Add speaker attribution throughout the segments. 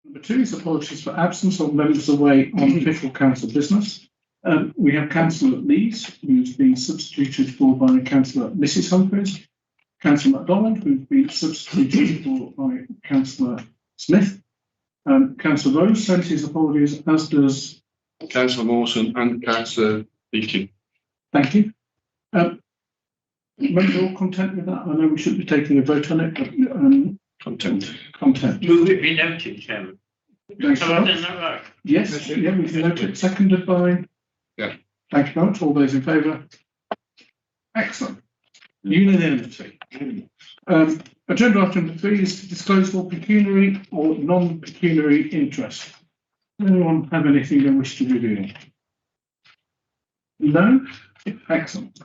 Speaker 1: Number 2 is apologies for absence of members away on official council business. We have Councillor Lees, who's been substituted for by Councillor Mrs Humphreys, Councillor MacDonald, who's been substituted for by Councillor Smith. Councillor Rose sends his apologies, as does
Speaker 2: Councillor Mawson and Councillor Beattie.
Speaker 1: Thank you. Members all content with that? I know we shouldn't be taking a vote on it, but content.
Speaker 3: Move it be noted, Chairman.
Speaker 1: Thanks,
Speaker 3: Have I done that right?
Speaker 1: Yes, yeah, we've noted. Seconded by.
Speaker 2: Yeah.
Speaker 1: Thank you very much. All those in favour? Excellent. Unanimity. Agenda item number 3 is to disclose all pecuniary or non-pecuniary interest. Does anyone have anything they wish to reveal? No? Excellent.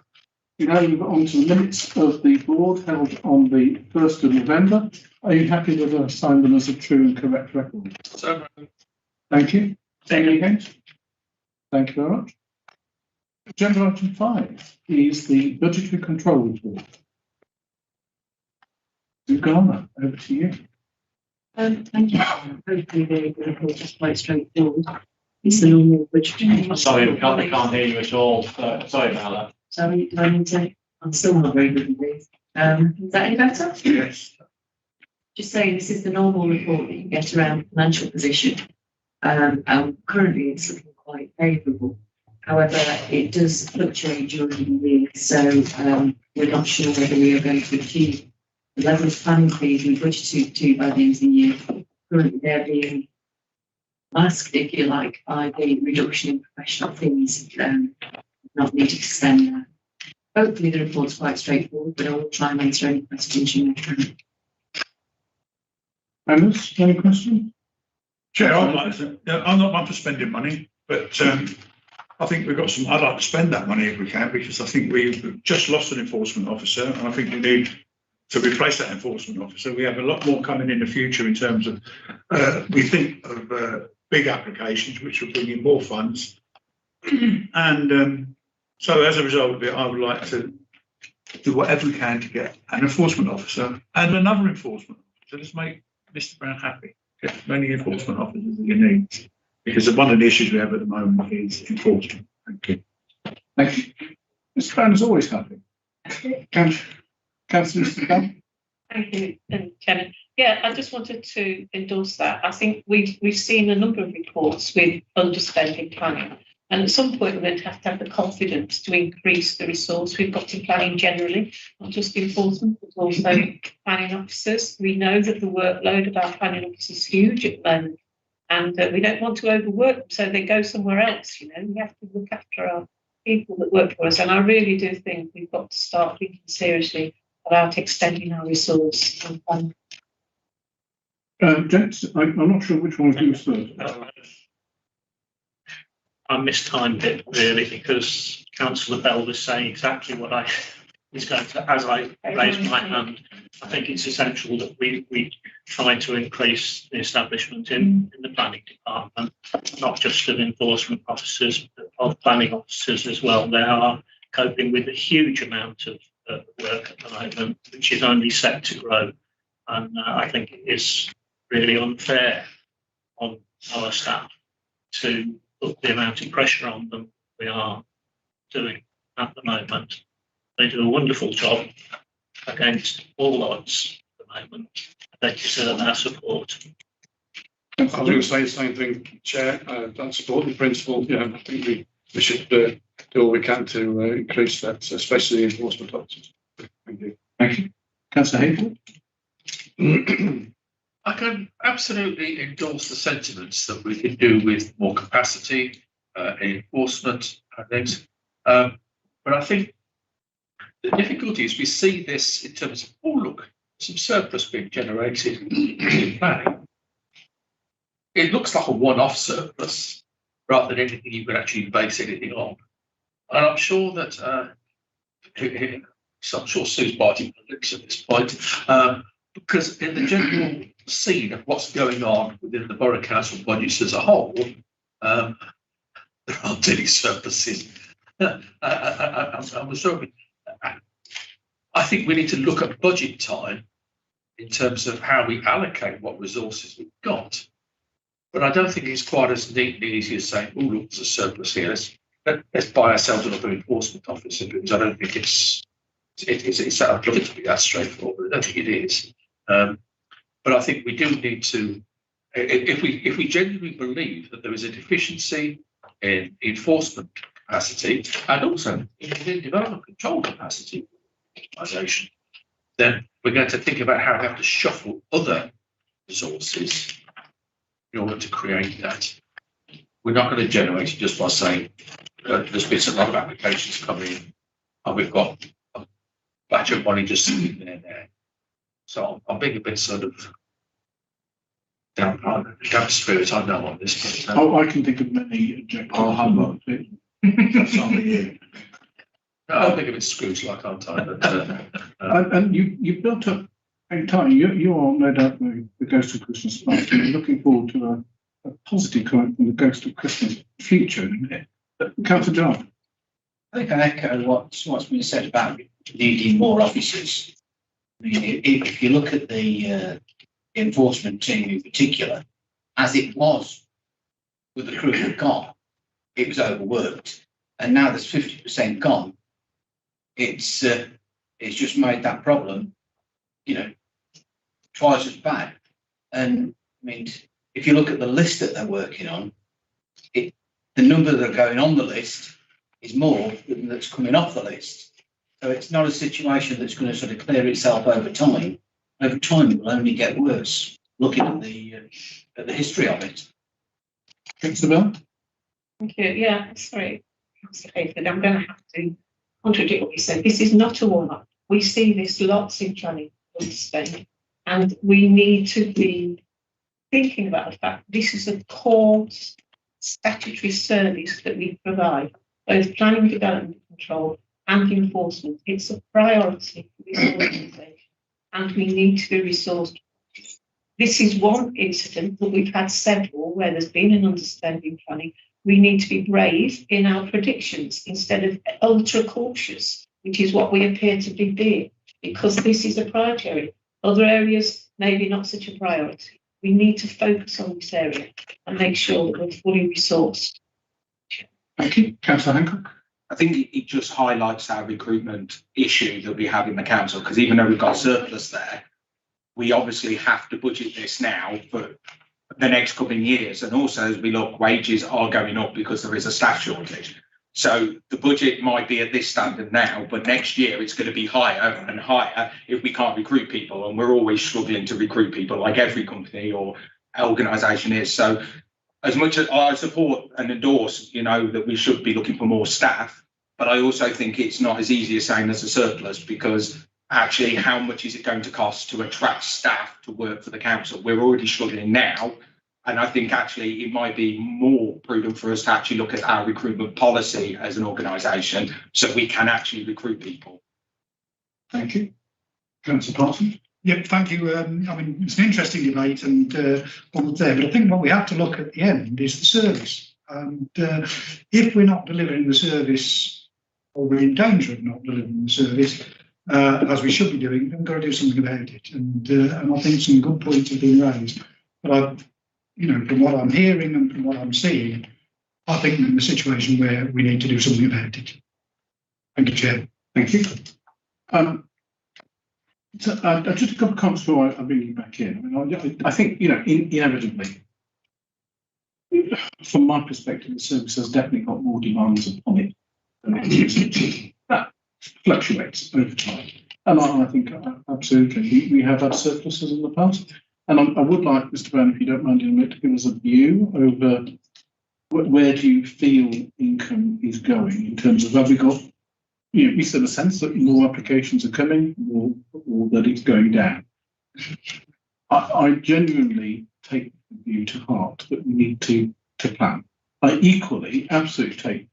Speaker 1: We now move on to the minutes of the board held on the 1st of November. Are you happy with us sign them as a true and correct record?
Speaker 2: So,
Speaker 1: Thank you. Any against? Thank you very much. Agenda item 5 is the budgetary control report. Uganda, over to you.
Speaker 4: Thank you. Hopefully the report is quite straightforward. It's the normal budgetary.
Speaker 3: Sorry, we can't hear you at all. Sorry about that.
Speaker 4: Sorry, do I need to? I'm still not very good at this. Is that any better?
Speaker 2: yes.
Speaker 4: Just saying, this is the normal report that you get around financial position. Currently, it's looking quite favourable. However, it does fluctuate during the year, so we're not sure whether we are going to achieve the level of planning fees we budgeted to by the end of the year. Currently, they're being masked, if you like, by the reduction in professional fees. Not needed to spend that. Hopefully, the report's quite straightforward, but I will try and answer any questions you may have.
Speaker 1: Anders, any questions?
Speaker 5: Chair, I'm not one for spending money, but I think we've got some. I'd like to spend that money if we can, because I think we've just lost an enforcement officer, and I think we need to replace that enforcement officer. We have a lot more coming in the future in terms of we think of big applications which will bring in more funds, and so as a result of it, I would like to do whatever we can to get an enforcement officer and another enforcement officer. Just make Mr. Brown happy. Get as many enforcement officers as you need, because one of the issues we have at the moment is enforcement. Thank you.
Speaker 1: Thank you. Mr. Brown is always happy. Councillor Dunn.
Speaker 6: Thank you, Chairman. Yeah, I just wanted to endorse that. I think we've seen a number of reports with underspending planning, and at some point we're going to have the confidence to increase the resource we've got in planning generally, not just enforcement, but also planning officers. We know that the workload of our planning officers is huge at the moment, and we don't want to overwork them, so they go somewhere else. You know, we have to look after our people that work for us, and I really do think we've got to start thinking seriously about extending our resource.
Speaker 1: Gents, I'm not sure which one of you is first.
Speaker 3: I mistimed it really, because Councillor Bell was saying exactly what I was going to, as I raised my hand. I think it's essential that we try to increase the establishment in the planning department, not just of enforcement officers, but of planning officers as well. They are coping with a huge amount of work at the moment, which is only set to grow. And I think it is really unfair on our staff to put the amount of pressure on them we are doing at the moment. They do a wonderful job against all odds at the moment. They deserve our support.
Speaker 2: I was going to say the same thing, Chair. I support the principle. Yeah, I think we should do all we can to increase that, especially the enforcement officers. Thank you.
Speaker 1: Thank you. Councillor Hayfield.
Speaker 7: I can absolutely endorse the sentiments that we can do with more capacity, enforcement and things. But I think the difficulty is we see this in terms of, oh, look, some surplus being generated in planning. It looks like a one-off surplus rather than anything you can actually base anything on. And I'm sure that, so I'm sure Sue's biting her lips at this point, because in the general scene of what's going on within the borough council budgets as a whole, there aren't any surpluses. I think we need to look at budget time in terms of how we allocate what resources we've got. But I don't think it's quite as neat and easy as saying, oh, look, there's a surplus here. Let's buy ourselves another enforcement officer, because I don't think it's I'd love it to be that straightforward. I don't think it is. But I think we do need to, if we genuinely believe that there is a deficiency in enforcement capacity and also in development control capacity organisation, then we're going to think about how we have to shuffle other resources in order to create that. We're not going to generate it just by saying there's been a lot of applications coming in and we've got a batch of money just sitting there. So I'm being a bit sort of damp spirit, I know on this. But,
Speaker 1: I can think of many objections. That's on the year.
Speaker 7: No, I'm thinking of it Scrooge like, aren't I? But,
Speaker 1: And you built up in time. You are no doubt the Ghost of Christmas past. You're looking forward to a positive comment from the Ghost of Christmas future in a minute. Councillor John.
Speaker 8: I think I echo what's been said about needing more officers. I mean, if you look at the enforcement team in particular, as it was with the crew that gone, it was overworked, and now there's 50% gone. It's just made that problem, twice as bad. And I mean, if you look at the list that they're working on, the number that are going on the list is more than that's coming off the list. So it's not a situation that's going to sort of clear itself over time. Over time, it will only get worse. Looking at the history of it.
Speaker 1: Councillor Bell.
Speaker 6: Thank you. Yeah, sorry, David, I'm going to have to contradict what you said. This is not a one-off. We see this lots in planning underspend, and we need to be thinking about the fact this is a core statutory service that we provide, both planning, development, control, and enforcement. It's a priority for this organisation, and we need to be resourced. This is one incident, but we've had several where there's been an underspending planning. We need to be brave in our predictions instead of ultra cautious, which is what we appear to be being, because this is a priority. Other areas, maybe not such a priority. We need to focus on this area and make sure that we're fully resourced.
Speaker 1: Thank you. Councillor Hancock.
Speaker 9: I think it just highlights our recruitment issue that we have in the council, because even though we've got surplus there, we obviously have to budget this now for the next couple of years. And also, as we look, wages are going up because there is a staff shortage. So the budget might be at this standard now, but next year it's going to be higher and higher if we can't recruit people. And we're always struggling to recruit people, like every company or organisation is. So as much as I support and endorse, that we should be looking for more staff, but I also think it's not as easy as saying there's a surplus, because actually how much is it going to cost to attract staff to work for the council? We're already struggling now. And I think actually it might be more prudent for us to actually look at our recruitment policy as an organisation so we can actually recruit people.
Speaker 1: Thank you. Councillor Parsons.
Speaker 5: Yep, thank you. I mean, it's an interesting debate and all there, but I think what we have to look at the end is the service. And if we're not delivering the service, or we're in danger of not delivering the service, as we should be doing, then we've got to do something about it. And I think some good points have been raised. But from what I'm hearing and from what I'm seeing, I think we're in a situation where we need to do something about it. Thank you, Chair.
Speaker 1: Thank you. So, just a couple of comments before I bring you back in. I think, inevitably, from my perspective, the service has definitely got more demands upon it than it used. That fluctuates over time. And I think absolutely we have had surpluses in the past. And I would like, Mr. Brown, if you don't mind in a minute, to give us a view over where do you feel income is going in terms of, have we got, is there a sense that more applications are coming or that it's going down? I genuinely take the view to heart that we need to plan. I equally absolutely take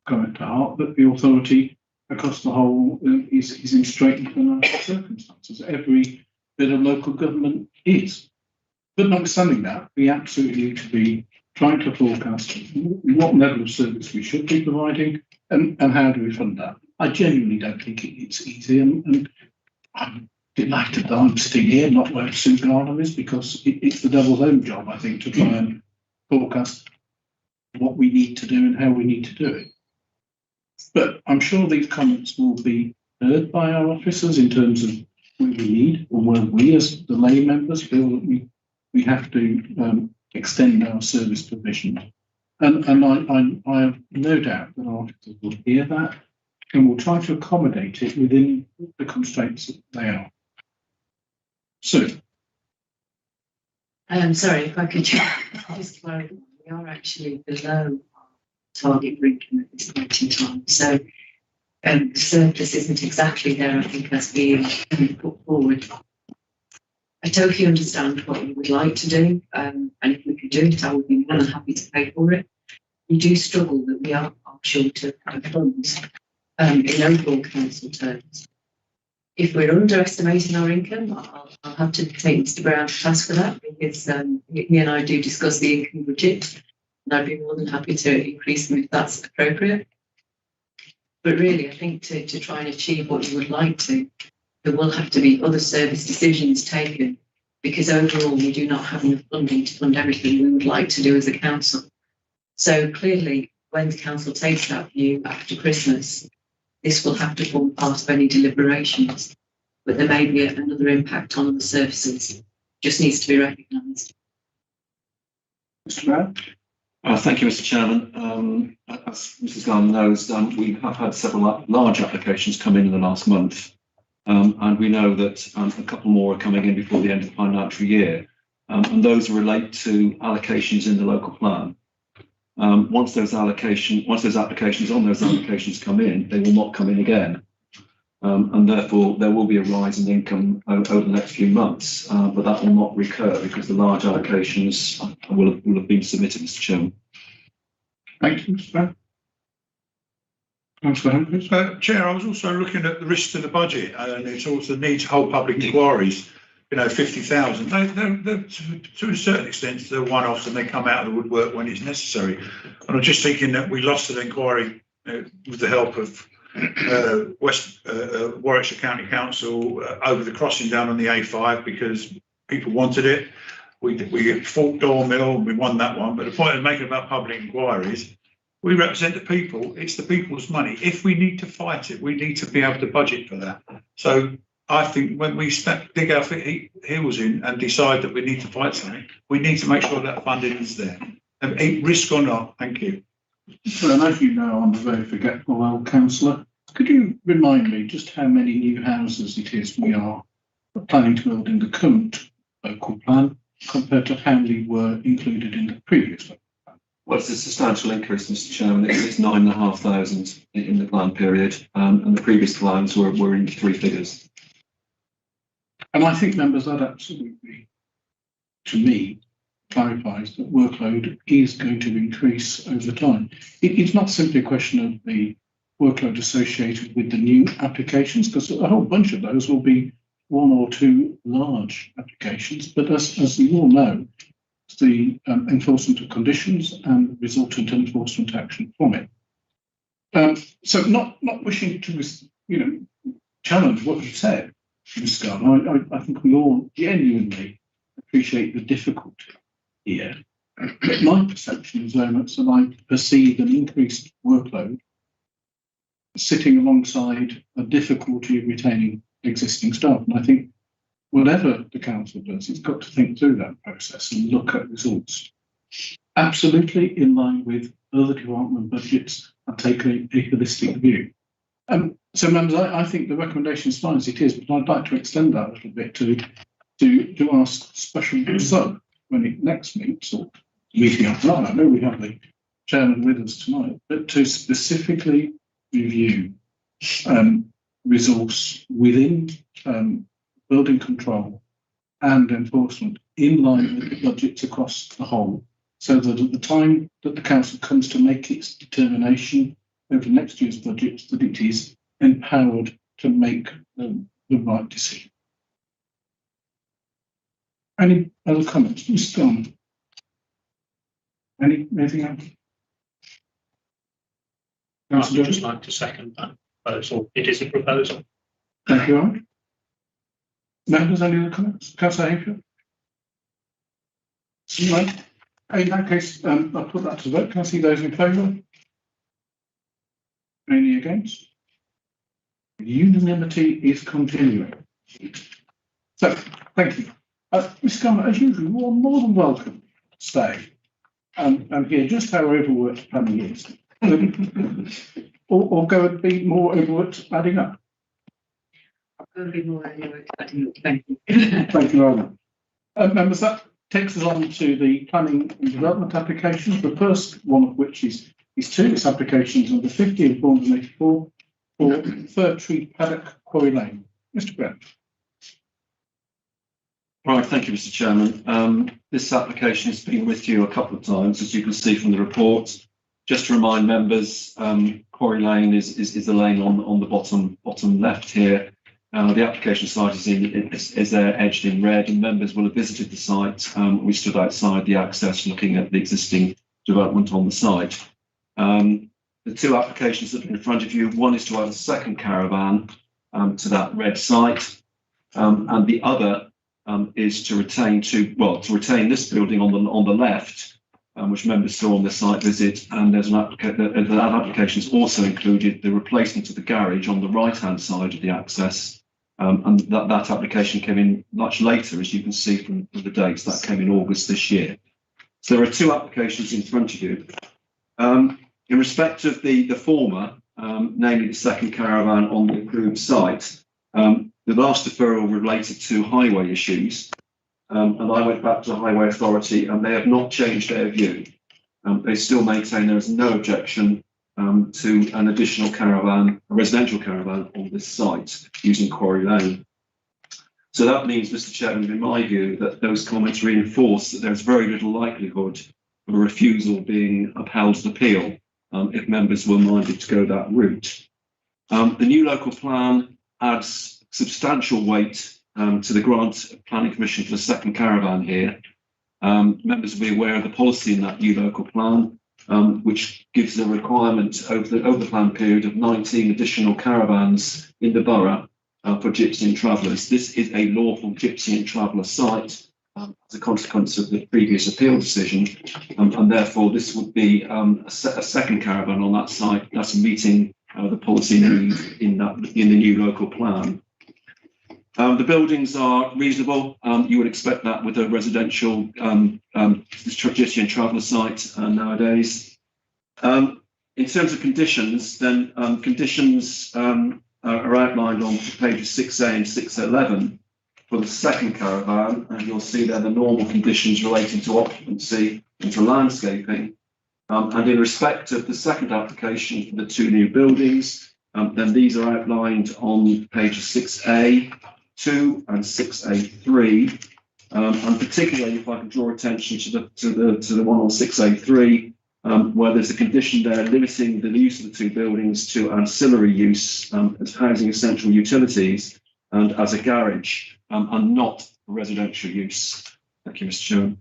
Speaker 1: comment to heart that the authority across the whole is in straitened financial circumstances. Every bit of local government is. But notwithstanding that, we absolutely need to be trying to forecast what level of service we should be providing and how do we fund that. I genuinely don't think it's easy, and I'm delighted that I'm sitting here, not where Sue Garner is, because it's the devil's own job, I think, to try and forecast what we need to do and how we need to do it. But I'm sure these comments will be heard by our officers in terms of what we need, or where we as the lay members feel that we have to extend our service provision. And I have no doubt that our officers will hear that and will try to accommodate it within the constraints that they are. So,
Speaker 4: sorry, if I could just clarify, we are actually below our target ranking at this point in time. So the surplus isn't exactly there, I think, as being put forward. I totally understand what you would like to do, and if we could do it, I would be more than happy to pay for it. We do struggle that we are short of funds in overall council terms. If we're underestimating our income, I'll have to take Mr. Brown to task for that, because he and I do discuss the income budget, and I'd be more than happy to increase them if that's appropriate. But really, I think to try and achieve what you would like to, there will have to be other service decisions taken, because overall we do not have enough funding to fund everything we would like to do as a council. So clearly, when the council takes that view after Christmas, this will have to form part of any deliberations, but there may be another impact on other services. Just needs to be recognised.
Speaker 1: Mr. Brown?
Speaker 10: Thank you, Mr. Chairman. As Mrs. Garland knows, we have had several large applications come in the last month, and we know that a couple more are coming in before the end of the financial year, and those relate to allocations in the local plan. Once those applications come in, they will not come in again, and therefore there will be a rise in income over the next few months, but that will not recur because the large allocations will have been submitted, Mr. Chairman.
Speaker 1: Thank you, Mr. Brown. Councillor Humphries?
Speaker 5: Chair, I was also looking at the risks to the budget, and it's also the need to hold public inquiries. 50,000. They're to a certain extent, they're one-offs, and they come out of the woodwork when it's necessary. And I'm just thinking that we lost an inquiry with the help of Warwickshire County Council over the crossing down on the A5 because people wanted it. We fought Door Mill, we won that one. But the point of making about public inquiries, we represent the people. It's the people's money. If we need to fight it, we need to be able to budget for that. So I think when we dig our heels in and decide that we need to fight something, we need to make sure that funding is there. Risk or not, thank you.
Speaker 1: Well, as you know, I'm a very forgetful old councillor. Could you remind me just how many new houses it is we are planning to build in the current local plan compared to how many were included in the previous one?
Speaker 10: Well, it's a substantial increase, Mr. Chairman. It's 9,500 in the plan period, and the previous plans were in three figures.
Speaker 1: And I think, members, that absolutely, to me, clarifies that workload is going to increase over time. It's not simply a question of the workload associated with the new applications, because a whole bunch of those will be one or two large applications. But as you all know, it's the enforcement of conditions and resultant enforcement action from it. So not wishing to, challenge what you said, Ms. Garland, I think we all genuinely appreciate the difficulty here. But my perception is very much that I perceive an increased workload sitting alongside a difficulty of retaining existing staff. And I think whatever the council does, it's got to think through that process and look at results. Absolutely in line with other department budgets and take a holistic view. So, members, I think the recommendation is fine as it is, but I'd like to extend that a little bit to ask special sub when it next meets or meeting after that. I know we have the chairman with us tonight, but to specifically review resource within building control and enforcement in line with the budgets across the whole, so that at the time that the council comes to make its determination over next year's budget, that it is empowered to make the right decision. Any other comments? Mr. Garland? Anything else?
Speaker 3: I would just like to second that proposal. It is a proposal.
Speaker 1: Thank you, Art. Members, any other comments? Councillor Hayfield? Right. In that case, I'll put that to vote. Can I see those in favour? Any against? Unanimity is continuing. So, thank you. Mr. Gunn, as usual, you are more than welcome to stay and hear just how overworked planning is. or go and be more overworked adding up.
Speaker 4: I'm going to be more overworked adding up. Thank you.
Speaker 1: Thank you very much. Members, that takes us on to the planning and development applications, the first one of which is two. It's applications number 50 and 484 for Fir Tree Paddock, Quarry Lane. Mr. Grant.
Speaker 10: Right, thank you, Mr. Chairman. This application has been with you a couple of times, as you can see from the report. Just to remind members, Quarry Lane is the lane on the bottom left here. The application site is there edged in red, and members will have visited the site. We stood outside the access looking at the existing development on the site. The two applications that are in front of you, one is to add a second caravan to that red site, and the other is to retain this building on the left, which members saw on the site visit. And there's that application has also included the replacement of the garage on the right-hand side of the access. And that application came in much later, as you can see from the dates. That came in August this year. So there are two applications in front of you. In respect of the former, namely the second caravan on the approved site, the last deferral related to highway issues, and I went back to the Highway Authority, and they have not changed their view. They still maintain there is no objection to an additional caravan, a residential caravan on this site using Quarry Lane. So that means, Mr. Chairman, in my view, that those comments reinforce that there's very little likelihood of a refusal being upheld as appeal if members were minded to go that route. The new local plan adds substantial weight to the grant of planning permission for the second caravan here. Members will be aware of the policy in that new local plan, which gives a requirement over the plan period of 19 additional caravans in the borough for gypsy and travellers. This is a lawful gypsy and traveller site as a consequence of the previous appeal decision, and therefore this would be a second caravan on that site. That's meeting the policy need in the new local plan. The buildings are reasonable. You would expect that with a residential gypsy and traveller site nowadays. In terms of conditions, then conditions are outlined on pages 6A and 611 for the second caravan, and you'll see there the normal conditions relating to occupancy and to landscaping. And in respect of the second application for the two new buildings, then these are outlined on pages 6A2 and 6A3, and particularly if I can draw attention to the one on 6A3, where there's a condition there limiting the use of the two buildings to ancillary use as housing essential utilities and as a garage, and not residential use. Thank you, Mr. Chairman.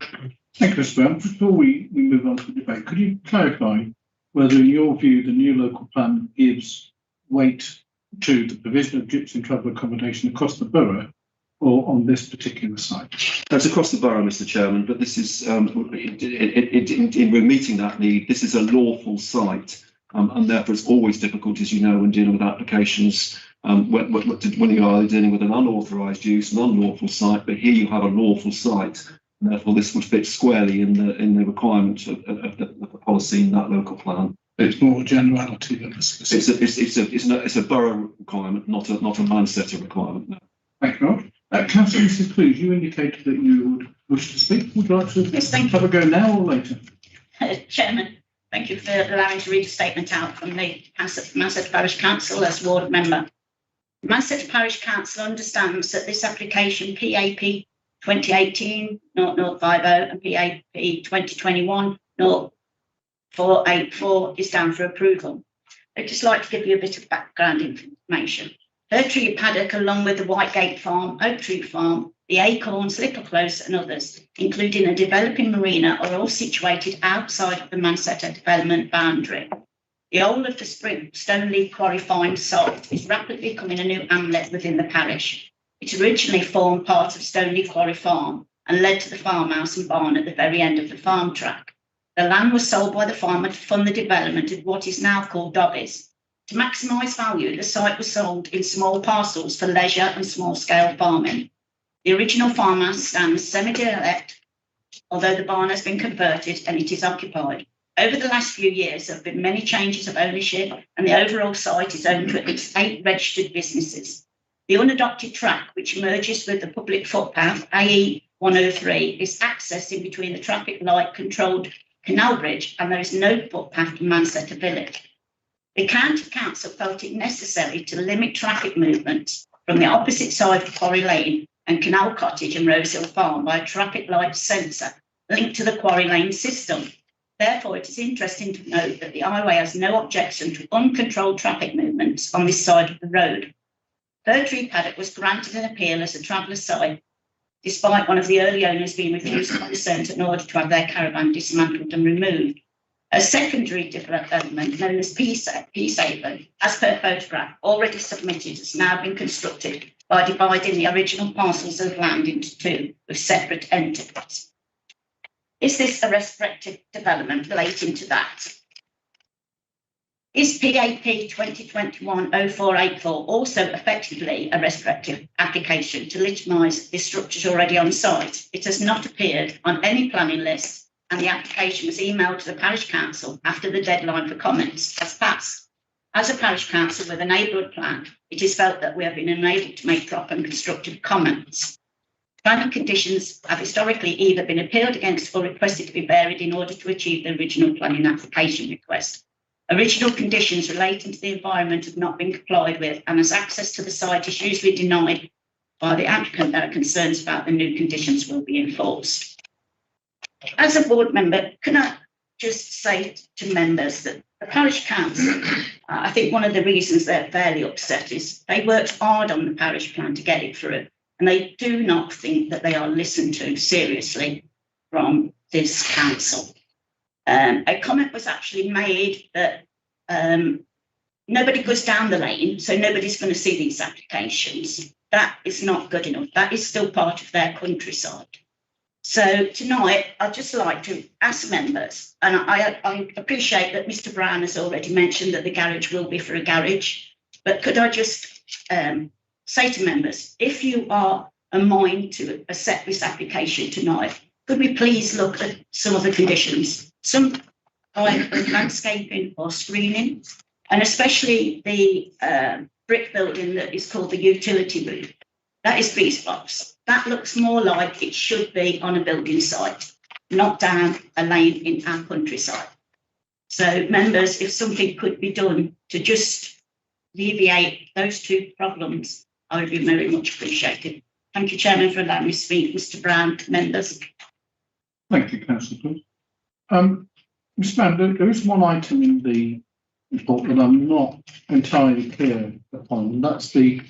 Speaker 1: Thank you, Mr. Brown. Before we move on to the debate, could you clarify whether, in your view, the new local plan gives weight to the provision of gypsy and travel accommodation across the borough or on this particular site?
Speaker 10: That's across the borough, Mr. Chairman, but this is, we're meeting that need. This is a lawful site, and therefore it's always difficult, as you know, when dealing with applications, when you are dealing with an unauthorised use, an unlawful site, but here you have a lawful site. And therefore, this would fit squarely in the requirement of the policy in that local plan.
Speaker 1: It's more generality than a specific.
Speaker 10: It's a borough requirement, not a man-setter requirement. No.
Speaker 1: Thank you, Rob. Councillor Mrs. Clues, you indicated that you would wish to speak. Would you like to have a go now or later?
Speaker 11: Chairman, thank you for allowing me to read a statement out from the Manchester Parish Council as ward member. Manchester Parish Council understands that this application PAP 2018-0050 and PAP 2021-0484 is down for approval. I'd just like to give you a bit of background information. Fir Tree Paddock, along with the Whitegate Farm, Oak Tree Farm, the Acorns, Little Close and others, including a developing marina, are all situated outside of the Manchester development boundary. The old of the Stoneleigh Quarry Find site is rapidly becoming a new hamlet within the parish. It originally formed part of Stoneleigh Quarry Farm and led to the farmhouse and barn at the very end of the farm track. The land was sold by the farmer to fund the development of what is now called Dobbies. To maximise value, the site was sold in small parcels for leisure and small-scale farming. The original farmhouse stands semi-derelict, although the barn has been converted and it is occupied. Over the last few years, there have been many changes of ownership, and the overall site is owned by 8 registered businesses. The unadopted track, which merges with the public footpath, AE 103, is accessed in between the traffic light controlled canal bridge, and there is no footpath to Manchester Village. The County Council felt it necessary to limit traffic movements from the opposite side of Quarry Lane and Canal Cottage and Rosehill Farm by a traffic light sensor linked to the Quarry Lane system. Therefore, it is interesting to note that the highway has no objection to uncontrolled traffic movements on this side of the road. Fir Tree Paddock was granted an appeal as a traveller site, despite one of the early owners being refused consent in order to have their caravan dismantled and removed. A secondary development known as Peacehaven, as per photograph, already submitted, has now been constructed by dividing the original parcels of land into 2 with separate entities. Is this a restrictive development relating to that? Is PAP 2021-0484 also effectively a restrictive application to legitimise the structures already on site? It has not appeared on any planning list, and the application was emailed to the parish council after the deadline for comments has passed. As a parish council with a neighbourhood plan, it is felt that we have been unable to make proper and constructive comments. Planning conditions have historically either been appealed against or requested to be varied in order to achieve the original planning application request. Original conditions relating to the environment have not been complied with, and as access to the site is usually denied by the applicant, there are concerns about the new conditions will be enforced. As a board member, can I just say to members that the parish council, I think one of the reasons they're fairly upset is they worked hard on the parish plan to get it through, and they do not think that they are listened to seriously from this council. A comment was actually made that nobody goes down the lane, so nobody's going to see these applications. That is not good enough. That is still part of their countryside. So tonight, I'd just like to ask members, and I appreciate that Mr. Brown has already mentioned that the garage will be for a garage, but could I just say to members, if you are a mind to accept this application tonight, could we please look at some of the conditions, some like landscaping or screening, and especially the brick building that is called the utility room. That is Beast Box. That looks more like it should be on a building site, not down a lane in our countryside. So members, if something could be done to just alleviate those 2 problems, I would be very much appreciated. Thank you, Chairman, for allowing me to speak. Mr. Brown, members.
Speaker 1: Thank you, Councillor. Mr. Brown, there is one item in the report that I'm not entirely clear upon, and that's the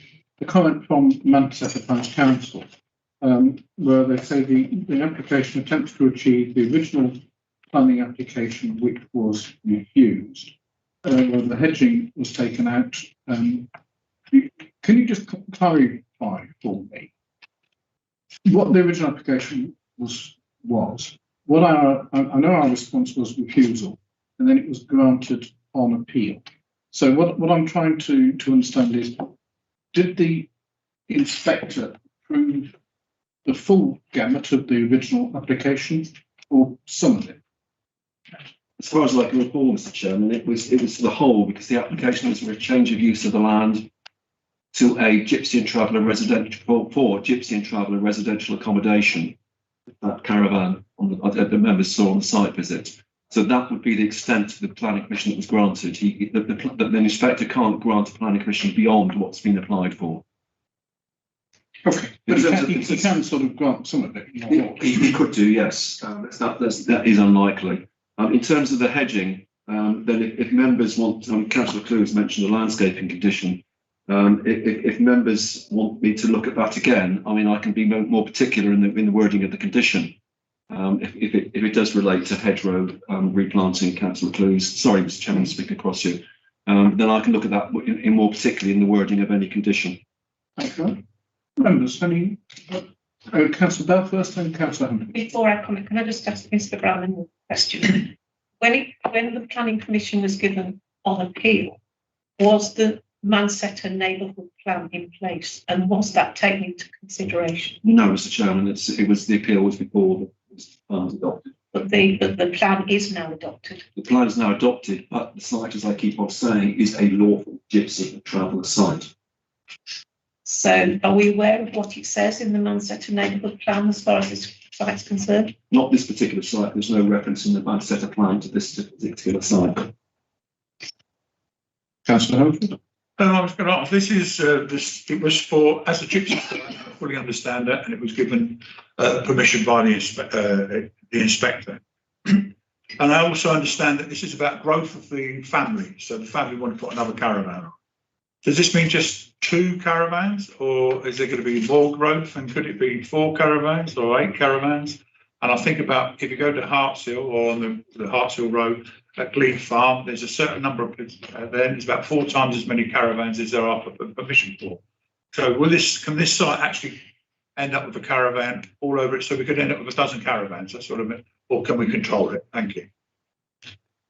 Speaker 1: comment from Manchester Parish Council, where they say the application attempts to achieve the original planning application which was refused, where the hedging was taken out. Can you just clarify for me what the original application was? What I know our response was refusal, and then it was granted on appeal. So what I'm trying to understand is, did the inspector approve the full gamut of the original application or some of it?
Speaker 10: As far as I can recall, Mr. Chairman, it was for the whole, because the application was for a change of use of the land to a gypsy and traveller residential for gypsy and traveller residential accommodation. That caravan the members saw on the site visit. So that would be the extent of the planning permission that was granted. The inspector can't grant a planning permission beyond what's been applied for.
Speaker 1: Okay, but he can sort of grant some of it.
Speaker 10: He could do, yes. That is unlikely. In terms of the hedging, then if members want, Councillor Clues mentioned the landscaping condition. If members want me to look at that again, I mean, I can be more particular in the wording of the condition. If it does relate to hedgerow replanting, Councillor Clues, sorry, Mr. Chairman, speaking across you, then I can look at that in more particularly in the wording of any condition.
Speaker 1: Okay. Members, any Councillor Bell first, then Councillor Hunter.
Speaker 6: Before I comment, can I just ask Mr. Brown a question? When the planning permission was given on appeal, was the Manchester neighbourhood plan in place, and was that taken into consideration?
Speaker 10: No, Mr. Chairman, it was the appeal was before the plan was adopted.
Speaker 6: But the plan is now adopted.
Speaker 10: The plan is now adopted, but the site, as I keep on saying, is a lawful gypsy traveller site.
Speaker 6: So are we aware of what it says in the Manchester neighbourhood plan as far as this site's concerned?
Speaker 10: Not this particular site. There's no reference in the Manchester plan to this particular site.
Speaker 1: Councillor Holford.
Speaker 5: I was going to ask, this is, it was for, as a gypsy site, I fully understand that, and it was given permission by the inspector. And I also understand that this is about growth of the family, so the family want to put another caravan on. Does this mean just 2 caravans, or is there going to be more growth, and could it be 4 caravans or 8 caravans? And I think about if you go to Hartshill or on the Hartshill Road at Glebe Farm, there's a certain number of there's about 4 times as many caravans as there are for permission for. So can this site actually end up with a caravan all over it? So we could end up with 12 caravans, that sort of it, or can we control it? Thank you.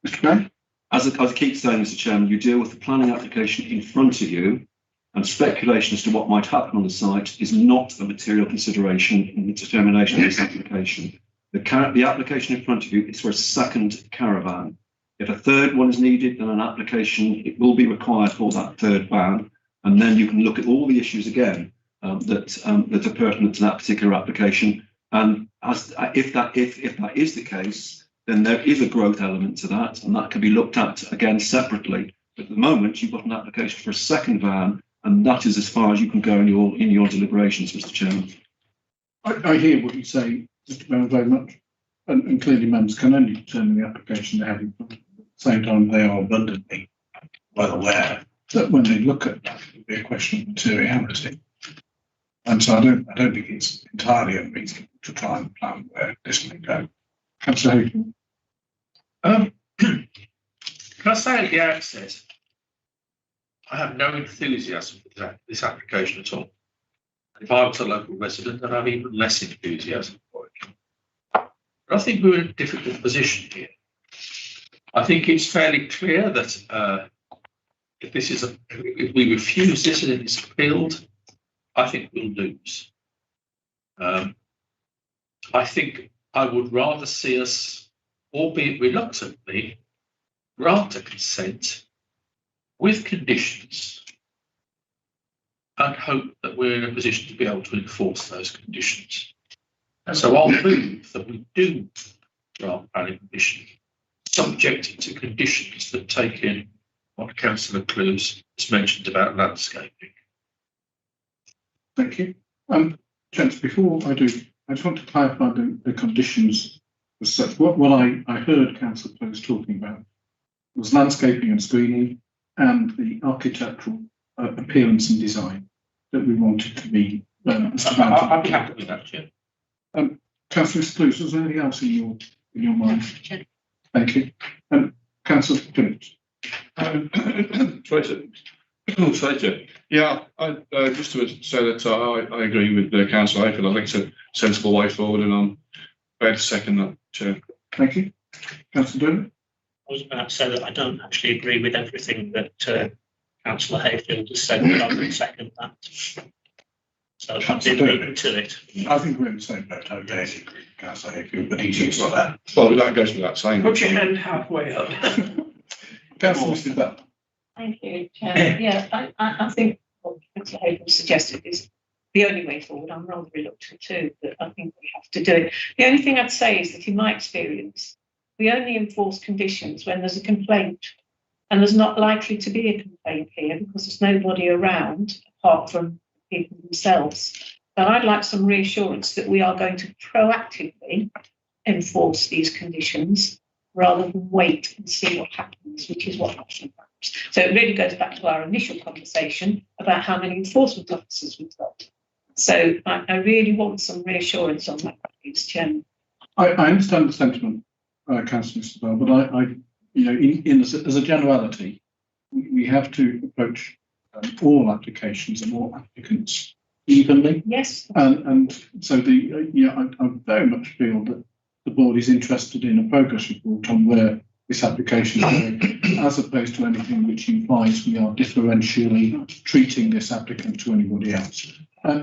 Speaker 1: Mr. Brown.
Speaker 10: As I keep saying, Mr. Chairman, you deal with the planning application in front of you, and speculation as to what might happen on the site is not a material consideration in the determination of this application. The application in front of you is for a second caravan. If a third one is needed, then an application, it will be required for that third van, and then you can look at all the issues again that are pertinent to that particular application. And if that is the case, then there is a growth element to that, and that can be looked at again separately. But at the moment, you've got an application for a second van, and that is as far as you can go in your deliberations, Mr. Chairman.
Speaker 1: I hear what you say, Mr. Brown, very much, and clearly members can only determine the application they have in front of them. At the same time, they are abundantly well aware that when they look at that, it will be a question of materiality. And so I don't think it's entirely unreasonable to try and plan where this may go. Councillor Hayden.
Speaker 7: Can I say at the outset, I have no enthusiasm for this application at all. If I was a local resident, I'd have even less enthusiasm for it. But I think we're in a difficult position here. I think it's fairly clear that if we refuse this and it's appealed, I think we'll lose. I think I would rather see us, albeit reluctantly, grant a consent with conditions and hope that we're in a position to be able to enforce those conditions. And so I'll move that we do grant planning permission, subject to conditions that take in what Councillor Clues has mentioned about landscaping.
Speaker 1: Thank you. Gents, before I do, I just want to clarify the conditions as such. What I heard Councillor Clues talking about was landscaping and screening and the architectural appearance and design that we wanted to be.
Speaker 7: I'm happy with that, Chair.
Speaker 1: Councillor Clues, was there anything else in your mind? Thank you. Councillor Phillips.
Speaker 2: Yeah, just to say that I agree with Councillor Hayfield. I think it's a sensible way forward, and I'm prepared to second that, Chair.
Speaker 1: Thank you. Councillor Durham.
Speaker 3: I was about to say that I don't actually agree with everything that Councillor Hayfield has said, but I would second that. So I did leave to it.
Speaker 1: I think we're in the same boat. I agree with Councillor Hayfield, but he seems like that.
Speaker 2: Well, that goes without saying.
Speaker 7: Put your hand halfway up.
Speaker 1: Councillor Bell.
Speaker 6: Thank you, Chair. Yeah, I think what Councillor Hayfield suggested is the only way forward. I'm rather reluctant too, but I think we have to do it. The only thing I'd say is that in my experience, we only enforce conditions when there's a complaint, and there's not likely to be a complaint here because there's nobody around apart from people themselves. But I'd like some reassurance that we are going to proactively enforce these conditions rather than wait and see what happens, which is what happened. So it really goes back to our initial conversation about how many enforcement officers we've got. So I really want some reassurance on that, please, Chairman.
Speaker 1: I understand the sentiment, Councillor Bell, but I as a generality, we have to approach all applications and all applicants evenly.
Speaker 6: Yes.
Speaker 1: And so I very much feel that the board is interested in a progress report on where this application is going, as opposed to anything which implies we are differentially treating this applicant to anybody else.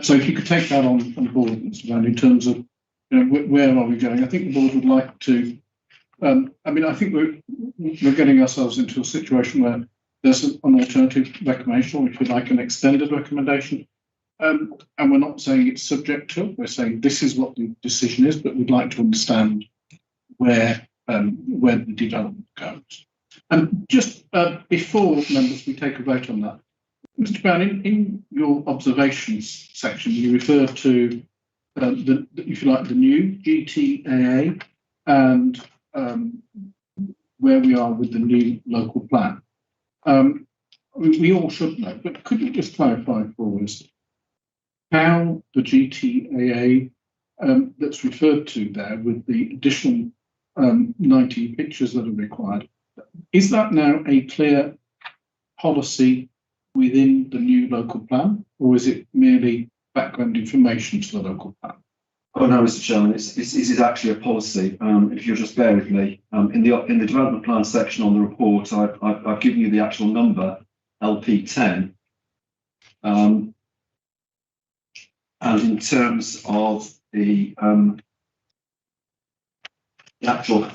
Speaker 1: So if you could take that on board, Mr. Brown, in terms of where are we going? I think the board would like to. I think we're getting ourselves into a situation where there's an alternative recommendation, or if you like, an extended recommendation. And we're not saying it's subject to, we're saying this is what the decision is, but we'd like to understand where the development goes. And just before members we take a vote on that, Mr. Brown, in your observations section, you referred to if you like, the new GTAA and where we are with the new local plan. We all should know, but could you just clarify for us how the GTAA that's referred to there with the additional 90 pictures that are required, is that now a clear policy within the new local plan, or is it merely background information to the local plan?
Speaker 10: Oh no, Mr. Chairman, it's actually a policy. If you'll just bear with me, in the development plan section on the report, I've given you the actual number, LP10. And in terms of the actual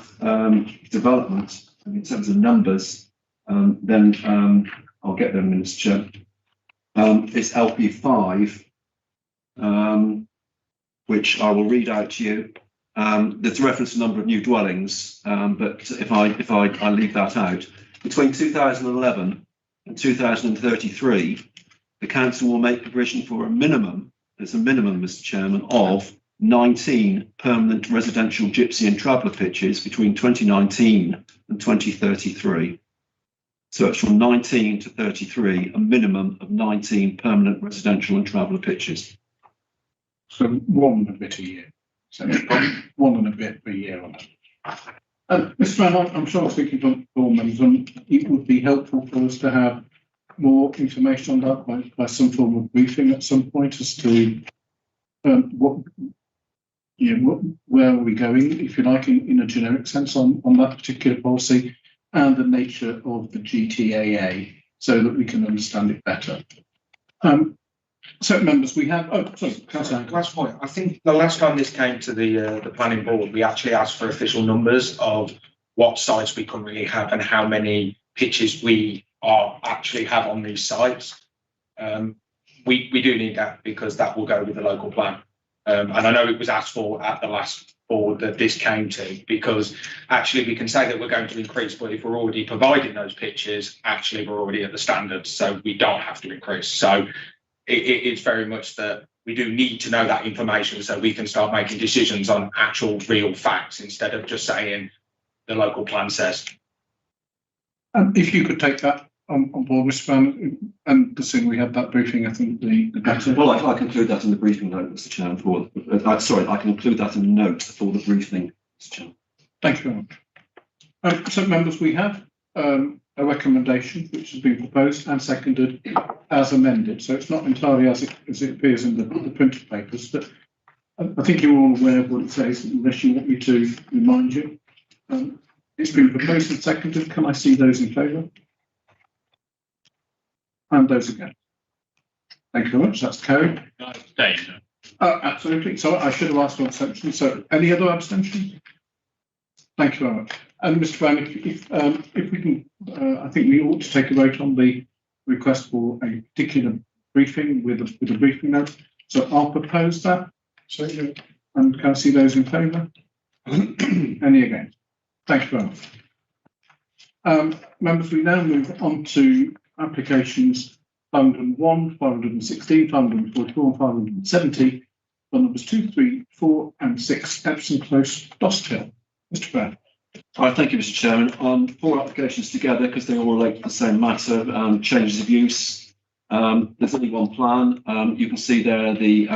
Speaker 10: development, in terms of numbers, then I'll get them, Mr. Chair. It's LP5, which I will read out to you. There's a reference to number of new dwellings, but if I leave that out, between 2011 and 2033, the council will make provision for a minimum, there's a minimum, Mr. Chairman, of 19 permanent residential gypsy and traveller pitches between 2019 and 2033. So it's from 19 to 33, a minimum of 19 permanent residential and traveller pitches.
Speaker 1: So one and a bit a year. So one and a bit per year on that. Mr. Brown, I'm sure speaking for all members, it would be helpful for us to have more information on that by some form of briefing at some point as to where are we going, if you like, in a generic sense on that particular policy and the nature of the GTAA, so that we can understand it better. So, members, we have. Oh, sorry, Councillor.
Speaker 9: Last point. I think the last time this came to the planning board, we actually asked for official numbers of what sites we currently have and how many pitches we actually have on these sites. We do need that because that will go with the local plan. And I know it was asked for at the last board that this came to, because actually we can say that we're going to increase, but if we're already providing those pitches, actually we're already at the standard, so we don't have to increase. So it's very much that we do need to know that information so we can start making decisions on actual real facts instead of just saying the local plan says.
Speaker 1: If you could take that on board, Mr. Brown, and the sooner we have that briefing, I think the better.
Speaker 10: Well, I can include that in the briefing note, Mr. Chairman. Sorry, I can include that in the note for the briefing, Mr. Chairman.
Speaker 1: Thank you very much. So, members, we have a recommendation which has been proposed and seconded as amended. So it's not entirely as it appears in the printed papers, but I think you're all aware of what it says, unless you want me to remind you. It's been proposed and seconded. Can I see those in favour? And those against? Thank you very much. That's carried. Absolutely. So I should have asked for abstention. So any other abstentions? Thank you very much. And Mr. Brown, if we can, I think we ought to take a vote on the request for a particular briefing with a briefing note. So I'll propose that. So, and can I see those in favour? Any against? Thank you very much. Members, we now move on to applications 501, 516, 544, and 570 for numbers 2, 3, 4, and 6, Epsom Close, Dost Hill. Mr. Brown.
Speaker 10: All right, thank you, Mr. Chairman. 4 applications together because they all relate to the same matter, changes of use. There's only one plan. You can see there the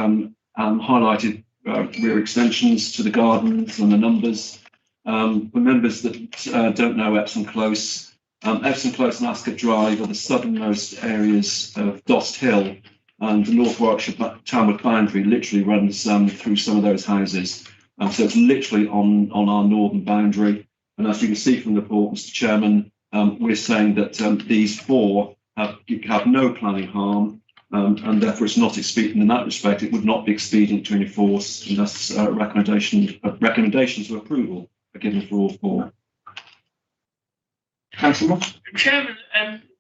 Speaker 10: highlighted rear extensions to the gardens and the numbers. For members that don't know Epsom Close and Ascot Drive are the southernmost areas of Dost Hill, and the North Warwickshire townward boundary literally runs through some of those houses. So it's literally on our northern boundary. And as you can see from the report, Mr. Chairman, we're saying that these four have no planning harm, and therefore it's not expedient in that respect. It would not be expedient to enforce, and thus recommendations of approval are given for all four.
Speaker 1: Councillor,
Speaker 12: Chairman,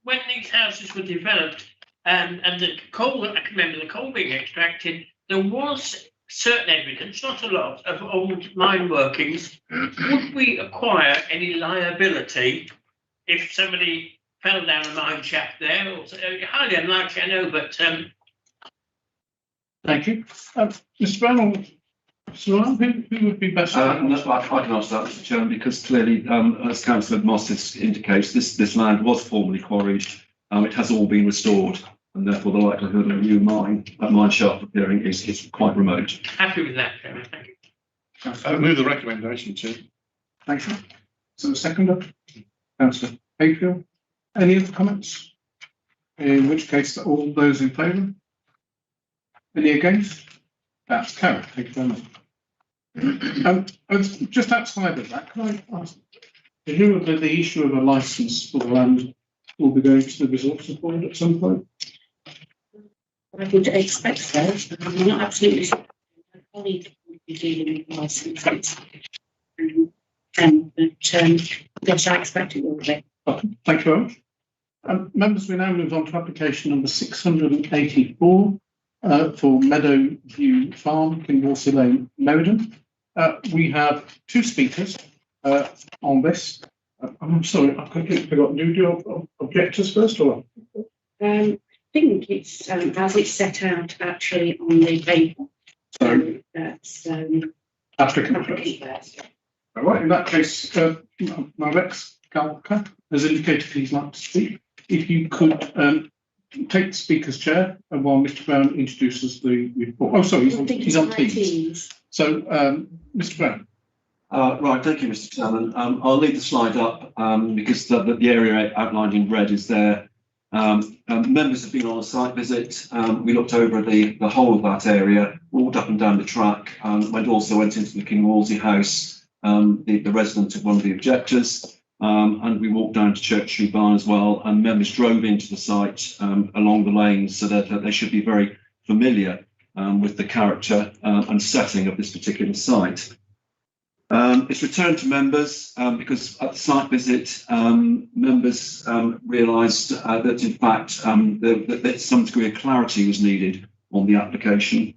Speaker 12: when these houses were developed and the coal, I can remember the coal being extracted, there was certain evidence, not a lot, of old mine workings. Would we acquire any liability if somebody fell down a mine shaft there? Or, highly unlikely, I know, but
Speaker 1: thank you. Mr. Brown, who would be best?
Speaker 10: I can answer that, Mr. Chairman, because clearly, as Councillor Moss indicates, this land was formerly quarried. It has all been restored, and therefore the likelihood of a new mine shaft appearing is quite remote.
Speaker 12: happy with that, Chairman. Thank you.
Speaker 2: I move the recommendation, Chair.
Speaker 1: Thank you. So the seconder, Councillor Hayfield. Any other comments? In which case, all those in favour? Any against? That's carried. Thank you very much. Just outside of that, can I ask, presumably the issue of a licence for the land will be going to the Resources Board at some point?
Speaker 11: I would expect so. I'm not absolutely sure. My colleague will be dealing with licences. Yes, I expect it will be.
Speaker 1: Okay, thank you very much. Members, we now move on to application number 684 for Meadowview Farm, Kinwalsey Lane, Meriden. We have two speakers on this. I'm sorry, I completely forgot. Do you do objectors first or?
Speaker 11: I think it's as it's set out actually on the paper.
Speaker 1: So
Speaker 11: that's
Speaker 1: applicant first. All right, in that case, my Rex Galka has indicated he'd like to speak. If you could take the speaker's chair and while Mr. Brown introduces the report. Oh, sorry, he's on Teams. So, Mr. Brown.
Speaker 10: Right, thank you, Mr. Chairman. I'll leave the slide up because the area outlined in red is there. Members have been on a site visit. We looked over the whole of that area, walked up and down the track, went into the Kinwalsey house, the resident of one of the objectors. And we walked down to Church Street Barn as well, and members drove into the site along the lanes, so that they should be very familiar with the character and setting of this particular site. It's returned to members because at the site visit, members realised that in fact that some degree of clarity was needed on the application,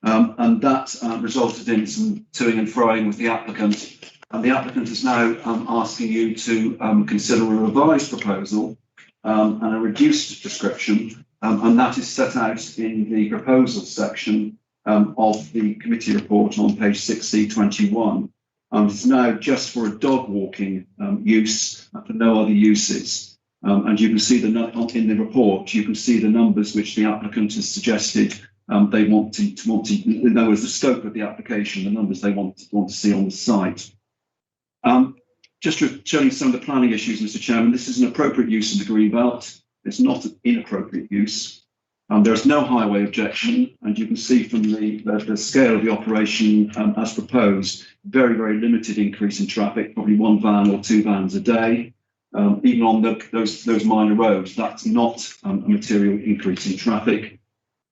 Speaker 10: and that resulted in some toing and froing with the applicant. And the applicant is now asking you to consider a revised proposal and a reduced description, and that is set out in the proposal section of the committee report on page 6C21. It's now just for a dog walking use and for no other uses. And you can see in the report, you can see the numbers which the applicant has suggested they want to know as the scope of the application, the numbers they want to see on the site. Just showing some of the planning issues, Mr. Chairman, this is an appropriate use of the green belt. It's not an inappropriate use. There is no highway objection, and you can see from the scale of the operation as proposed, very, very limited increase in traffic, probably one van or two vans a day. Even on those minor roads, that's not a material increase in traffic.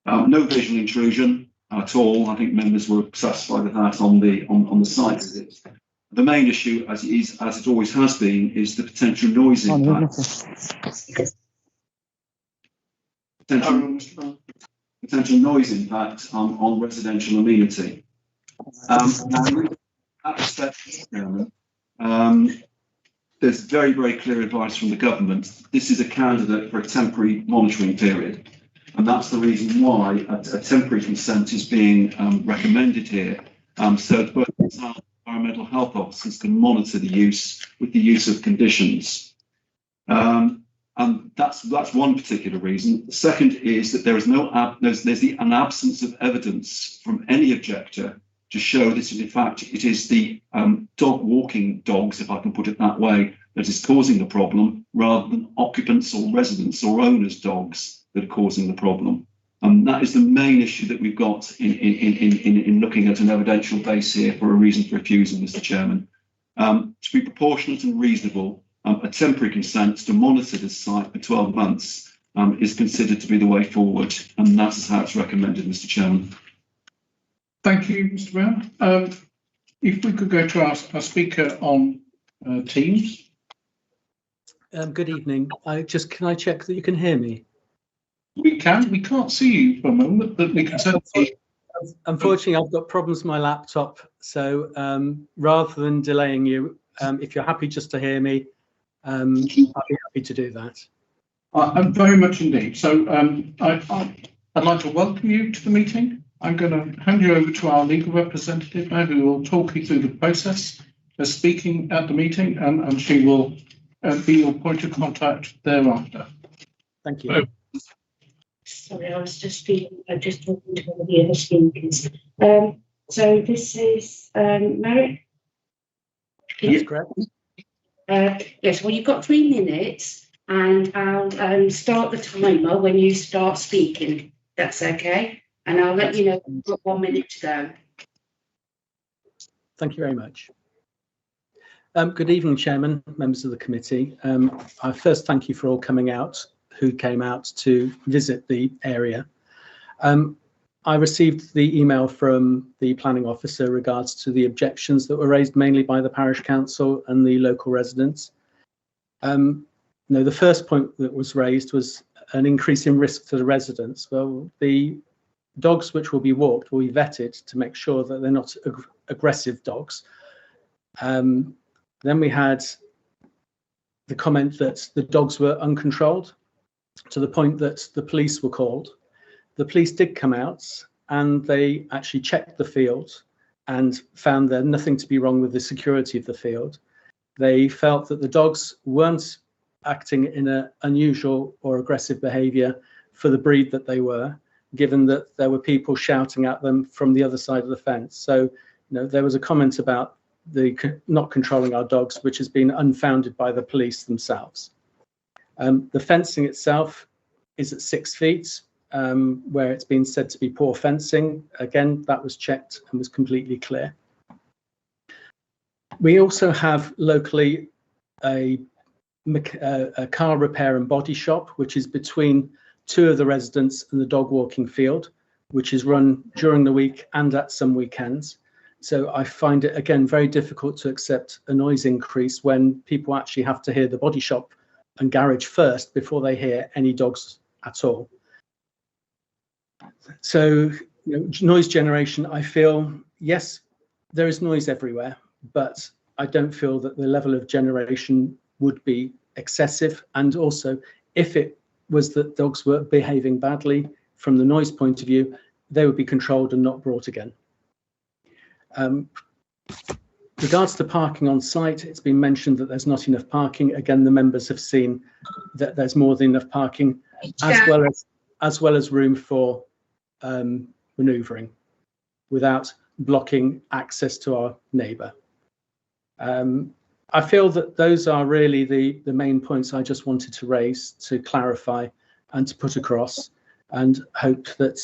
Speaker 10: No visual intrusion at all. I think members were satisfied with that on the site visit. The main issue, as it always has been, is the potential noise impact. Potential noise impact on residential amenity. There's very, very clear advice from the government. This is a candidate for a temporary monitoring period. And that's the reason why a temporary consent is being recommended here. So both environmental health officers can monitor the use with the use of conditions. And that's one particular reason. The second is that there is an absence of evidence from any objector to show that in fact it is the dog walking dogs, if I can put it that way, that is causing the problem, rather than occupants or residents or owners' dogs that are causing the problem. That is the main issue that we've got in looking at an evidential base here for a reason for refusal, Mr. Chairman. To be proportionate and reasonable, a temporary consent to monitor this site for 12 months is considered to be the way forward, and that is how it's recommended, Mr. Chairman.
Speaker 1: Thank you, Mr. Brown. If we could go to our speaker on Teams.
Speaker 13: Good evening. Can I check that you can hear me?
Speaker 1: We can. We can't see you for a moment, but we can certainly see.
Speaker 13: Unfortunately, I've got problems with my laptop, so rather than delaying you, if you're happy just to hear me, I'll be happy to do that.
Speaker 1: I'm very much indeed. So I'd like to welcome you to the meeting. I'm going to hand you over to our legal representative now, who will talk you through the process of speaking at the meeting, and she will be your point of contact thereafter.
Speaker 13: Thank you.
Speaker 14: Sorry, I was just talking to one of the other speakers. So this is Merrick.
Speaker 13: That's correct.
Speaker 14: Yes, well, you've got 3 minutes, and I'll start the timer when you start speaking. That's okay, and I'll let you know when you've got 1 minute to go.
Speaker 13: Thank you very much. Good evening, Chairman, members of the committee. I first thank you for all who came out to visit the area. I received the email from the planning officer regards to the objections that were raised mainly by the parish council and the local residents. The first point that was raised was an increase in risk to the residents. Well, the dogs which will be walked will be vetted to make sure that they're not aggressive dogs. Then we had the comment that the dogs were uncontrolled, to the point that the police were called. The police did come out and they actually checked the field and found there nothing to be wrong with the security of the field. They felt that the dogs weren't acting in an unusual or aggressive behaviour for the breed that they were, given that there were people shouting at them from the other side of the fence. So, there was a comment about the not controlling our dogs, which has been unfounded by the police themselves. The fencing itself is at 6 feet, where it's been said to be poor fencing. Again, that was checked and was completely clear. We also have locally a car repair and body shop, which is between 2 of the residents and the dog walking field, which is run during the week and at some weekends. So I find it, again, very difficult to accept a noise increase when people actually have to hear the body shop and garage first before they hear any dogs at all. So, noise generation, I feel, yes, there is noise everywhere, but I don't feel that the level of generation would be excessive. And also, if it was that dogs were behaving badly from the noise point of view, they would be controlled and not brought again. Regards to parking on site, it's been mentioned that there's not enough parking. Again, the members have seen that there's more than enough parking, as well as room for manoeuvring without blocking access to our neighbour. I feel that those are really the main points I just wanted to raise, to clarify and to put across, and hope that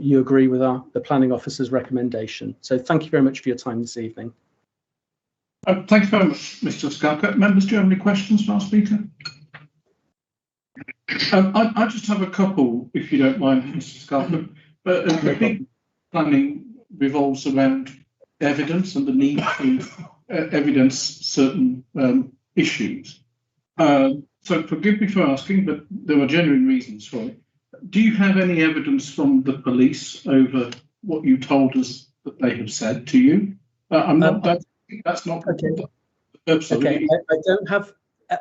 Speaker 13: you agree with the planning officer's recommendation. So thank you very much for your time this evening.
Speaker 1: Thank you very much, Mr. Scarpa. Members, do you have any questions for our speaker? I just have a couple, if you don't mind, Mr. Scarpa. But the big planning revolves around evidence and the need to evidence certain issues. So forgive me for asking, but there are genuine reasons for it. Do you have any evidence from the police over what you told us that they have said to you? That's not okay. The purpose of it.
Speaker 13: I don't have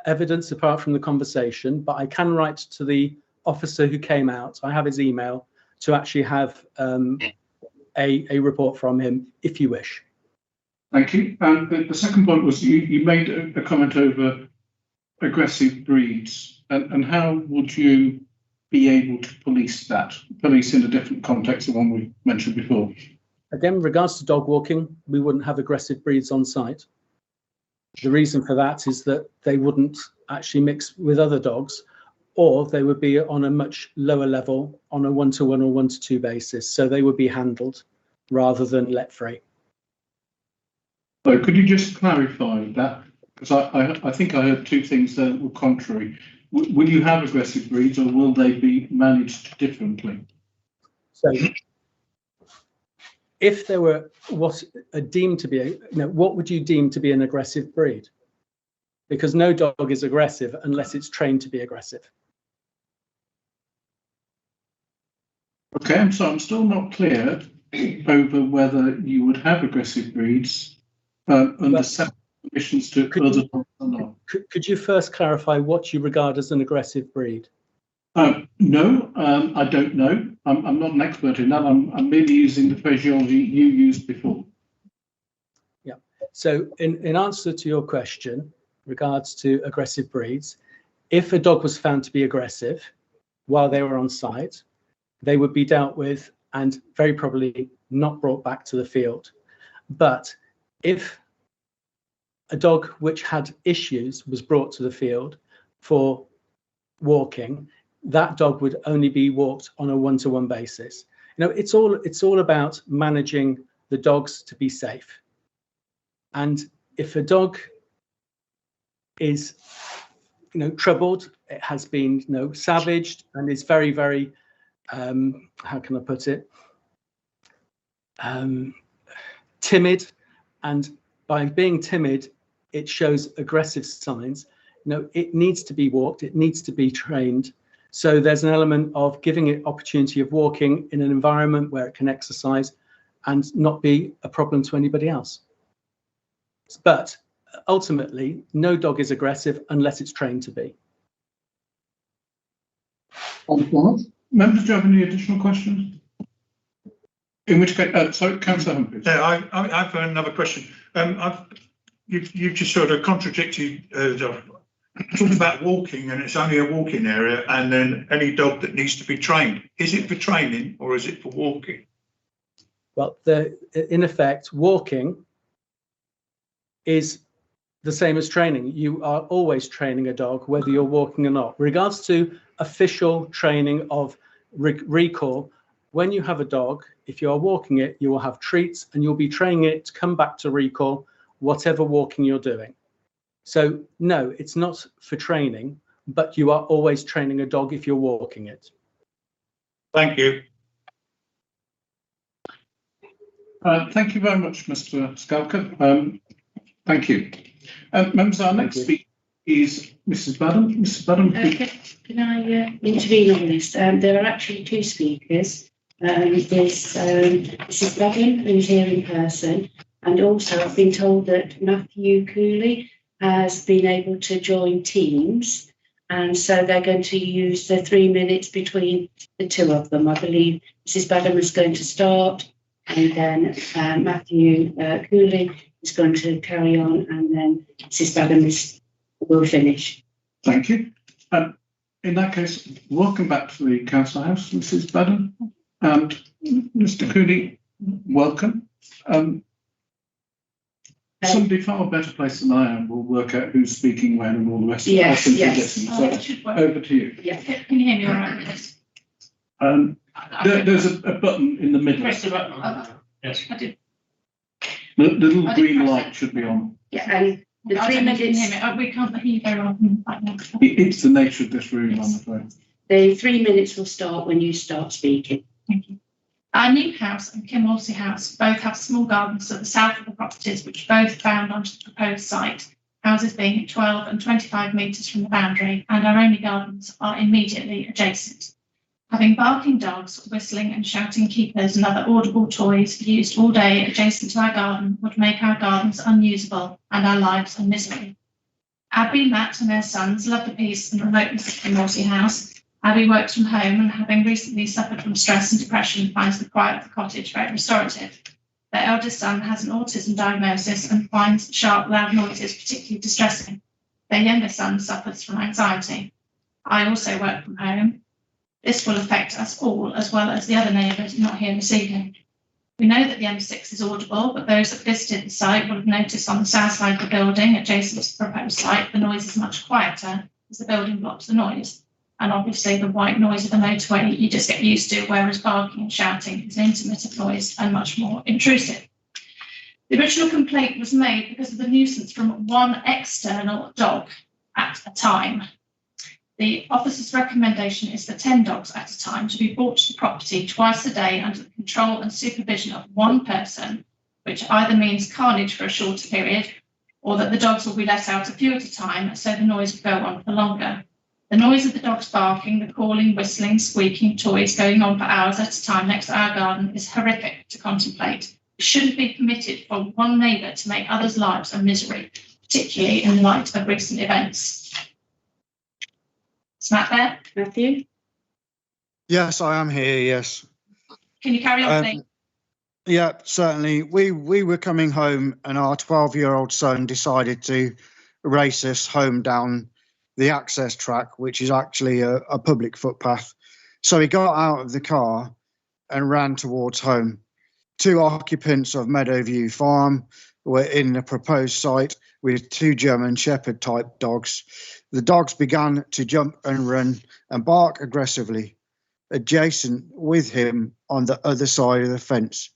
Speaker 13: evidence apart from the conversation, but I can write to the officer who came out. I have his email to actually have a report from him, if you wish.
Speaker 1: Thank you. And the second point was you made a comment over aggressive breeds, and how would you be able to police in a different context than one we mentioned before?
Speaker 13: Again, regards to dog walking, we wouldn't have aggressive breeds on site. The reason for that is that they wouldn't actually mix with other dogs. or they would be on a much lower level on a 1-to-1 or 1-to-2 basis. So they would be handled rather than let free.
Speaker 1: So could you just clarify that? Because I think I heard two things that were contrary. Will you have aggressive breeds, or will they be managed differently?
Speaker 13: So if there were what are deemed to be, what would you deem to be an aggressive breed? Because no dog is aggressive unless it's trained to be aggressive.
Speaker 1: Okay, I'm still not clear over whether you would have aggressive breeds under separate conditions to other dogs or not.
Speaker 13: Could you first clarify what you regard as an aggressive breed?
Speaker 1: No, I don't know. I'm not an expert in that. I'm merely using the phraseology you used before.
Speaker 13: Yeah. So in answer to your question, regards to aggressive breeds, if a dog was found to be aggressive while they were on site, they would be dealt with and very probably not brought back to the field. But if a dog which had issues was brought to the field for walking, that dog would only be walked on a 1-to-1 basis. It's all about managing the dogs to be safe. And if a dog is troubled, it has been savaged and is very, very how can I put it, timid, and by being timid it shows aggressive signs, it needs to be walked, it needs to be trained. So there's an element of giving it opportunity of walking in an environment where it can exercise and not be a problem to anybody else. But ultimately, no dog is aggressive unless it's trained to be.
Speaker 1: Members, do you have any additional questions? In which case, sorry, Councillor Humphries.
Speaker 5: Yeah, I've another question. You've just sort of contradicted, talking about walking, and it's only a walking area, and then any dog that needs to be trained. Is it for training or is it for walking?
Speaker 13: Well, in effect, walking is the same as training. You are always training a dog, whether you're walking or not. Regards to official training of recall, when you have a dog, if you are walking it, you will have treats and you'll be training it to come back to recall, whatever walking you're doing. So no, it's not for training, but you are always training a dog if you're walking it.
Speaker 5: Thank you.
Speaker 1: Thank you very much, Mr. Skalka. Thank you. Members, our next speaker is Mrs. Badham. Mrs. Badham.
Speaker 14: Can I intervene on this? There are actually two speakers. There's Mrs. Badham, who's here in person, and also I've been told that Matthew Cooley has been able to join Teams, and so they're going to use the 3 minutes between the two of them. I believe Mrs. Badham is going to start, and then Matthew Cooley is going to carry on, and then Mrs. Badham will finish.
Speaker 1: Thank you. In that case, welcome back to the Council House, Mrs. Badham, and Mr. Cooley, welcome. Somebody far better placed than I am will work out who's speaking when and all the rest of it.
Speaker 14: Yes, yes.
Speaker 1: So over to you.
Speaker 14: Yeah.
Speaker 15: Can you hear me all right?
Speaker 1: There's a button in the middle.
Speaker 15: Press the button. Yes. I did.
Speaker 1: The little green light should be on.
Speaker 14: Yeah, and the
Speaker 15: I
Speaker 14: 3
Speaker 15: don't know if you can
Speaker 14: minutes.
Speaker 15: hear me. We can't hear you very well right now.
Speaker 1: It's the nature of this room, I'm afraid.
Speaker 14: The 3 minutes will start when you start speaking.
Speaker 15: Thank you. Our new house and Kim Wolsey House both have small gardens at the south of the properties, which both bound onto the proposed site, houses being 12 and 25 metres from the boundary, and our only gardens are immediately adjacent. Having barking dogs, whistling and shouting keepers and other audible toys used all day adjacent to our garden would make our gardens unusable and our lives a misery. Abby, Matt and their sons love the peace and remoteness of Kim Wolsey House. Abby works from home and, having recently suffered from stress and depression, finds the quiet of the cottage very restorative. Their eldest son has an autism diagnosis and finds sharp, loud noises particularly distressing. Their younger son suffers from anxiety. I also work from home. This will affect us all, as well as the other neighbours not here this evening. We know that the M6 is audible, but those that visited the site will have noticed on the south side of the building, adjacent to the proposed site, the noise is much quieter as the building blocks the noise. And obviously the white noise of the motorway you just get used to, whereas barking and shouting is an intermittent noise and much more intrusive. The original complaint was made because of the nuisance from one external dog at a time. The officer's recommendation is for 10 dogs at a time to be brought to the property twice a day under the control and supervision of one person, which either means carnage for a shorter period or that the dogs will be let out a few at a time so the noise will go on for longer. The noise of the dogs barking, the calling, whistling, squeaking, toys going on for hours at a time next to our garden is horrific to contemplate. It shouldn't be permitted for one neighbour to make others' lives a misery, particularly in light of recent events. Is that there, Matthew?
Speaker 16: Yes, I am here, yes.
Speaker 15: Can you carry on, please?
Speaker 16: Yeah, certainly. We were coming home and our 12-year-old son decided to race us home down the access track, which is actually a public footpath. So he got out of the car and ran towards home. 2 occupants of Meadowview Farm were in the proposed site with 2 German Shepherd type dogs. The dogs began to jump and run and bark aggressively adjacent with him on the other side of the fence.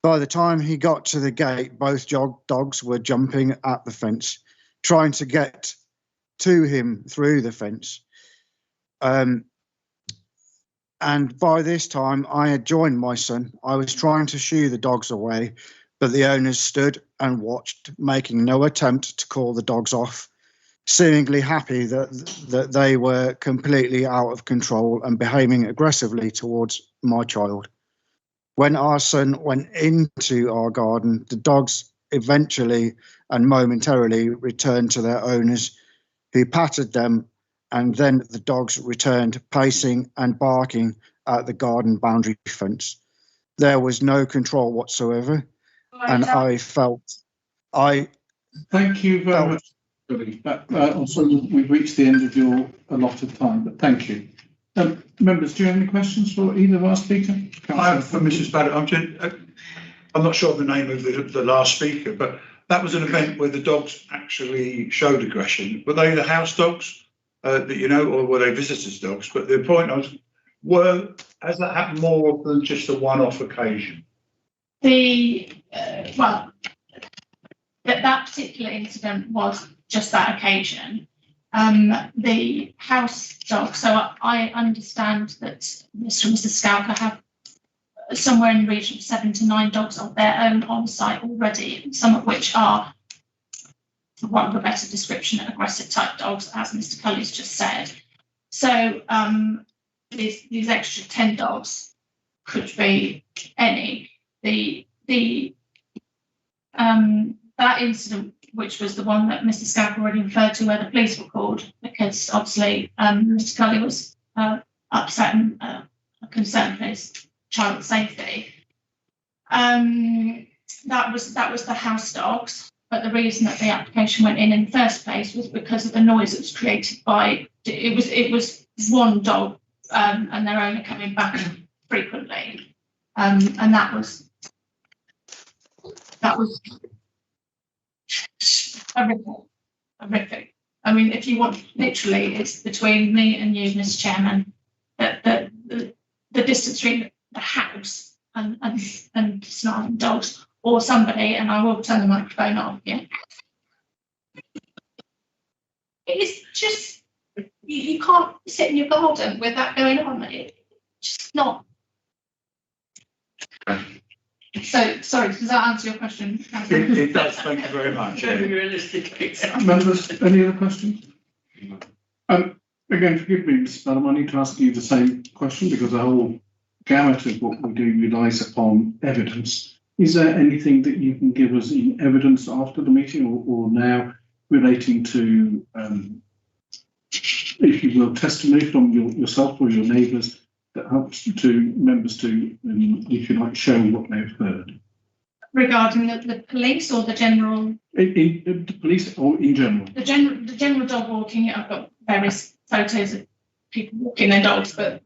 Speaker 16: By the time he got to the gate, both dogs were jumping at the fence, trying to get to him through the fence. And by this time, I had joined my son. I was trying to shoo the dogs away, but the owners stood and watched, making no attempt to call the dogs off, seemingly happy that they were completely out of control and behaving aggressively towards my child. When our son went into our garden, the dogs eventually and momentarily returned to their owners, who patted them, and then the dogs returned pacing and barking at the garden boundary fence. There was no control whatsoever, and I felt
Speaker 1: Thank you very much, Billy. I'm sorry we've reached the end of your allotted time, but thank you. Members, do you have any questions for either of our speakers?
Speaker 5: I have for Mrs. Barrett. I'm not sure of the name of the last speaker, but that was an event where the dogs actually showed aggression. Were they the house dogs that you know, or were they visitors' dogs? But the point has that happened more than just a one-off occasion?
Speaker 15: That particular incident was just that occasion. The house dog, so I understand that Mr. and Mrs. Scalker have somewhere in the region of 7 to 9 dogs of their own on site already, some of which are, for want of a better description, aggressive type dogs, as Mr. Cully's just said. So these extra 10 dogs could be any. That incident, which was the one that Mr. Scalker already referred to, where the police were called, because obviously Mr. Cully was upset and concerned for his child's safety. That was the house dogs, but the reason that the application went in the first place was because of the noise that was created by it was one dog and their owner coming back frequently, and that was horrific. I mean, if you want, literally, it's between me and you, Mr. Chairman, that the distance between the house and snarling dogs or somebody, and I will turn the microphone off. Yeah, it's just you can't sit in your garden with that going on. It's just not. So, sorry, does that answer your question?
Speaker 5: It does, thank you very much.
Speaker 12: Very realistic.
Speaker 1: Members, any other questions? Again, forgive me, Mr. Bellum, I need to ask you the same question because the whole gamut of what we do relies upon evidence. Is there anything that you can give us in evidence after the meeting or now relating to, if you will, testimony from yourself or your neighbours that helps to members to, if you like, show what they've heard?
Speaker 15: Regarding the police or the general?
Speaker 1: In the police or in general? The
Speaker 15: general dog walking. I've got various photos of people walking their dogs, but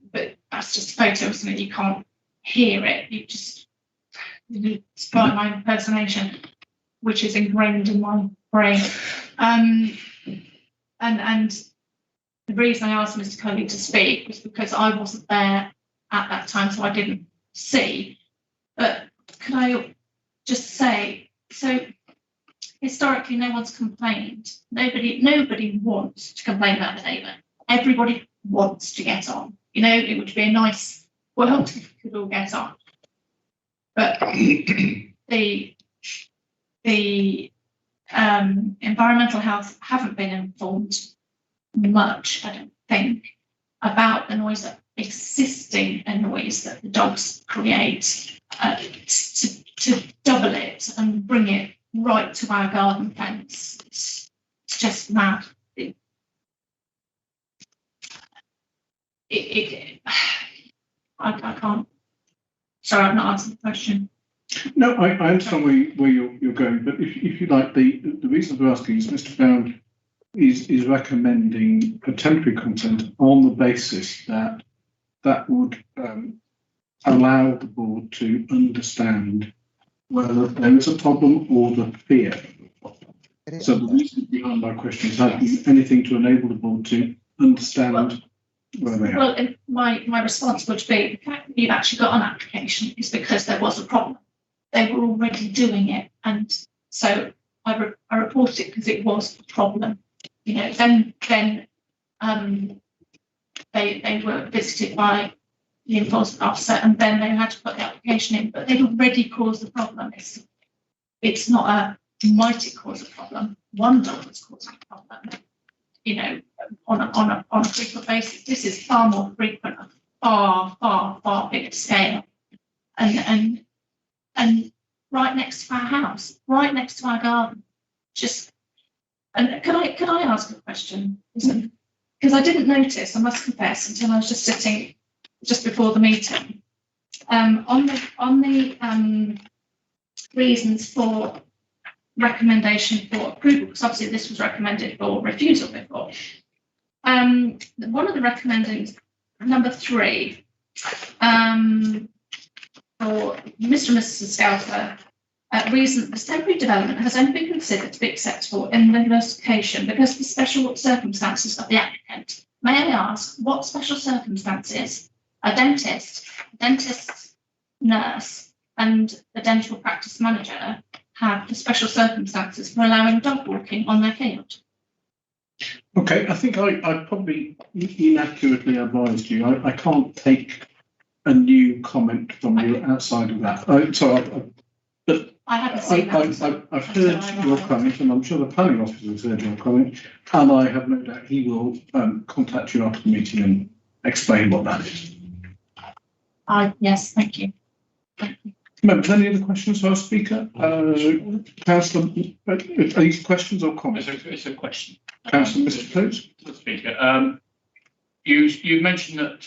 Speaker 15: that's just a photo, isn't it? You can't hear it. It's part of my impersonation, which is ingrained in my brain. And the reason I asked Mr. Cully to speak was because I wasn't there at that time, so I didn't see. But can I just say, so historically, no one's complained. Nobody wants to complain about the neighbour. Everybody wants to get on. You know, it would be a nice world if we could all get on. But the environmental health haven't been informed much, I don't think, about the noise, existing noise that the dogs create, to double it and bring it right to our garden fence. It's just mad. I can't. Sorry, I've not answered the question.
Speaker 1: No, I understand where you're going, but if you like, the reason for asking is Mr. Brown is recommending a temporary consent on the basis that would allow the board to understand whether there is a problem or the fear of a problem. So the reason behind my question is, have you anything to enable the board to understand where they are?
Speaker 15: Well, my response would be, the fact that you've actually got an application is because there was a problem. They were already doing it, and so I reported it because it was a problem. You know, then they were visited by the enforcement officer, and then they had to put the application in. But they'd already caused the problem. It's not a might it cause a problem. One dog was causing a problem. You know, on a frequent basis. This is far more frequent, far bigger scale, and right next to our house, right next to our garden. And can I ask a question? Because I didn't notice, I must confess, until I was just sitting just before the meeting. On the reasons for recommendation for approval, because obviously this was recommended for refusal before. One of the recommendings, number 3, for Mr. and Mrs. Scalper, reason this temporary development has only been considered to be acceptable in the location because of the special circumstances of the applicant. May I ask what special circumstances a dentist, nurse, and a dental practice manager have the special circumstances for allowing dog walking on their field?
Speaker 1: Okay, I think I probably inaccurately advised you. I can't take a new comment from you outside of that. But
Speaker 15: I haven't seen that.
Speaker 1: I've heard your comment, and I'm sure the planning officer has heard your comment, and I have no doubt he will contact you after the meeting and explain what that is.
Speaker 15: Yes, thank you.
Speaker 1: Members, any other questions for our speaker? Councillor, are these questions or comments?
Speaker 17: It's a question.
Speaker 1: Councillor, Mr. Close.
Speaker 17: Speaker, you mentioned that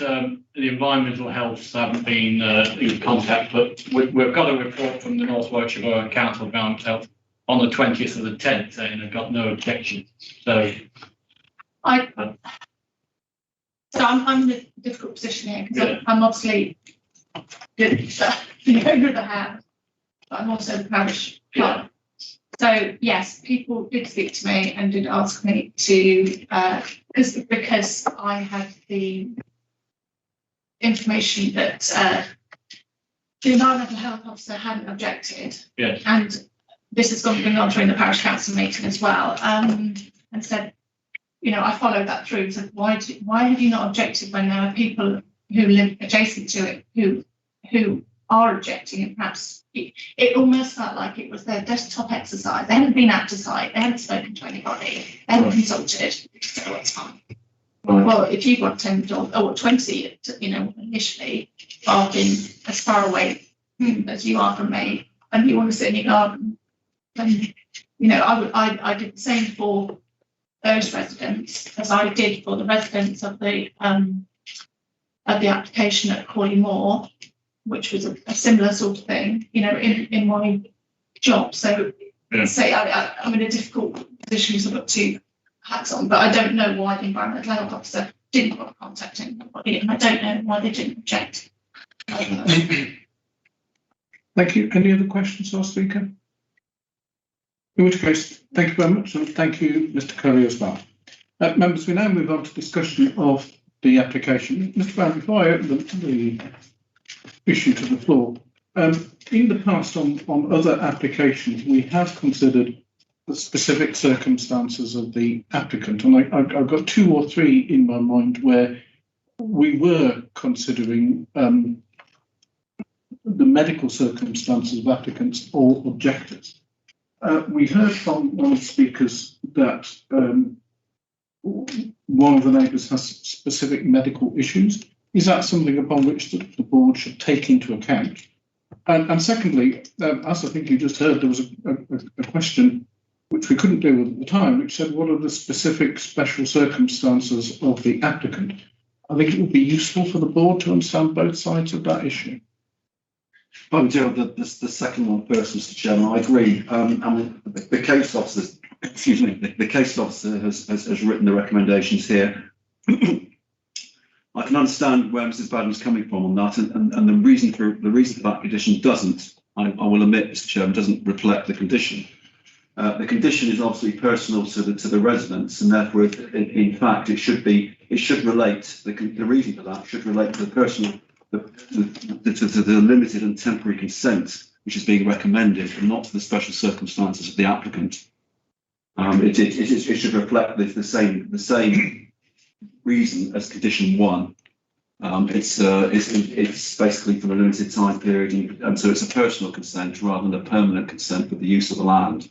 Speaker 17: the environmental health haven't been in contact, but we've got a report from the North Warwickshire Borough Council of Environmental Health on the 20th of the 10th saying they've got no objections. So
Speaker 15: I'm in a difficult position here because I'm obviously the owner of the house, but I'm also the parish clerk. So yes, people did speak to me and did ask me to, because I had the information that the environmental health officer hadn't objected.
Speaker 17: Yes.
Speaker 15: And this has been on during the parish council meeting as well, and said, you know, I followed that through and said, why have you not objected when there are people who live adjacent to it who are objecting, and perhaps it almost felt like it was their desktop exercise. They hadn't been out to site, they hadn't spoken to anybody, they hadn't consulted, so it's fine. Well, if you've got 10 dogs or 20, you know, initially barking as far away as you are from me, and you want to sit in your garden, then, you know, I did the same for those residents as I did for the residents of the application at Corley Moor, which was a similar sort of thing, you know, in my job. So, say I'm in a difficult position because I've got 2 hats on, but I don't know why the environmental health officer didn't want to contact anybody, and I don't know why they didn't object.
Speaker 1: Thank you. Any other questions, our speaker? In which case, thank you very much, and thank you, Mr. Curry, as well. Members, we now move on to discussion of the application. Mr. Brown, before I open the issue to the floor, in the past on other applications, we have considered the specific circumstances of the applicant. And I've got 2 or 3 in my mind where we were considering the medical circumstances of applicants or objectors. We heard from one of the speakers that one of the neighbours has specific medical issues. Is that something upon which the board should take into account? And secondly, as I think you just heard, there was a question which we couldn't deal with at the time, which said, what are the specific special circumstances of the applicant? I think it would be useful for the board to understand both sides of that issue.
Speaker 10: I would deal with the second one first, Mr. Chairman. I agree. The case officer, excuse me, the case officer has written the recommendations here. I can understand where Mrs. Badden's coming from on that, and the reason for that condition doesn't, I will admit, Mr. Chairman, doesn't reflect the condition. The condition is obviously personal to the residents, and therefore, in fact, it should relate. The reason for that should relate to the personal, to the limited and temporary consent which is being recommended, and not to the special circumstances of the applicant. It should reflect the same reason as condition 1. It's basically for a limited time period, and so it's a personal consent rather than a permanent consent for the use of the land.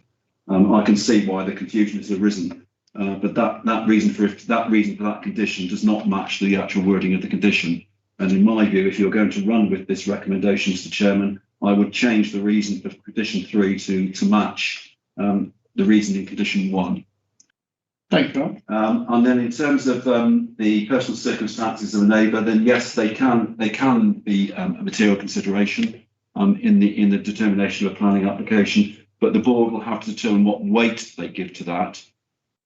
Speaker 10: I can see why the confusion has arisen, but that reason for that condition does not match the actual wording of the condition. And in my view, if you're going to run with this recommendation, Mr. Chairman, I would change the reason for condition 3 to match the reason in condition 1.
Speaker 1: Thank you.
Speaker 10: And then in terms of the personal circumstances of a neighbour, then yes, they can be a material consideration in the determination of a planning application, but the board will have to determine what weight they give to that.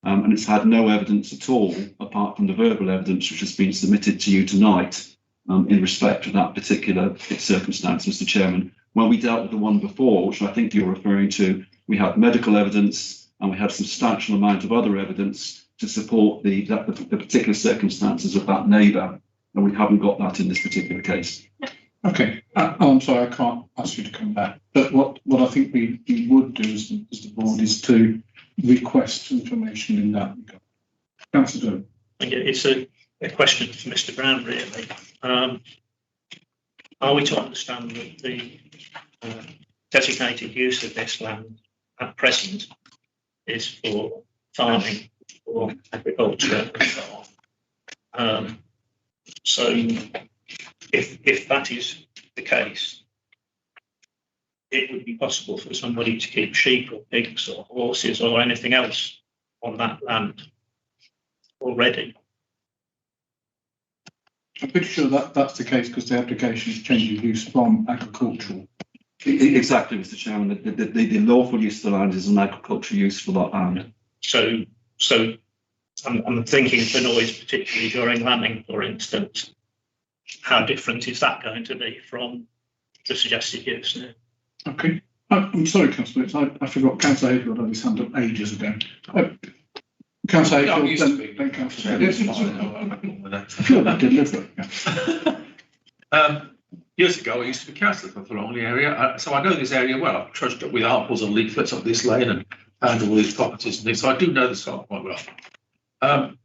Speaker 10: And it's had no evidence at all, apart from the verbal evidence which has been submitted to you tonight in respect to that particular circumstance, Mr. Chairman. When we dealt with the one before, which I think you're referring to, we had medical evidence and we had a substantial amount of other evidence to support the particular circumstances of that neighbour, and we haven't got that in this particular case.
Speaker 1: Okay, I'm sorry, I can't ask you to come back, but what I think we would do as the board is to request information in that regard. Councillor Doe.
Speaker 3: It's a question for Mr. Brown, really. Are we to understand that the designated use of this land at present is for farming or agriculture and so on? So if that is the case, it would be possible for somebody to keep sheep or pigs or horses or anything else on that land already.
Speaker 1: I'm pretty sure that's the case because the application is changing use from agricultural.
Speaker 10: Exactly, Mr. Chairman. The lawful use of the land is an agricultural use for that land.
Speaker 3: So I'm thinking of the noise, particularly during lambing, for instance. How different is that going to be from the suggested use now?
Speaker 1: Okay. I'm sorry, Councillor, I forgot Councillor Hayfield had his hand up ages ago. Councillor Hayfield, then Councillor
Speaker 7: Years ago, I used to be councillor for the Longley area, so I know this area well. I've trudged up with apples and leaflets up this lane and found all these properties and things, so I do know the site quite well. And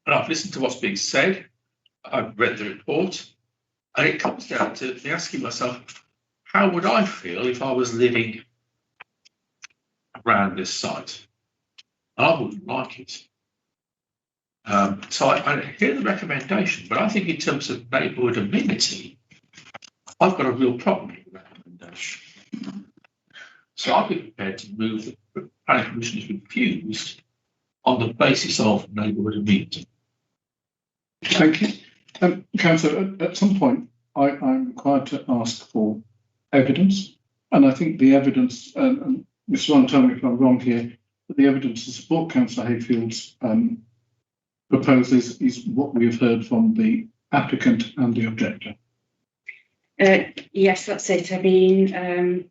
Speaker 7: I've listened to what's being said. I've read the report, and it comes down to me asking myself, how would I feel if I was living around this site? I wouldn't like it. So I hear the recommendation, but I think in terms of neighbourhood amenity, I've got a real problem with the recommendation. So I'd be prepared to move the planning commission is refused on the basis of neighbourhood amenity.
Speaker 1: Thank you. Councillor, at some point, I'm required to ask for evidence, and I think the evidence, and Mr. Ron, tell me if I'm wrong here, but the evidence to support Councillor Hayfield's proposal is what we have heard from the applicant and the objector.
Speaker 14: Yes, that's it. I mean,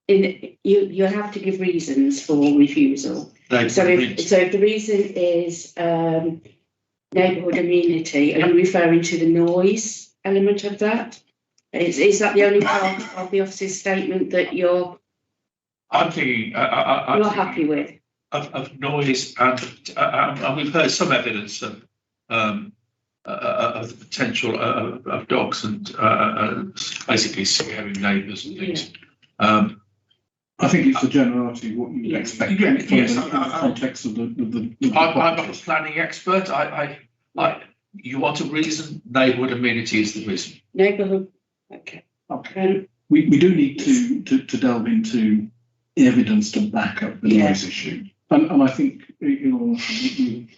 Speaker 14: you'll have to give reasons for refusal.
Speaker 11: So if the reason is neighbourhood immunity, are you referring to the noise element of that? Is that the only part of the officer's statement that you're
Speaker 7: I'm thinking,
Speaker 11: not happy with?
Speaker 7: Of noise, and we've heard some evidence of the potential of dogs and basically scaring neighbours and things.
Speaker 1: I think it's the generality of what you would expect from the context of the
Speaker 7: I'm not a planning expert. You want a reason? Neighbourhood amenity is the reason.
Speaker 11: Neighbourhood, okay.
Speaker 1: Okay. We do need to delve into evidence to back up the noise issue. And I think, you know,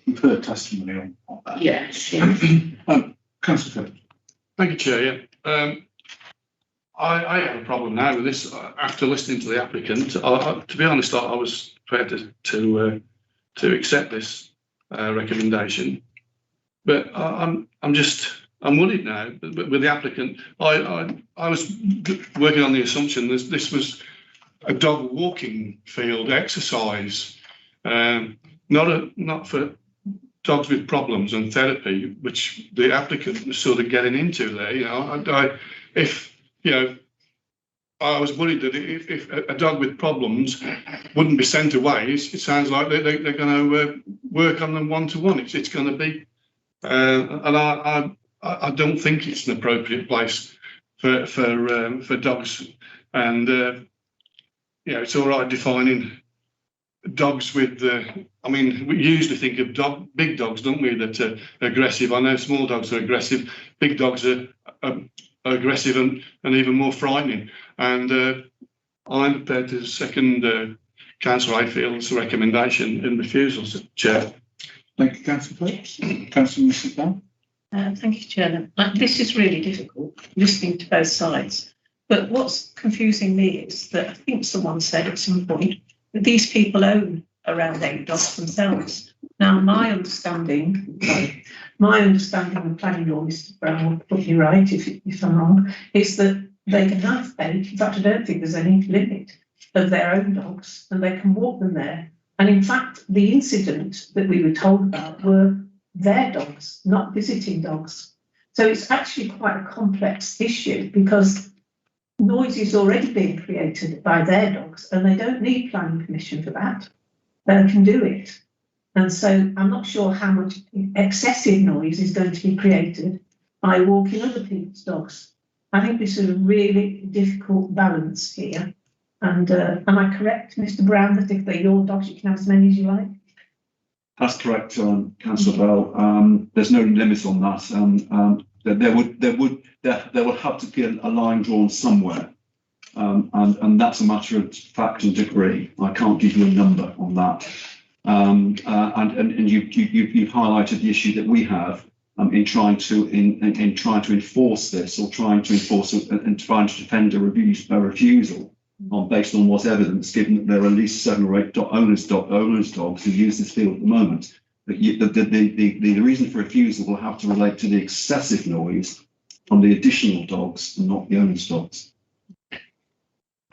Speaker 1: we've heard testimony on that.
Speaker 11: Yes.
Speaker 1: Councillor Phillips.
Speaker 2: Thank you, Chair. Yeah. I have a problem now with this. After listening to the applicant, to be honest, I was prepared to accept this recommendation, but I'm worried now with the applicant. I was working on the assumption this was a dog walking field exercise, not for dogs with problems and therapy, which the applicant was sort of getting into there. You know, I was worried that if a dog with problems wouldn't be sent away, it sounds like they're going to work on them one-to-one. It's going to be, and I don't think it's an appropriate place for dogs. And it's all right defining dogs with. I mean, we usually think of big dogs, don't we? That are aggressive. I know small dogs are aggressive. Big dogs are aggressive and even more frightening. And I'm prepared to second Councillor Ayfield's recommendation in refusal, Chair.
Speaker 1: Thank you, Councillor Phillips. Councillor Mrs. Bell.
Speaker 6: Thank you, Chairman. This is really difficult, listening to both sides. But what's confusing me is that I think someone said at some point that these people own around 8 dogs themselves. Now, my understanding of planning law, Mr. Brown will put me right if I'm wrong, is that they can have 8. In fact, I don't think there's any limit of their own dogs, and they can walk them there. And in fact, the incident that we were told about were their dogs, not visiting dogs. So it's actually quite a complex issue because noise is already being created by their dogs, and they don't need planning permission for that. They can do it. And so I'm not sure how much excessive noise is going to be created by walking other people's dogs. I think this is a really difficult balance here. And am I correct, Mr. Brown, that if they're your dogs, you can have as many as you like?
Speaker 10: That's correct, Councillor Bell. There's no limit on that. There would have to be a line drawn somewhere, and that's a matter of fact and degree. I can't give you a number on that. And you've highlighted the issue that we have in trying to enforce this, or trying to enforce and trying to defend a refusal based on what's evidence, given that there are at least 7 or 8 owners' dogs who use this field at the moment. The reason for refusal will have to relate to the excessive noise from the additional dogs and not the owner's dogs.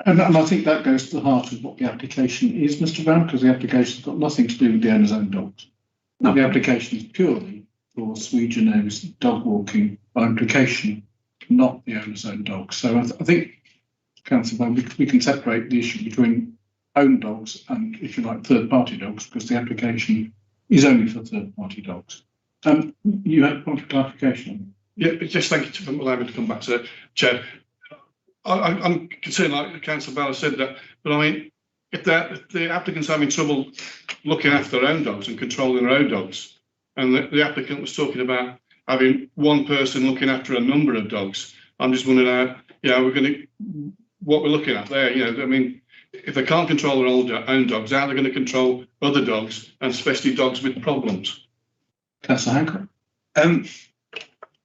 Speaker 1: And I think that goes to the heart of what the application is, Mr. Brown, because the application's got nothing to do with the owner's own dogs. No. The application is purely for sui generis dog walking by implication, not the owner's own dogs. So I think, Councillor Brown, we can separate the issue between own dogs and, if you like, third-party dogs, because the application is only for third-party dogs. You had a point of clarification.
Speaker 2: Yeah, just thank you for allowing me to come back to that, Chair. I'm concerned, like Councillor Bell said that, but I mean, if the applicant's having trouble looking after their own dogs and controlling their own dogs, and the applicant was talking about having one person looking after a number of dogs, I'm just wondering how, what we're looking at there. I mean, if they can't control their own dogs, how are they going to control other dogs, and especially dogs with problems?
Speaker 1: Councillor Hancock.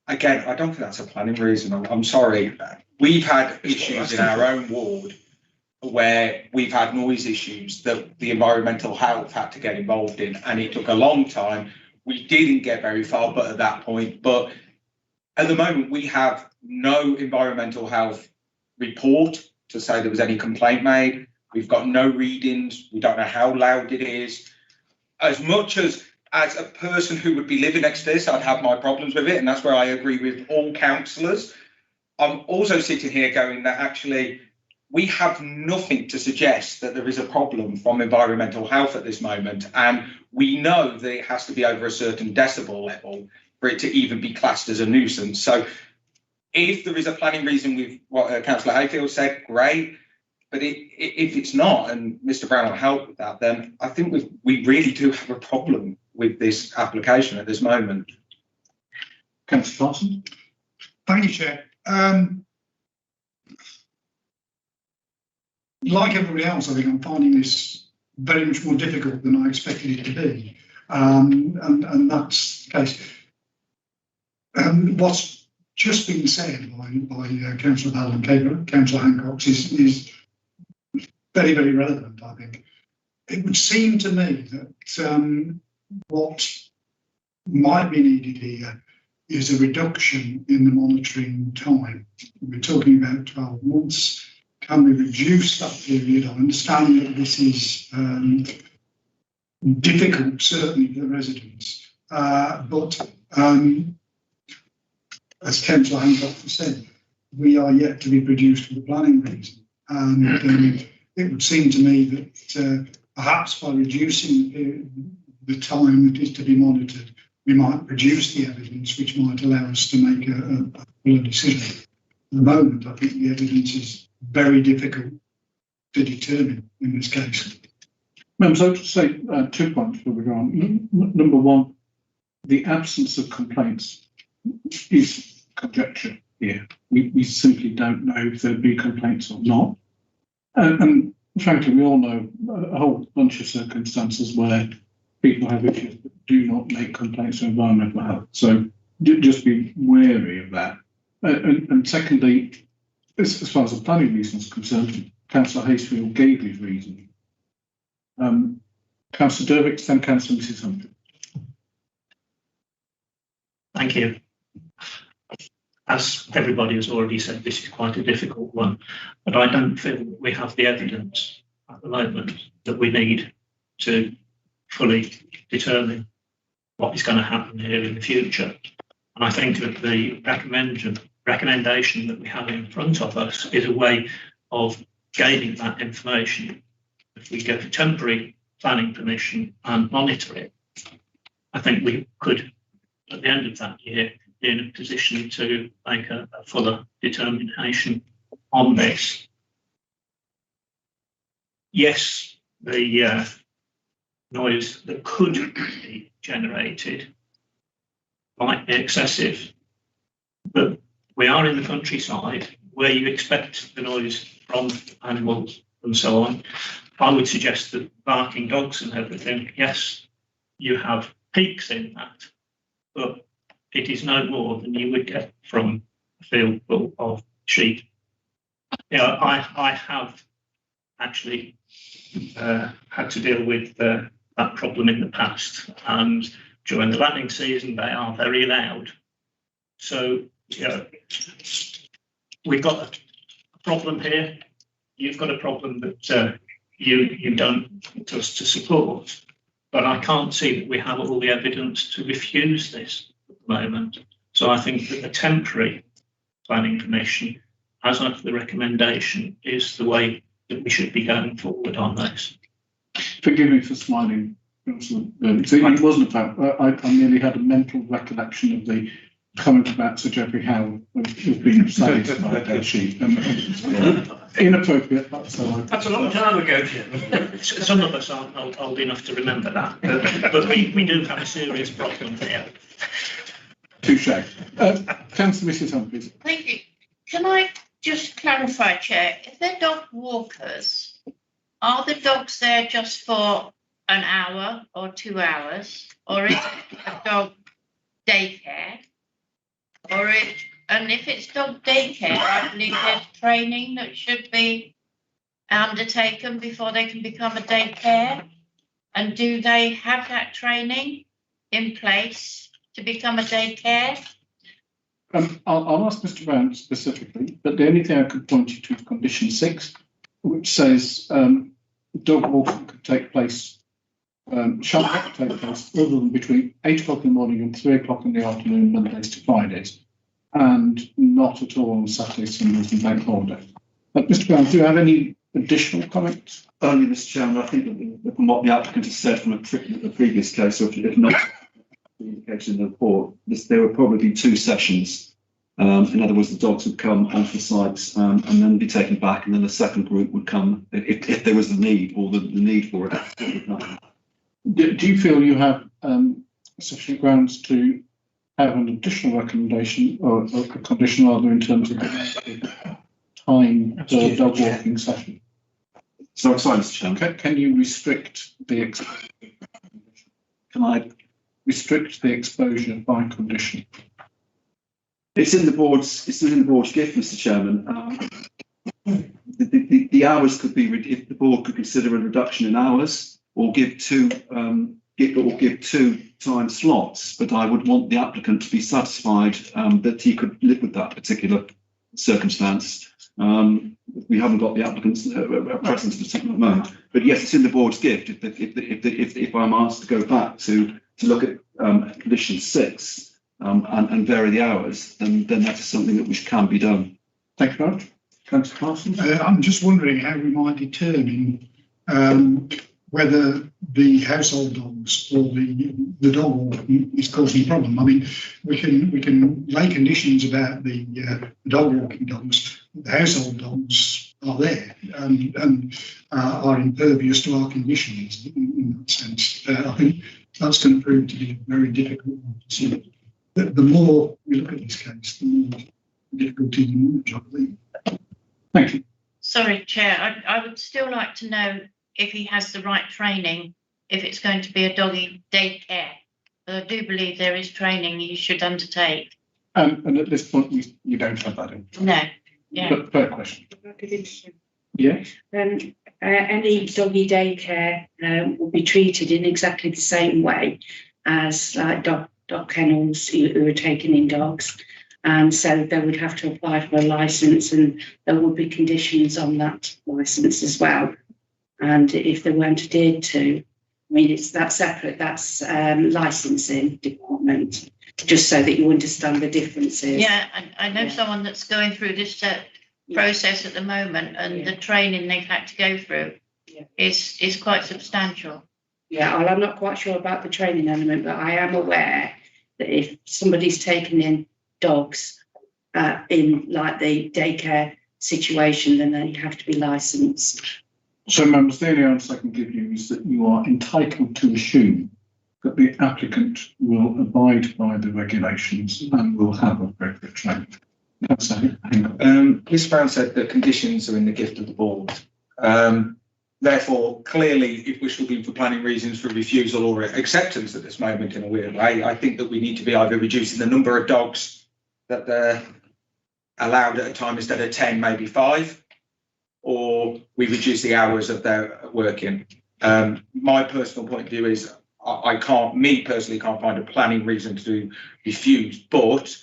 Speaker 9: Again, I don't think that's a planning reason. I'm sorry. We've had issues in our own ward where we've had noise issues that the environmental health had to get involved in, and it took a long time. We didn't get very far, but at that point, but at the moment we have no environmental health report to say there was any complaint made. We've got no readings. We don't know how loud it is. as much as a person who would be living next to this, I'd have my problems with it, and that's where I agree with all councillors. I'm also sitting here going that actually we have nothing to suggest that there is a problem from environmental health at this moment, and we know that it has to be over a certain decibel level for it to even be classed as a nuisance. So if there is a planning reason with what Councillor Hayfield said, great. But if it's not, and Mr. Brown will help with that, then I think we really do have a problem with this application at this moment.
Speaker 1: Councillor Parson.
Speaker 18: Thank you, Chair. Like everybody else, I think I'm finding this very much more difficult than I expected it to be. And that's the case. What's just been said by Councillor Bell and Councillor Hancock is very, very relevant, I think. It would seem to me that what might be needed here is a reduction in the monitoring time. We're talking about 12 months. Can we reduce that period? I understand that this is difficult, certainly for the residents, but as Councillor Hancock said, we are yet to be produced for the planning reason. And it would seem to me that perhaps by reducing the time that is to be monitored, we might produce the evidence which might allow us to make a fuller decision. At the moment, I think the evidence is very difficult to determine in this case.
Speaker 1: Members, I would say 2 points before we go on. Number one, the absence of complaints is conjecture here. We simply don't know if there'll be complaints or not. And frankly, we all know a whole bunch of circumstances where people have issues that do not make complaints of environmental health. So just be wary of that. And secondly, as far as the planning reason is concerned, Councillor Hayfield gave his reason. Councillor Dervick, then Councillor Mrs Humphrey.
Speaker 3: Thank you. As everybody has already said, this is quite a difficult one, but I don't feel that we have the evidence at the moment that we need to fully determine what is going to happen here in the future. And I think that the recommendation that we have in front of us is a way of gaining that information. If we get a temporary planning permission and monitor it, I think we could, at the end of that year, be in a position to make a fuller determination on this. Yes, the noise that could be generated might be excessive, but we are in the countryside where you expect the noise from animals and so on. I would suggest that barking dogs and everything, yes, you have peaks in that, but it is no more than you would get from a field full of sheep. I have actually had to deal with that problem in the past, and during the lambing season they are very loud. So we've got a problem here. You've got a problem that you don't want us to support, but I can't see that we have all the evidence to refuse this at the moment. So I think that a temporary planning permission, as of the recommendation, is the way that we should be going forward on this.
Speaker 1: Forgive me for smiling, Councillor. It wasn't about, I merely had a mental recollection of the comment about Sir Geoffrey Howe who's been saved by their sheep. Inappropriate, that's all.
Speaker 12: That's a long time ago, Jim.
Speaker 3: Some of us aren't old enough to remember that, but we do have a serious problem here.
Speaker 1: Touche. Councillor Mrs Humphries.
Speaker 11: Thank you. Can I just clarify, Chair? If they're dog walkers, are the dogs there just for an hour or 2 hours, or is it a dog daycare? And if it's dog daycare, I believe there's training that should be undertaken before they can become a daycare. And do they have that training in place to become a daycare?
Speaker 1: I'll ask Mr Brown specifically, but the only thing I could point you to is condition 6, which says dog walking could take place shall not take place other than between 8 o'clock in the morning and 3 o'clock in the afternoon, Mondays to Fridays, and not at all on Saturdays, Sundays and bank holidays. Mr. Brown, do you have any additional comments?
Speaker 10: Only, Mr. Chairman, I think that from what the applicant has said from the previous case, or if not indicated in the report, there would probably be 2 sessions. In other words, the dogs would come onto the sites and then be taken back, and then the second group would come if there was a need or the need for it.
Speaker 1: Do you feel you have sufficient grounds to have an additional recommendation or a condition rather in terms of time per dog walking session?
Speaker 10: Sorry, Mr. Chairman.
Speaker 1: Can you restrict the
Speaker 10: Can I
Speaker 1: restrict the exposure by condition?
Speaker 10: It's in the board's gift, Mr. Chairman. The hours could be if the board could consider a reduction in hours or give 2 time slots, but I would want the applicant to be satisfied that he could live with that particular circumstance. We haven't got the applicant's presence at the moment, but yes, it's in the board's gift. If I'm asked to go back to look at condition 6 and vary the hours, then that is something that which can be done.
Speaker 1: Thank you very much. Councillor Parsons.
Speaker 18: I'm just wondering how we might determine whether the household dogs or the dog walking is causing a problem. I mean, we can lay conditions about the dog walking dogs. The household dogs are there and are impervious to our conditions in that sense. I think that's going to prove to be a very difficult one to see. The more we look at this case, the more difficulty you manage, I believe.
Speaker 1: Thank you.
Speaker 11: Sorry, Chair, I would still like to know if he has the right training, if it's going to be a doggy daycare. But I do believe there is training you should undertake.
Speaker 1: And at this point, you don't have that in.
Speaker 11: No. Yeah.
Speaker 1: But fair question. Yes.
Speaker 14: Any doggy daycare will be treated in exactly the same way as dog kennels who are taking in dogs. And so they would have to apply for a licence, and there would be conditions on that licence as well. And if they weren't adhered to, I mean, that's separate, that's licensing department, just so that you understand the differences.
Speaker 11: Yeah, I know someone that's going through this process at the moment, and the training they've had to go through is quite substantial.
Speaker 14: Yeah, well, I'm not quite sure about the training element, but I am aware that if somebody's taken in dogs in like the daycare situation, then they have to be licensed.
Speaker 1: So, members, the only answer I can give you is that you are entitled to assume that the applicant will abide by the regulations and will have appropriate training.
Speaker 9: Ms. Brown said that conditions are in the gift of the board. Therefore, clearly, if we're looking for planning reasons for refusal or acceptance at this moment in a weird way, I think that we need to be either reducing the number of dogs that they're allowed at a time instead of 10, maybe 5, or we reduce the hours of their working. My personal point of view is I personally can't find a planning reason to refuse, but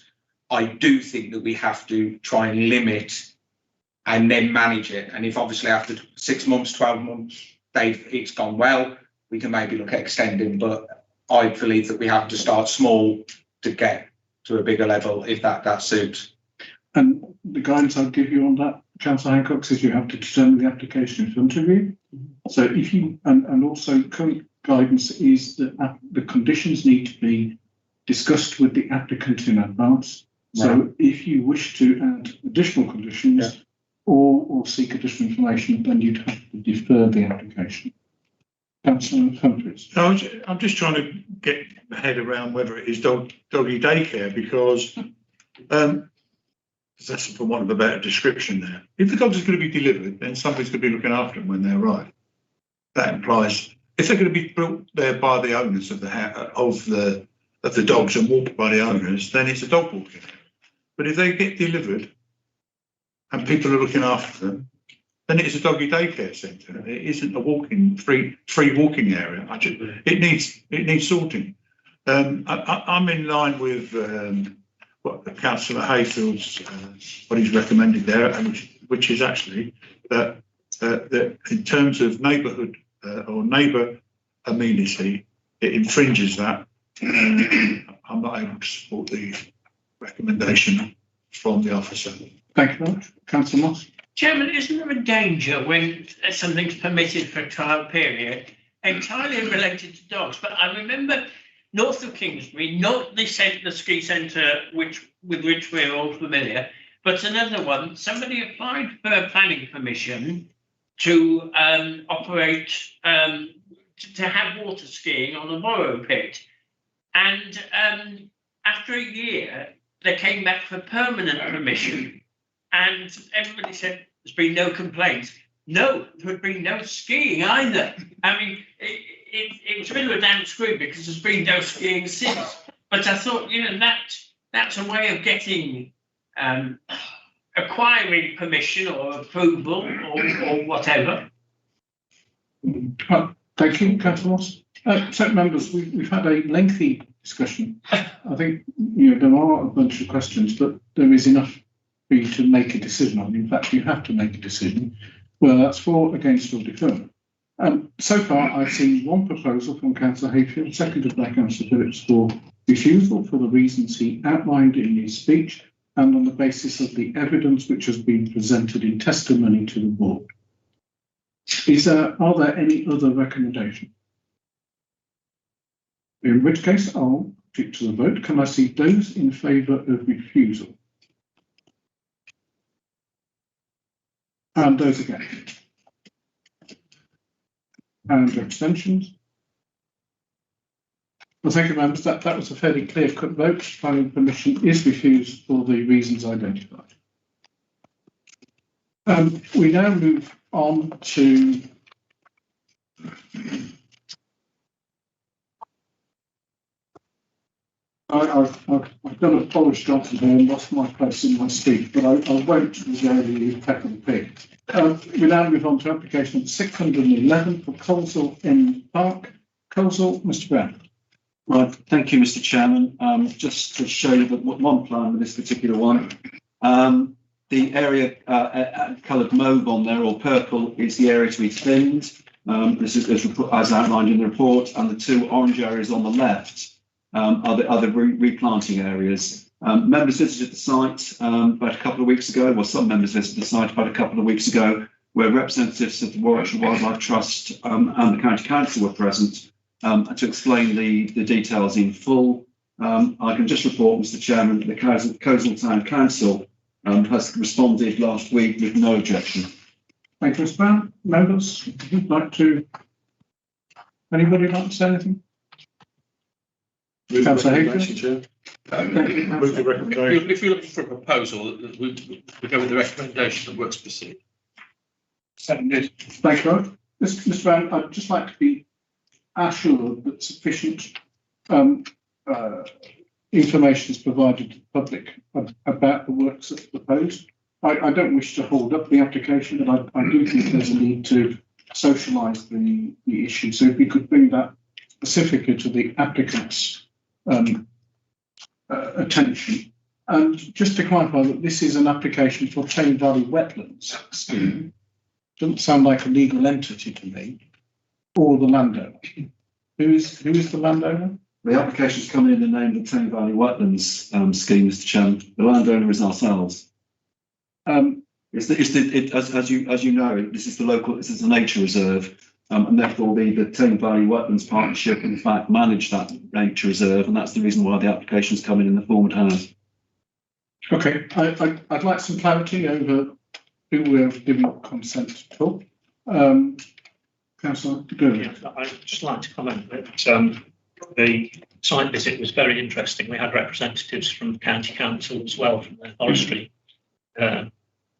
Speaker 9: I do think that we have to try and limit and then manage it. And if obviously after 6 months, 12 months, it's gone well, we can maybe look at extending, but I believe that we have to start small to get to a bigger level if that suits.
Speaker 1: And the guidance I'll give you on that, Councillor Hancock, says you have to determine the application in front of you. So if you, and also current guidance is that the conditions need to be discussed with the applicant in advance. So if you wish to add additional conditions or seek additional information, then you'd have to defer the application. Councillor Humphries.
Speaker 5: I'm just trying to get my head around whether it is doggy daycare, because that's for want of a better description there. If the dogs are going to be delivered, then somebody's going to be looking after them when they arrive. That implies if they're going to be brought there by the owners of the dogs and walked by the owners, then it's a dog walking. But if they get delivered and people are looking after them, then it's a doggy daycare centre. It isn't a walking free walking area. It needs sorting. I'm in line with what Councillor Hayfield's what he's recommended there, and which is actually that in terms of neighbourhood or neighbour amenity, it infringes that. I'm not able to support the recommendation from the officer.
Speaker 1: Thank you very much. Councillor Moss.
Speaker 12: Chairman, isn't there a danger when something's permitted for a trial period, entirely related to dogs? But I remember north of Kingsbury, not the ski centre with which we're all familiar, but another one. Somebody applied for a planning permission to operate, to have water skiing on a borrow pit. And after a year, they came back for permanent permission. And everybody said, there's been no complaints. No, there had been no skiing either. I mean, it was a bit of a damn screw because there's been no skiing since. But I thought, that's a way of getting, acquiring permission or approval or whatever.
Speaker 1: Thank you, Councillor Moss. So, members, we've had a lengthy discussion. I think there are a bunch of questions, but there is enough for you to make a decision on. In fact, you have to make a decision. Well, that's for, against, or defer. So far, I've seen one proposal from Councillor Hayfield, seconded by Councillor Phillips, for refusal for the reasons he outlined in his speech and on the basis of the evidence which has been presented in testimony to the board. Are there any other recommendations? In which case, I'll put to the vote. Can I see those in favour of refusal? And those against? And abstentions? Well, thank you, members. That was a fairly clear-cut vote. Planning permission is refused for the reasons identified. We now move on to I've done a polished job today and lost my place in my speech, but I won't regale you with peck and pig. We now move on to application 611 for Coleshill End Park. Coleshill, Mr. Brown.
Speaker 10: Right, thank you, Mr. Chairman. Just to show you one plan with this particular one. The area coloured mauve on there, or purple, is the area to be thinned. This is as outlined in the report, and the two orange areas on the left are the replanting areas. Members visited the site about a couple of weeks ago, well, some members visited the site about a couple of weeks ago, where representatives of the Warwickshire Wildlife Trust and the County Council were present to explain the details in full. I can just report, Mr. Chairman, that the Coleshill Town Council has responded last week with no objection.
Speaker 1: Thank you, Mr. Brown. Members, would you like to? Anybody like to say anything? Councillor Hayfield.
Speaker 7: Move the recommendation. If you're looking for a proposal, we go with the recommendation that works for C.
Speaker 1: Seconded. Thank you. Mr. Brown, I'd just like to be assured that sufficient information is provided to the public about the works that's proposed. I don't wish to hold up the application, but I do think there's a need to socialise the issue. So if we could bring that specifically to the applicant's attention. And just to clarify that this is an application for Tame Valley Wetlands scheme. Doesn't sound like a legal entity to me, or the landowner. Who is the landowner?
Speaker 10: The application's coming in the name of the Tame Valley Wetlands scheme, Mr. Chairman. The landowner is ourselves. As you know, this is a nature reserve, and therefore the Tame Valley Wetlands Partnership, in fact, manage that nature reserve, and that's the reason why the application's coming in the form it has.
Speaker 1: Okay, I'd like some clarity over who we're giving consent to talk. Councillor Goodwin.
Speaker 3: Yeah, I'd just like to comment that the site visit was very interesting. We had representatives from the County Council as well, from the Forestry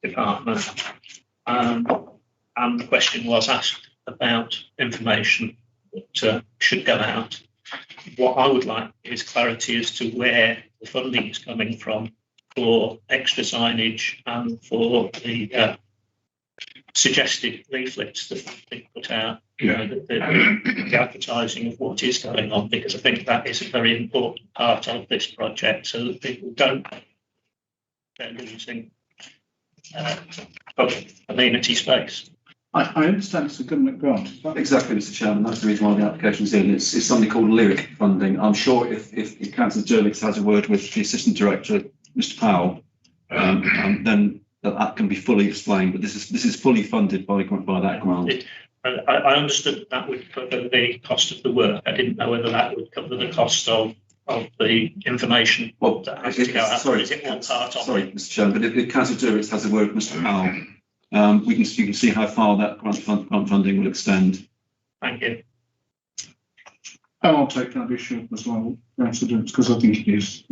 Speaker 3: Department. And the question was asked about information that should go out. What I would like is clarity as to where the funding is coming from for extra signage and for the suggested leaflets that they put out, the advertising of what is going on, because I think that is a very important part of this project, so that people don't they're losing public amenity space.
Speaker 1: I understand it's a government grant.
Speaker 10: Exactly, Mr. Chairman. That's the reason why the application's in. It's something called lyric funding. I'm sure if Councillor Jervix has a word with the Assistant Director, Mr. Powell, then that can be fully explained. But this is fully funded by that grant.
Speaker 3: I understood that would cover the cost of the work. I didn't know whether that would cover the cost of the information that has to go out.
Speaker 10: Sorry,
Speaker 3: is it one part of
Speaker 10: sorry,
Speaker 3: it?
Speaker 10: Mr. Chairman, but if Councillor Jervix has a word with Mr. Powell, you can see how far that grant funding will extend.
Speaker 3: Thank you.
Speaker 1: And I'll take that issue as well, residents, because I think it is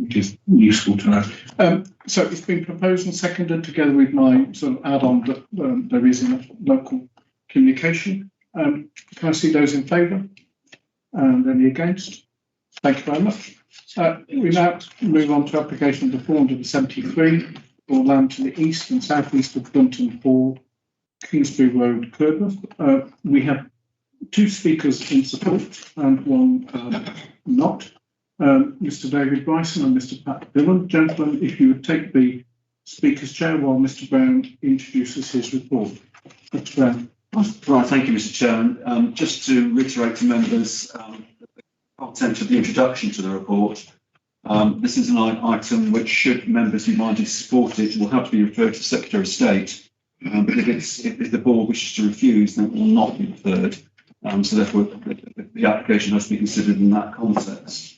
Speaker 1: useful to know. So it's been proposed and seconded together with my sort of add-on that there is in local communication. Can I see those in favour? And any against? Thank you very much. We now move on to application number 473 for land to the east and southeast of Dunton Hall, Kingsbury Road, Kirkworth. We have two speakers in support and one not. Mr. David Bryson and Mr. Pat Dillon. Gentlemen, if you would take the speaker's chair while Mr. Brown introduces his report. Mr. Brown.
Speaker 10: Right, thank you, Mr. Chairman. Just to reiterate to members the content of the introduction to the report. This is an item which, should members who might support it, will have to be referred to Secretary of State. But if the board wishes to refuse, then it will not be referred. So therefore, the application has to be considered in that context.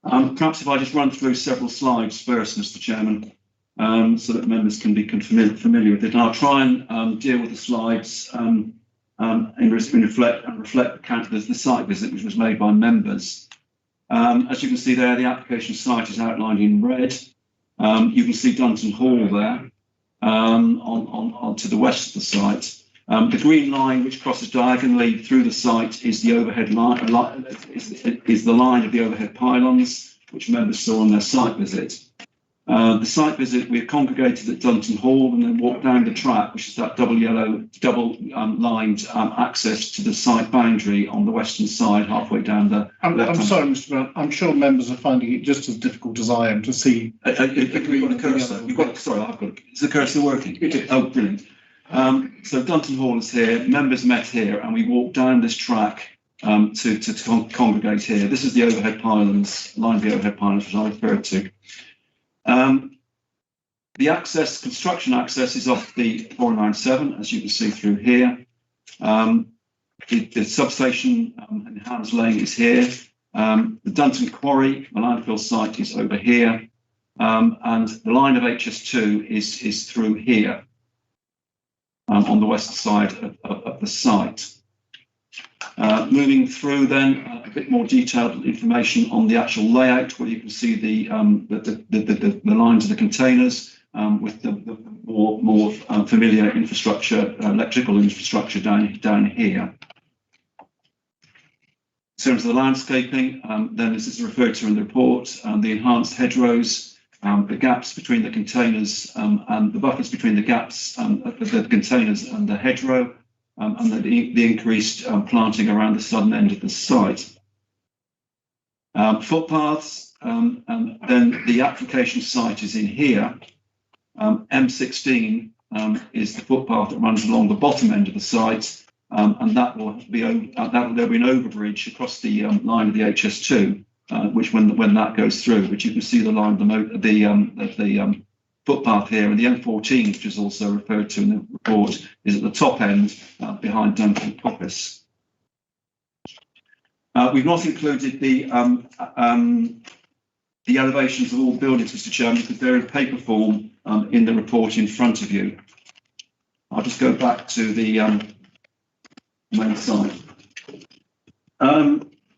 Speaker 10: Perhaps if I just run through several slides first, Mr. Chairman, so that members can be familiar with it. And I'll try and deal with the slides and reflect the site visit which was made by members. As you can see there, the application site is outlined in red. You can see Dunton Hall there on to the west of the site. The green line which crosses diagonally through the site is the overhead line, is the line of the overhead pylons, which members saw on their site visit. The site visit, we congregated at Dunton Hall and then walked down the track, which is that double lined access to the site boundary on the western side, halfway down the.
Speaker 1: I'm sorry, Mr. Brown. I'm sure members are finding it just as difficult as I am to see.
Speaker 10: You've got a cursor. Sorry, I've got. Is the cursor working?
Speaker 1: It is.
Speaker 10: Oh, brilliant. So Dunton Hall is here. Members met here, and we walked down this track to congregate here. This is the overhead pylons, line of the overhead pylons, which I referred to. The construction access is off the 497, as you can see through here. The substation in Hams Lane is here. The Dunton Quarry, the landfill site, is over here. And the line of HS2 is through here on the west side of the site. Moving through then, a bit more detailed information on the actual layout, where you can see the lines of the containers with the more familiar infrastructure, electrical infrastructure down here. In terms of the landscaping, then this is referred to in the report, the enhanced hedgerows, the gaps between the containers and the buffers between the gaps, the containers and the hedgerow. And the increased planting around the southern end of the site. Footpaths, and then the application site is in here. M16 is the footpath that runs along the bottom end of the site, and that will be there'll be an overbridge across the line of the HS2, which when that goes through, which you can see the line of the footpath here, and the M14, which is also referred to in the report, is at the top end behind Duncan Coppice. We've not included the elevations of all buildings, Mr. Chairman, because they're in paper form in the report in front of you. I'll just go back to the main site.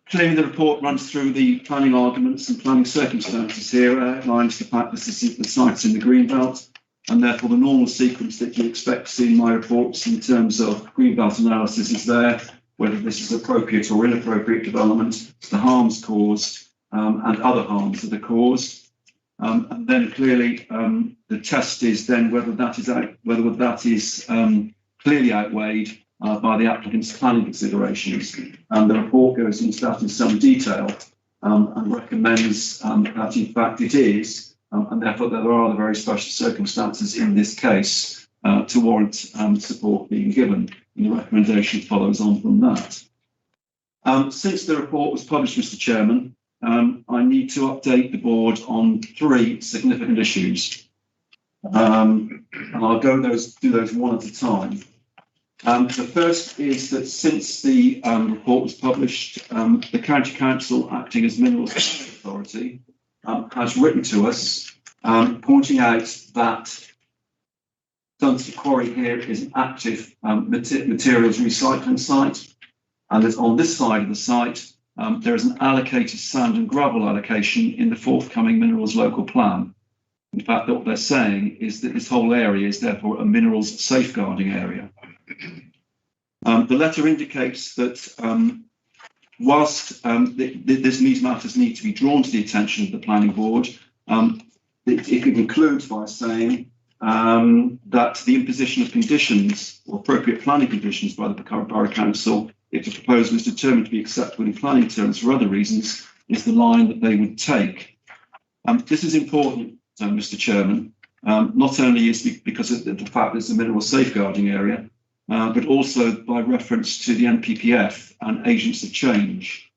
Speaker 10: Clearly, the report runs through the planning arguments and planning circumstances here, outlines the fact that the site's in the greenbelt, and therefore the normal sequence that you expect to see in my reports in terms of greenbelt analysis is there, whether this is appropriate or inappropriate development, the harms caused, and other harms that are caused. And then clearly the test is then whether that is clearly outweighed by the applicant's planning considerations, and the report goes into that in some detail and recommends that in fact it is, and therefore there are the very special circumstances in this case to warrant support being given. And the recommendation follows on from that. Since the report was published, Mr. Chairman, I need to update the board on 3 significant issues. And I'll do those one at a time. The first is that since the report was published, the County Council, acting as Minerals Authority, has written to us pointing out that Dunton Quarry here is an active materials recycling site, and that on this side of the site there is an allocated sand and gravel allocation in the forthcoming minerals local plan. In fact, what they're saying is that this whole area is therefore a minerals safeguarding area. The letter indicates that whilst these matters need to be drawn to the attention of the planning board, it concludes by saying that the imposition of conditions or appropriate planning conditions by the Borough Council, if the proposal is determined to be acceptable in planning terms for other reasons, is the line that they would take. This is important, Mr. Chairman, not only is because of the fact that it's a mineral safeguarding area, but also by reference to the NPPF and agents of change.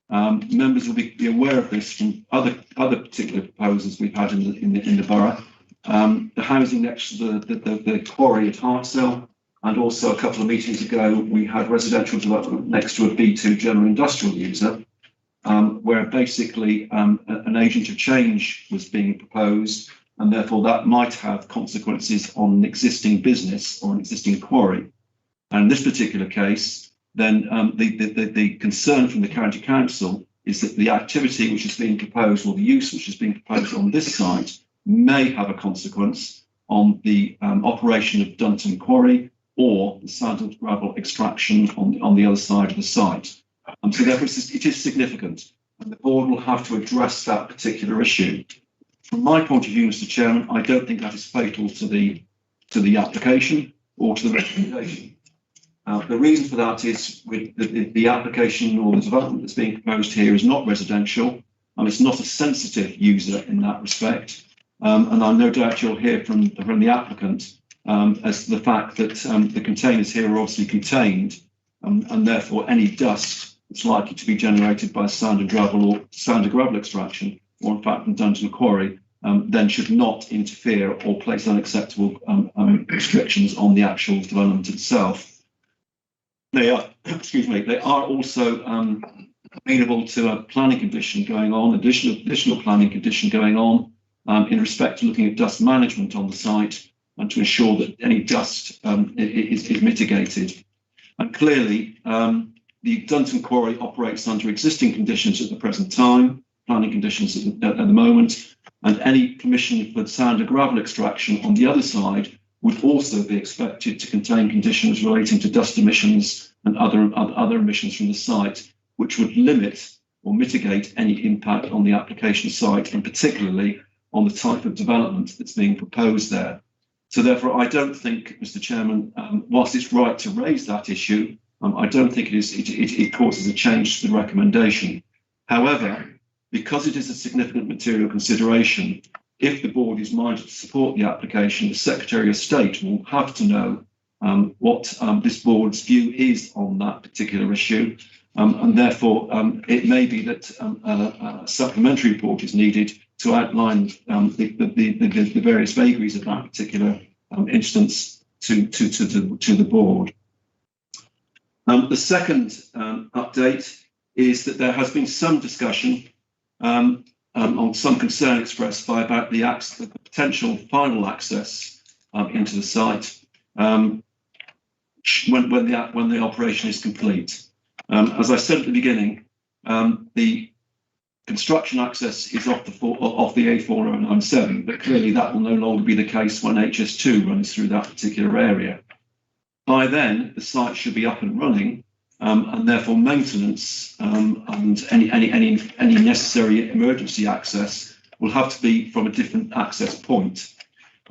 Speaker 10: Members will be aware of this from other particular proposals we've had in the borough. The housing next to the quarry at Hartshill, and also a couple of meetings ago we had residential development next to a B2 general industrial user, where basically an agent of change was being proposed, and therefore that might have consequences on an existing business or an existing quarry. And in this particular case, then the concern from the County Council is that the activity which is being proposed, or the use which is being proposed on this site, may have a consequence on the operation of Dunton Quarry or the sand and gravel extraction on the other side of the site. So therefore it is significant, and the board will have to address that particular issue. From my point of view, Mr. Chairman, I don't think that is fatal to the application or to the recommendation. The reason for that is with the application or the development that's being proposed here is not residential, and it's not a sensitive user in that respect. And I no doubt you'll hear from the applicant as to the fact that the containers here are obviously contained, and therefore any dust that's likely to be generated by sand and gravel extraction, or in fact from Dunton Quarry, then should not interfere or place unacceptable restrictions on the actual development itself. They are, they are also amenable to a planning condition going on, additional planning condition going on in respect to looking at dust management on the site and to ensure that any dust is mitigated. And clearly, the Dunton Quarry operates under existing conditions at the present time, planning conditions at the moment, and any permission for sand and gravel extraction on the other side would also be expected to contain conditions relating to dust emissions and other emissions from the site, which would limit or mitigate any impact on the application site, and particularly on the type of development that's being proposed there. So therefore, I don't think, Mr. Chairman, whilst it's right to raise that issue, I don't think it causes a change to the recommendation. However, because it is a significant material consideration, if the board is minded to support the application, the Secretary of State will have to know what this board's view is on that particular issue. And therefore, it may be that a supplementary report is needed to outline the various vagaries of that particular instance to the board. The second update is that there has been some discussion on some concern expressed about the potential final access into the site when the operation is complete. As I said at the beginning, the construction access is off the A4097, but clearly that will no longer be the case when HS2 runs through that particular area. By then, the site should be up and running, and therefore maintenance and any necessary emergency access will have to be from a different access point.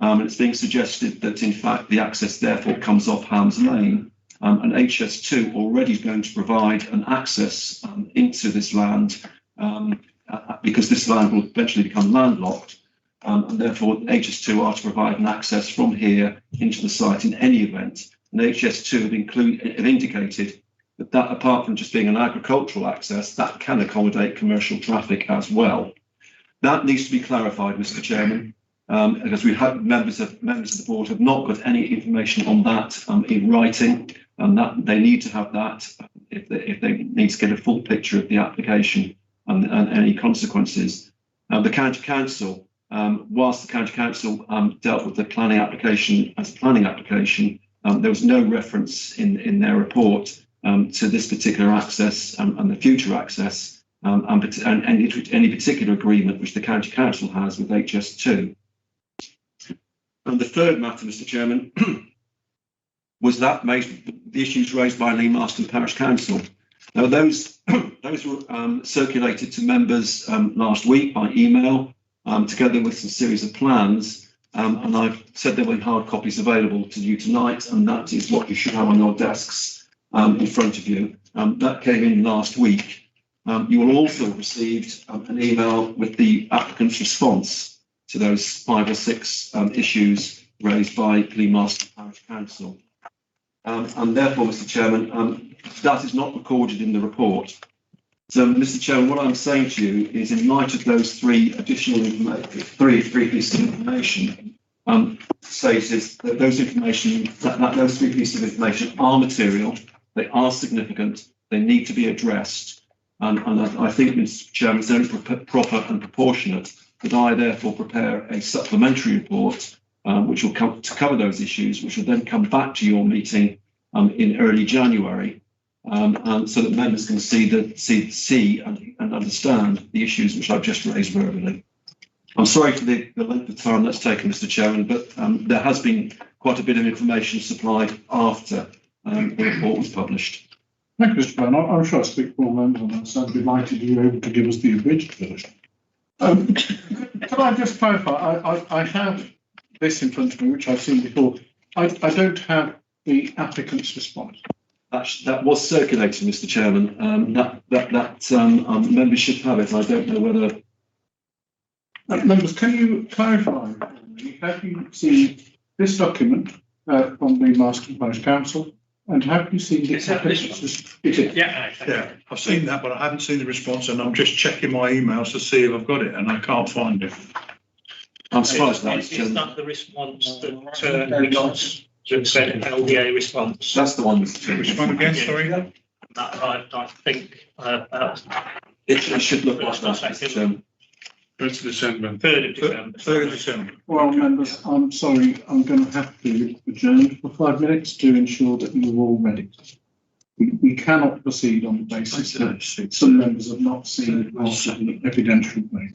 Speaker 10: And it's being suggested that, in fact, the access therefore comes off Hams Lane, and HS2 already is going to provide an access into this land because this land will eventually become landlocked. and therefore HS2 are to provide an access from here into the site in any event. And HS2 have indicated that apart from just being an agricultural access, that can accommodate commercial traffic as well. That needs to be clarified, Mr. Chairman, because we've had members of the board have not got any information on that in writing, and that they need to have that if they need to get a full picture of the application and any consequences. The County Council, whilst the County Council dealt with the planning application as a planning application, there was no reference in their report to this particular access and the future access and any particular agreement which the County Council has with HS2. And the third matter, Mr. Chairman, was that the issues raised by Lee Marston Parish Council. Now, those were circulated to members last week by email, together with some series of plans, and I've said there were hard copies available to you tonight, and that is what you should have on your desks in front of you. That came in last week. You will also have received an email with the applicant's response to those 5 or 6 issues raised by Lee Marston Parish Council. And therefore, Mr. Chairman, that is not recorded in the report. So, Mr. Chairman, what I'm saying to you is, in light of those 3 additional three pieces of information, stated that those 3 pieces of information are material, they are significant, they need to be addressed, and I think, Mr. Chairman, it's only proper and proportionate that I therefore prepare a supplementary report which will come to cover those issues, which will then come back to your meeting in early January, so that members can see and understand the issues which I've just raised verbally. I'm sorry for the length of time that's taken, Mr. Chairman, but there has been quite a bit of information supplied after the report was published.
Speaker 1: Thank you, Mr. Brown. I'm sure I speak for all members on that, so I'm delighted you were able to give us the abridged version. Can I just clarify? I have this in front of me, which I've seen before. I don't have the applicant's response.
Speaker 10: That was circulated, Mr. Chairman. Members should have it. I don't know whether.
Speaker 1: Members, can you clarify for me? Have you seen this document from the Marston Parish Council? And have you seen this?
Speaker 5: Yeah, I've seen that, but I haven't seen the response, and I'm just checking my emails to see if I've got it, and I can't find it.
Speaker 10: I'm surprised that
Speaker 3: is that the response that we got that said LDA response?
Speaker 10: That's the one, Mr. Chairman.
Speaker 5: Which one again, sorry?
Speaker 3: That I think
Speaker 10: it should look like that, Mr. Chairman.
Speaker 2: 1st of December.
Speaker 3: 3rd of December.
Speaker 5: 3rd of December.
Speaker 1: Well, members, I'm sorry, I'm going to have to adjourn for 5 minutes to ensure that you're all ready. We cannot proceed on the basis that some members have not seen the evidential way.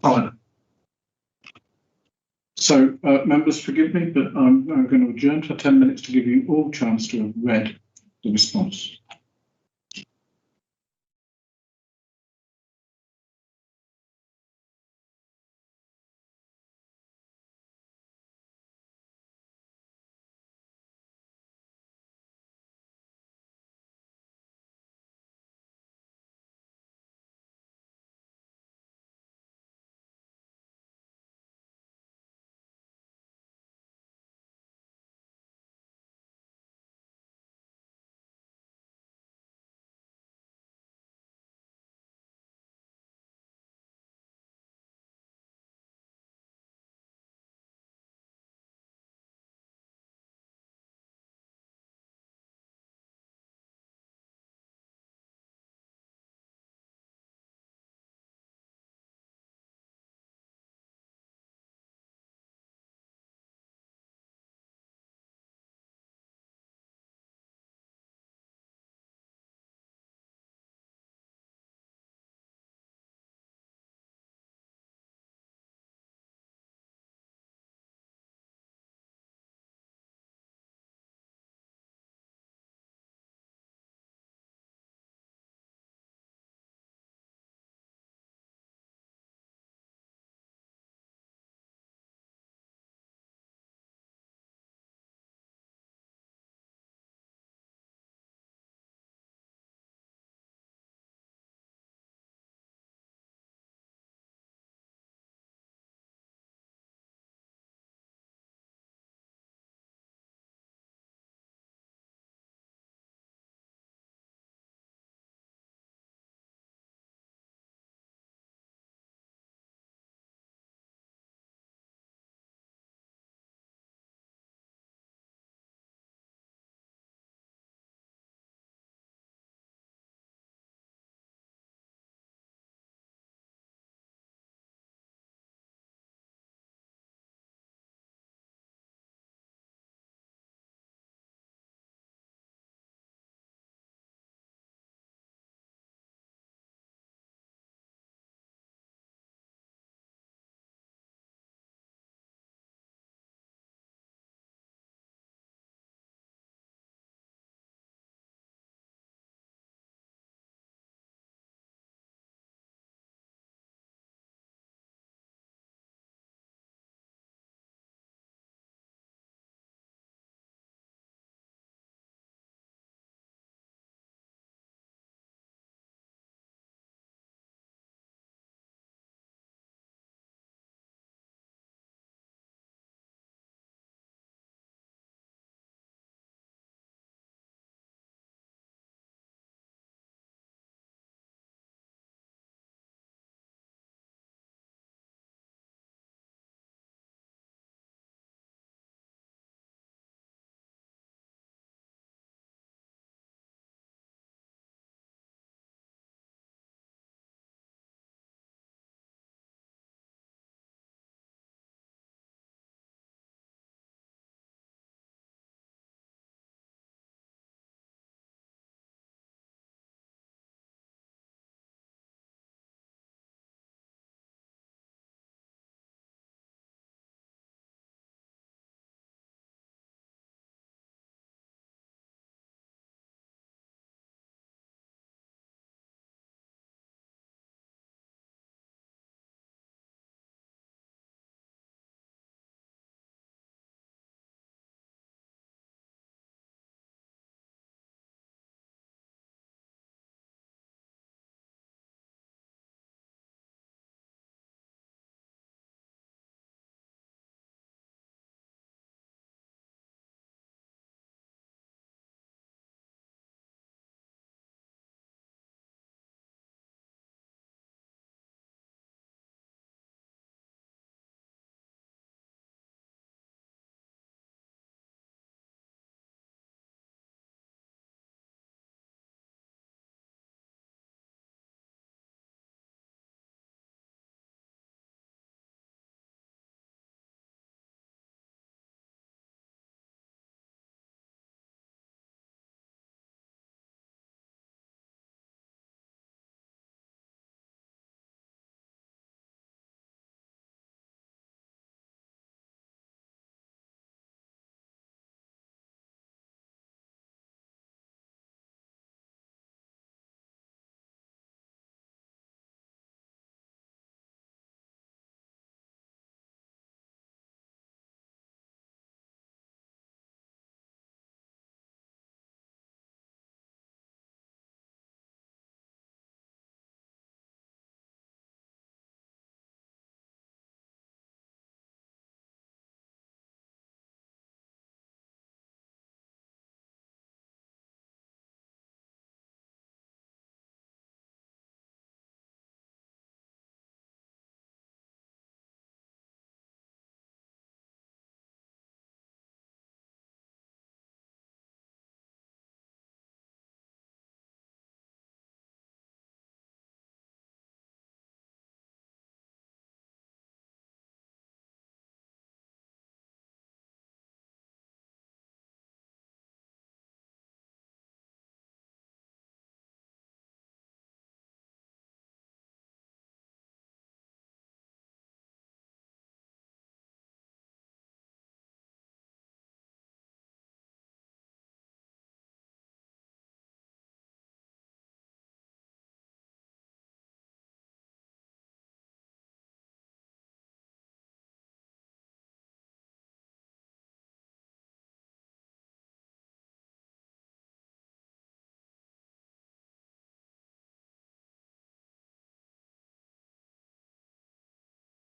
Speaker 1: So, members, forgive me, but I'm going to adjourn for 10 minutes to give you all chance to have read the response.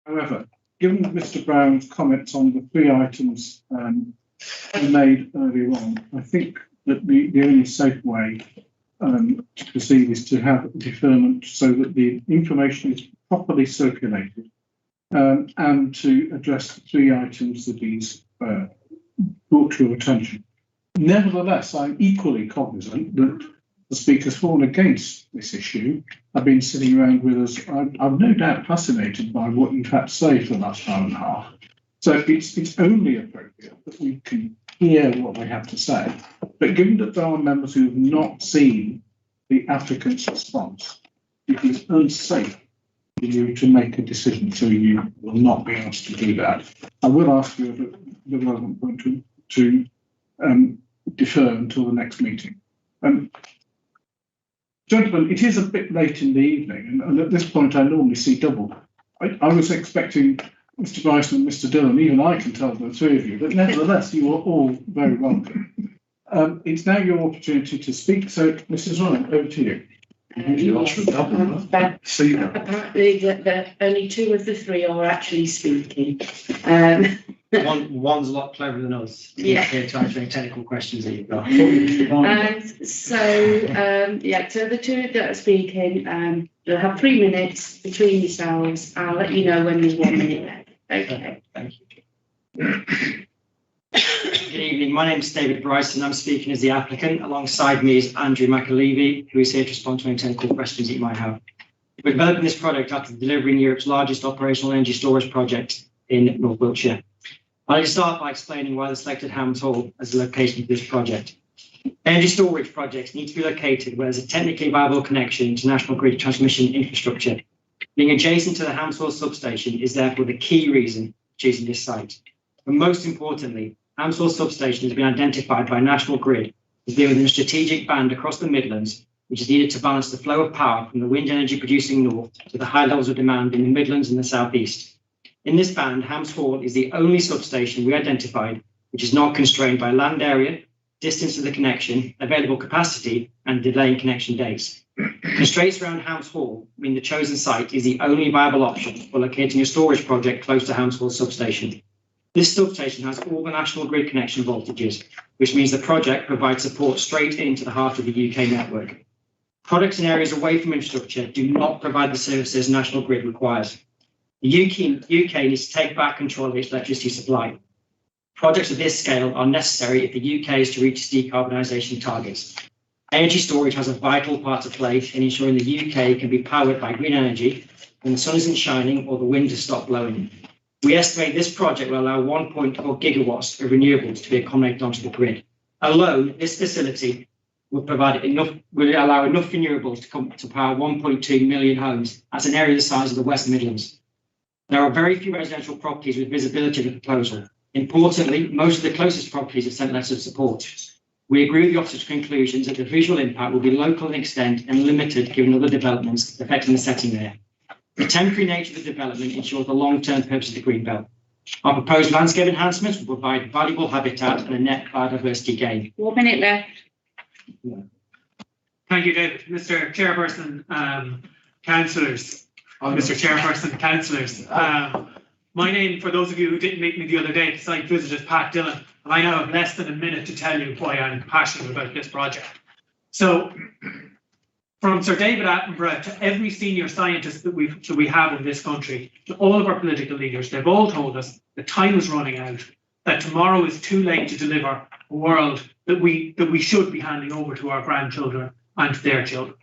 Speaker 1: However, given Mr. Brown's comments on the 3 items we made earlier on, I think that the only safe way to proceed is to have deferment so that the information is properly circulated and to address the 3 items that he's brought to your attention. Nevertheless, I'm equally cognizant that the speakers for and against this issue have been sitting around with us. I'm no doubt fascinated by what you've had to say for the last hour and a half. So it's only appropriate that we can hear what they have to say. But given that there are members who have not seen the applicant's response, it is unsafe for you to make a decision, so you will not be asked to do that. I will ask you at the relevant point to defer until the next meeting. Gentlemen, it is a bit late in the evening, and at this point I normally see double. I was expecting Mr. Bryson and Mr. Dillon, even I can tell the 3 of you, but nevertheless, you are all very welcome. It's now your opportunity to speak, so Mrs. Ryan, over to you.
Speaker 14: Apparently, only 2 of the 3 are actually speaking.
Speaker 19: One's a lot cleverer than us.
Speaker 14: Yeah.
Speaker 19: Here to answer any technical questions that you've got.
Speaker 14: So the 2 that are speaking, you'll have 3 minutes between yourselves. I'll let you know when there's 1 minute left. Okay.
Speaker 19: Thank you. Good evening. My name is David Bryson. I'm speaking as the applicant. Alongside me is Andrew McAlevey, who is here to respond to any technical questions that you might have. We're developing this project after delivering Europe's largest operational energy storage project in North Wiltshire. I'll start by explaining why they selected Hams Hall as the location for this project. Energy storage projects need to be located where there's a technically viable connection to national grid transmission infrastructure. Being adjacent to the Hams Hall substation is therefore the key reason for choosing this site. But most importantly, Hams Hall substation has been identified by National Grid as being within a strategic band across the Midlands, which is needed to balance the flow of power from the wind energy producing north to the high levels of demand in the Midlands and the South East. In this band, Hams Hall is the only substation we identified which is not constrained by land area, distance to the connection, available capacity, and delay in connection dates. Constraints around Hams Hall mean the chosen site is the only viable option for locating a storage project close to Hams Hall substation. This substation has all the national grid connection voltages, which means the project provides support straight into the heart of the UK network. Products in areas away from infrastructure do not provide the services national grid requires. The UK needs to take back control of its electricity supply. Projects of this scale are necessary if the UK is to reach its decarbonisation targets. Energy storage has a vital part to play in ensuring the UK can be powered by green energy when the sun isn't shining or the wind has stopped blowing. We estimate this project will allow 1.4 gigawatts of renewables to be accommodated onto the grid. Alone, this facility will allow enough renewables to power 1.2 million homes. That's an area the size of the West Midlands. There are very few residential properties with visibility of the proposal. Importantly, most of the closest properties have sent letters of support. We agree with the officer's conclusions that the visual impact will be local in extent and limited given other developments affecting the setting there. The temporary nature of the development ensures the long-term purpose of the greenbelt. Our proposed landscape enhancements will provide valuable habitat and a net biodiversity gain.
Speaker 14: 1 minute left.
Speaker 20: Thank you, David. Mr. Chairperson, councillors. Mr. Chairperson, councillors. My name, for those of you who didn't meet me the other day, the site visit is Pat Dillon, and I now have less than a minute to tell you why I'm passionate about this project. So, from Sir David Attenborough to every senior scientist that we have in this country, to all of our political leaders, they've all told us that time is running out, that tomorrow is too late to deliver a world that we should be handing over to our grandchildren and to their children.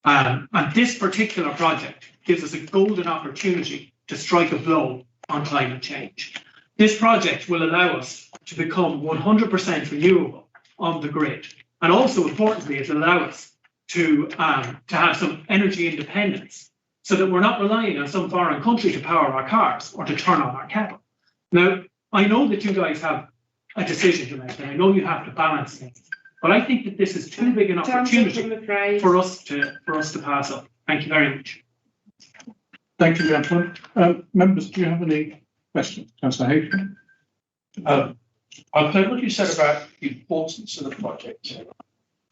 Speaker 20: And this particular project gives us a golden opportunity to strike a blow on climate change. This project will allow us to become 100% renewable on the grid. And also importantly, it will allow us to have some energy independence so that we're not relying on some foreign country to power our cars or to turn on our kettle. Now, I know that you guys have a decision to make and I know you have to balance things, but I think that this is too big an opportunity for us to pass up. Thank you very much.
Speaker 1: Thank you, gentlemen. Members, do you have any questions? Councillor Hayden?
Speaker 7: I've heard what you said about the importance of the project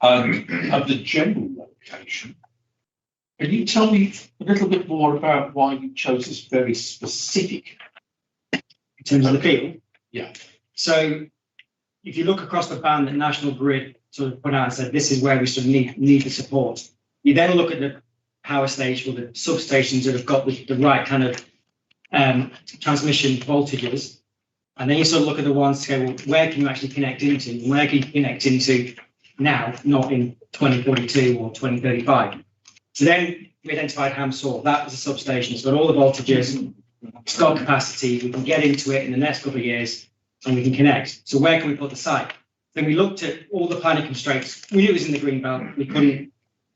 Speaker 7: and of the general location.
Speaker 17: Can you tell me a little bit more about why you chose this very specific?
Speaker 19: In terms of the field?
Speaker 17: Yeah.
Speaker 19: So if you look across the band that National Grid sort of put out and said, this is where we sort of need the support. You then look at the power station or the substations that have got the right kind of transmission voltages. And then you sort of look at the ones to go, well, where can you actually connect into? And where can you connect into now, not in 2042 or 2035? So then we identified Hamsaw. That was a substation. It's got all the voltages, it's got capacity. We can get into it in the next couple of years and we can connect. So where can we put the site? Then we looked at all the planning constraints. We knew it was in the green belt. We couldn't,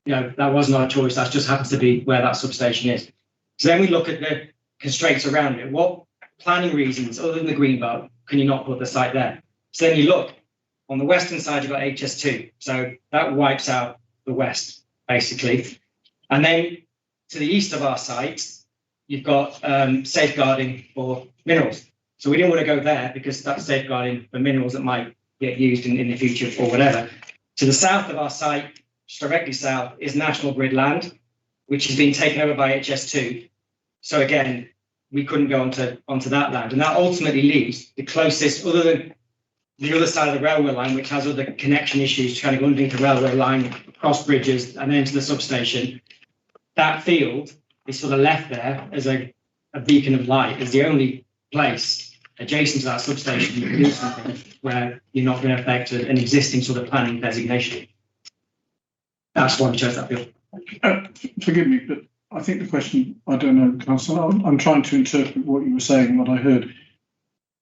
Speaker 19: that wasn't our choice. That just happens to be where that substation is. So then we look at the constraints around it. What planning reasons, other than the green belt, can you not put the site there? So then you look on the western side, you've got HS2. So that wipes out the west, basically. And then to the east of our site, you've got safeguarding for minerals. So we didn't want to go there because that's safeguarding for minerals that might get used in the future or whatever. To the south of our site, just directly south, is National Grid land, which has been taken over by HS2. So again, we couldn't go onto that land. And that ultimately leaves the closest, other than the other side of the railway line, which has other connection issues, kind of underneath the railway line, across bridges, and then into the substation. That field is sort of left there as a beacon of light, as the only place adjacent to that substation you can do something where you're not going to affect an existing sort of planning designation. That's why we chose that field.
Speaker 1: Forgive me, but I think the question, I don't know, Councillor, I'm trying to interpret what you were saying, what I heard.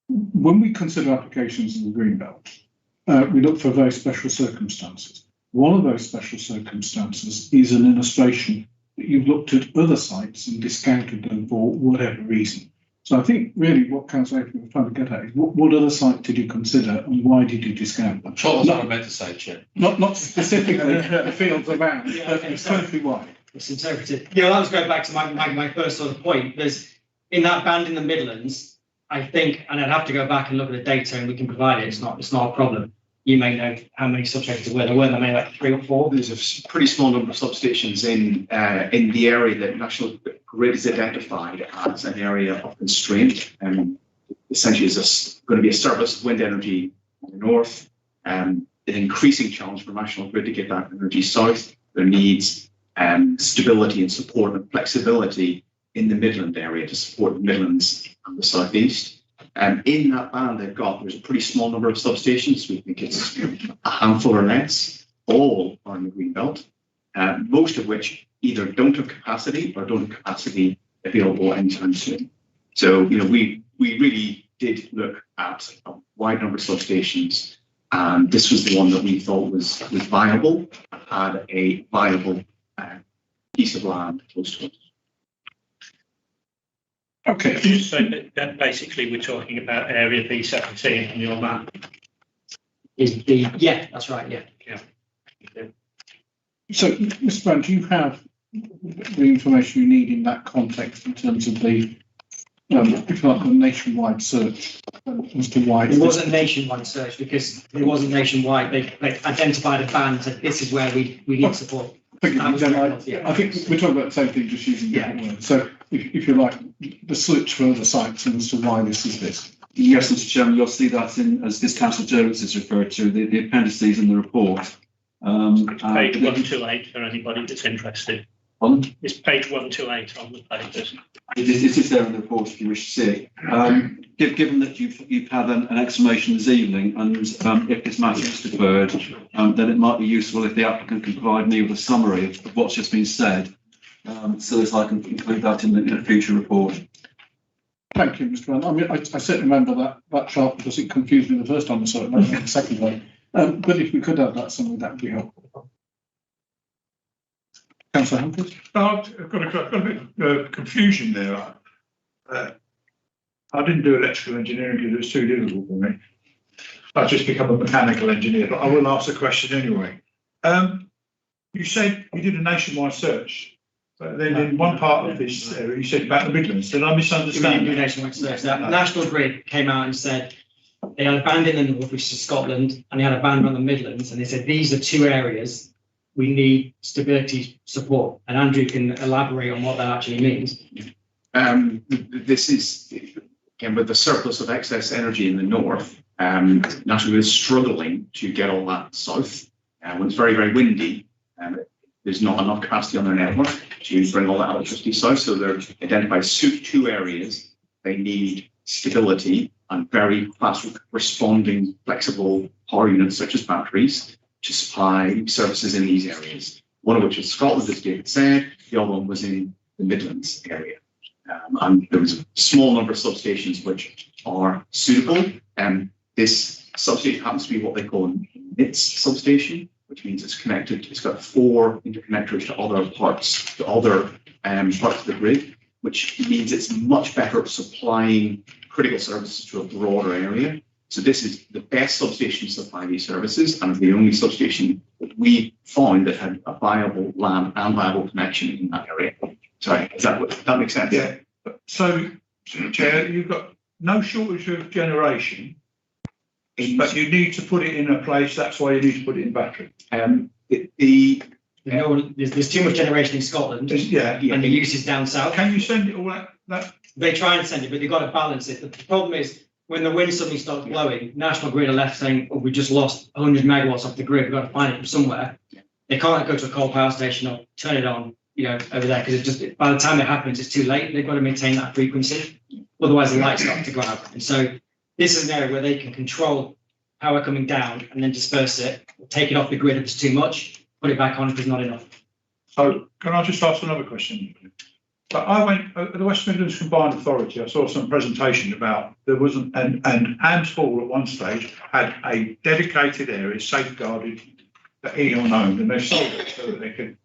Speaker 1: When we consider applications in the Greenbelt, we look for very special circumstances. One of those special circumstances is an illustration that you've looked at other sites and discounted them for whatever reason. So I think really what Councillor April was trying to get at is what other site did you consider and why did you discount them?
Speaker 17: What I meant to say, Chair.
Speaker 1: Not specifically the fields around, but countrywide.
Speaker 19: It's interpreted. Yeah, that was going back to my first sort of point. There's in that band in the Midlands, I think, and I'd have to go back and look at the data and we can provide it. It's not a problem. You may know how many substations there were. There may like 3 or 4.
Speaker 9: There's a pretty small number of substations in the area that National Grid is identified as an area of constraint. Essentially, is going to be a surplus of wind energy in the north. An increasing challenge for National Grid to get that energy south. There needs stability and support and flexibility in the Midland area to support the Midlands and the southeast. In that band there's a pretty small number of substations. We think it's a handful or less, all are in the green belt, most of which either don't have capacity or don't have capacity available anytime soon. So, we really did look at a wide number of substations, and this was the one that we thought was viable and had a viable piece of land close to it.
Speaker 1: Okay.
Speaker 3: So that basically we're talking about area B17 on your map.
Speaker 19: Yeah, that's right. Yeah.
Speaker 1: So, Mr. Brown, do you have the information you need in that context in terms of the, if you like, the nationwide search as to why?
Speaker 19: It wasn't a nationwide search because it wasn't nationwide. They identified a band and said this is where we need support.
Speaker 1: I think we're talking about the same thing, just using different words. So, if you like, the search for other sites and as to why this is this.
Speaker 10: Yes, Mr. Chairman, you'll see that as this Councillor Jones is referred to, the appendices in the report.
Speaker 3: Page 128 for anybody that's interested.
Speaker 10: Pardon?
Speaker 3: It's page 128 on the papers.
Speaker 10: It is there in the report if you wish to see it. Given that you've had an explanation this evening, and if this matter is deferred, then it might be useful if the applicant can provide me with a summary of what's just been said, so as I can include that in a future report.
Speaker 1: Thank you, Mr. Brown. I mean, I certainly remember that chart because it confused me the first time I saw it, not the second one. But if we could have that summary, that would be helpful. Councillor Humphries?
Speaker 5: I've got a bit of confusion there. I didn't do electrical engineering because it was too difficult for me. I've just become a mechanical engineer, but I will ask the question anyway. You said you did a nationwide search, but then in one part of this area, you said about the Midlands. Did I misunderstand?
Speaker 19: We didn't do nationwide search. National Grid came out and said they had a band in the north, which is Scotland, and they had a band on the Midlands, and they said these are 2 areas we need stability support. And Andrew can elaborate on what that actually means.
Speaker 9: This is, again, with the surplus of excess energy in the north, National Grid is struggling to get all that south. When it's very, very windy, there's not enough capacity on their network to bring all that electricity south. So they've identified two areas. They need stability and very fast responding flexible power units such as batteries to supply services in these areas. One of which is Scotland, as David said, the other one was in the Midlands area. And there was a small number of substations which are suitable. This substation happens to be what they call an NITS substation, which means it's connected, it's got 4 interconnectors to other parts, parts of the grid, which means it's much better at supplying critical services to a broader area. So this is the best substation to supply these services, and the only substation that we found that had a viable land and viable connection in that area. Sorry, that makes sense?
Speaker 5: Yeah. So, Chair, you've got no shortage of generation, but you need to put it in a place. That's why you need to put it in battery.
Speaker 19: There's too much generation in Scotland.
Speaker 5: Yeah,
Speaker 19: and the use is down south.
Speaker 5: Can you send it all that?
Speaker 19: They try and send it, but they've got to balance it. The problem is when the wind suddenly starts blowing, National Grid are left saying, "Oh, we just lost 100 megawatts off the grid. We've got to find it from somewhere." They can't go to a coal power station or turn it on, over there, because it just, by the time it happens, it's too late. They've got to maintain that frequency, otherwise the lights start to go out. And so this is an area where they can control power coming down and then disperse it, take it off the grid if it's too much, put it back on if there's not enough.
Speaker 5: So can I just ask another question? But I went at the West Midlands Combined Authority. I saw some presentation about there was and Hams Hall at one stage had a dedicated area safeguarded that E.ON owned, and they sold it so that they could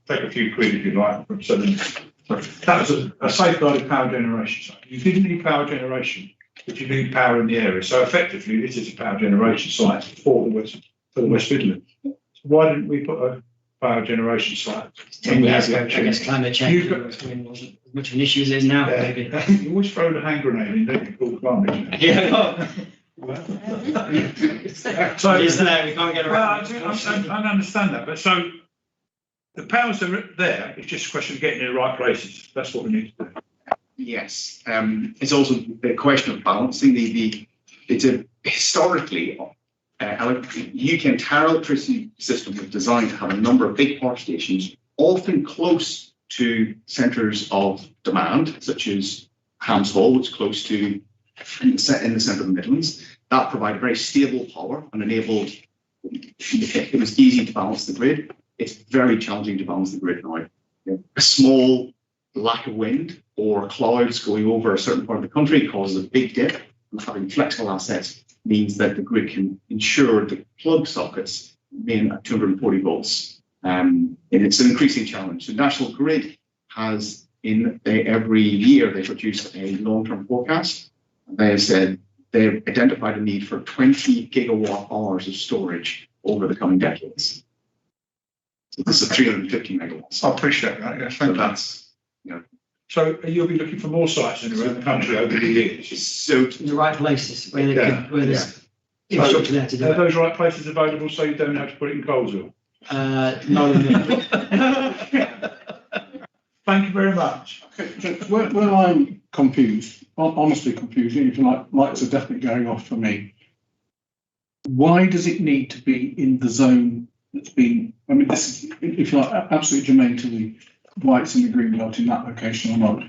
Speaker 5: take a few quid if you like from selling it. So that was a safeguarded power generation site. You didn't need power generation, but you need power in the area. So effectively, this is a power generation site for the West Midlands. So why didn't we put a power generation site?
Speaker 19: 10 years ago, I guess climate change wasn't as much of an issue as it is now.
Speaker 5: Yeah.
Speaker 19: Maybe.
Speaker 5: You always throw the hand grenade in, don't you, called climate change?
Speaker 19: Yeah.
Speaker 5: So
Speaker 19: isn't there? We can't get around.
Speaker 5: I understand that, but so the powers are there. It's just a question of getting in the right places. That's what we need to do.
Speaker 9: Yes, it's also a question of balancing it's a historically UK entire electricity system was designed to have a number of big power stations, often close to centres of demand, such as Hams Hall, which is close to in the centre of the Midlands. That provided very stable power and enabled it was easy to balance the grid. It's very challenging to balance the grid now. A small lack of wind or clouds going over a certain part of the country causes a big dip, and having flexible assets means that the grid can ensure the plug sockets remain at 240 volts. And it's an increasing challenge. The National Grid has, every year, they produce a long-term forecast. They have said they've identified a need for 20 gigawatt hours of storage over the coming decades. So this is 350 megawatts.
Speaker 5: I appreciate that. Yes, thank you.
Speaker 9: That's,
Speaker 5: So you'll be looking for more sites around the country over the years.
Speaker 9: So
Speaker 19: in the right places where there's infrastructure there to do
Speaker 5: Are
Speaker 19: it.
Speaker 5: those right places available so you don't have to put it in Colesville?
Speaker 19: No.
Speaker 5: Thank you very much.
Speaker 1: Where I'm confused, honestly confused, if you like, lights are definitely going off for me. Why does it need to be in the zone that's been, this is, if you like, absolutely germane to why it's in the green belt in that location or not.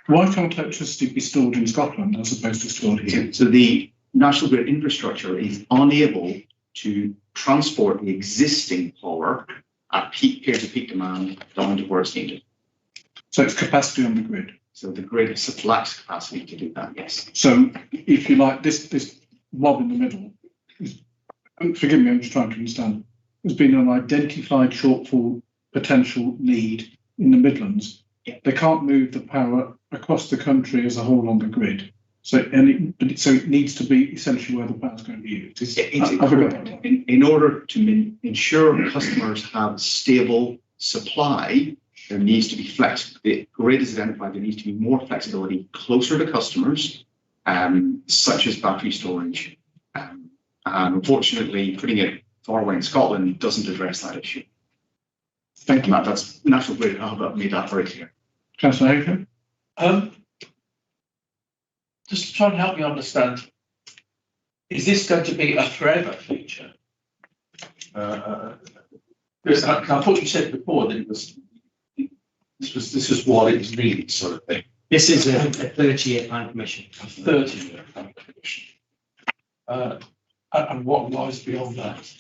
Speaker 1: Why can't electricity be stored in Scotland as opposed to stored here?
Speaker 9: So the National Grid infrastructure is unable to transport the existing power at periods of peak demand down to where it's needed.
Speaker 1: So it's capacity on the grid.
Speaker 9: So the grid lacks capacity to do that, yes.
Speaker 1: So if you like, this mob in the middle, forgive me, I'm just trying to understand, there's been an identified shortfall potential need in the Midlands.
Speaker 9: Yeah.
Speaker 1: They can't move the power across the country as a whole on the grid. So it needs to be essentially where the power is going to be used.
Speaker 9: In order to ensure customers have stable supply, there needs to be the grid is identified, there needs to be more flexibility closer to customers, such as battery storage. And unfortunately, putting it far away in Scotland doesn't address that issue. Thank you, Matt. That's National Grid. How about me elaborating?
Speaker 1: Councillor Hagan?
Speaker 7: Just try and help me understand, is this going to be a forever feature? Because I thought you said before that this was what it was needed, sort of thing.
Speaker 19: This is a 30-year plan permission.
Speaker 7: A 30-year plan permission. And what lies beyond that?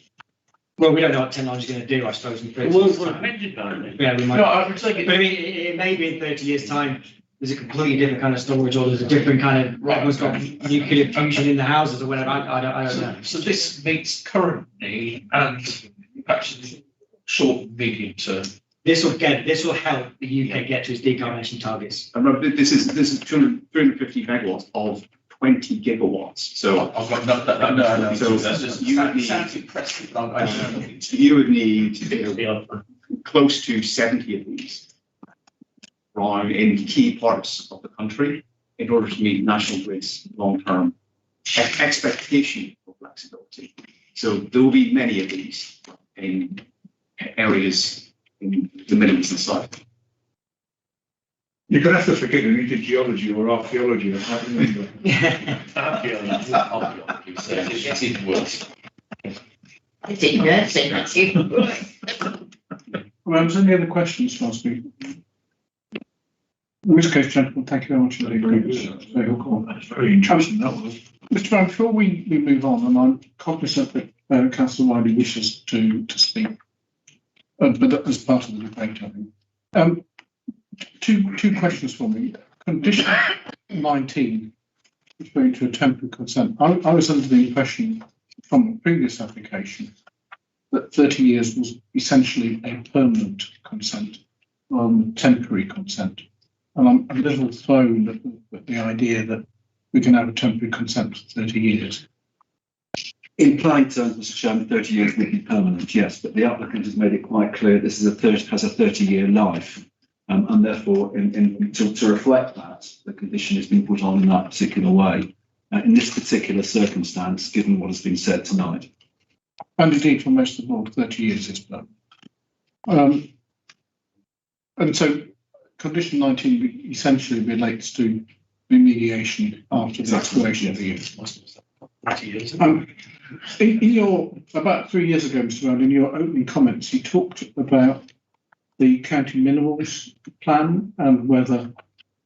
Speaker 19: Well, we don't know what technology is going to do, I suppose, in 30
Speaker 7: Well,
Speaker 19: years'
Speaker 7: we're
Speaker 19: time.
Speaker 7: amended now, then.
Speaker 19: Yeah, we might.
Speaker 7: No, I would take it.
Speaker 19: But I mean, it may be in 30 years' time, there's a completely different kind of storage, or there's a different kind of, everyone's got nuclear fusion in the houses or whatever, I don't know.
Speaker 7: So this meets current need and perhaps in the short, medium term.
Speaker 19: This will help the UK get to its decarbonisation targets.
Speaker 9: And remember, this is 350 megawatts of 20 gigawatts. So
Speaker 7: I've got no.
Speaker 9: So you would need,
Speaker 7: sounds impressive. I know nothing.
Speaker 9: you would need close to 70 of these right in key parts of the country in order to meet National Grid's long-term expectation for flexibility. So there will be many of these in areas in the middle east and south.
Speaker 5: You're going to have to forget you needed geology or archaeology. I can't remember.
Speaker 7: Archaeology, so it's even worse.
Speaker 4: I didn't nursing, that's even worse.
Speaker 1: Well, is there any other questions for us? In which case, gentlemen, thank you very much indeed.
Speaker 5: That's very interesting, that was.
Speaker 1: Mr. Brown, before we move on, and I'm cognizant that Councillor Wiley wishes to speak, but as part of the debate, I think. Two questions for me. Condition 19, referring to a temporary consent. I was under the impression from the previous application that 30 years was essentially a permanent consent rather than temporary consent. And I'm a little thrown at the idea that we can have a temporary consent for 30 years.
Speaker 10: In plain terms, Mr. Chairman, 30 years would be permanent, yes, but the applicant has made it quite clear this is has a 30-year life. And therefore, to reflect that, the condition has been put on in that particular way, in this particular circumstance, given what has been said tonight.
Speaker 1: And indeed, for most of the board, 30 years is permanent. And so, condition 19 essentially relates to remediation after the expiration of the year. In your, about 3 years ago, Mr. Brown, in your opening comments, you talked about the county minerals plan and whether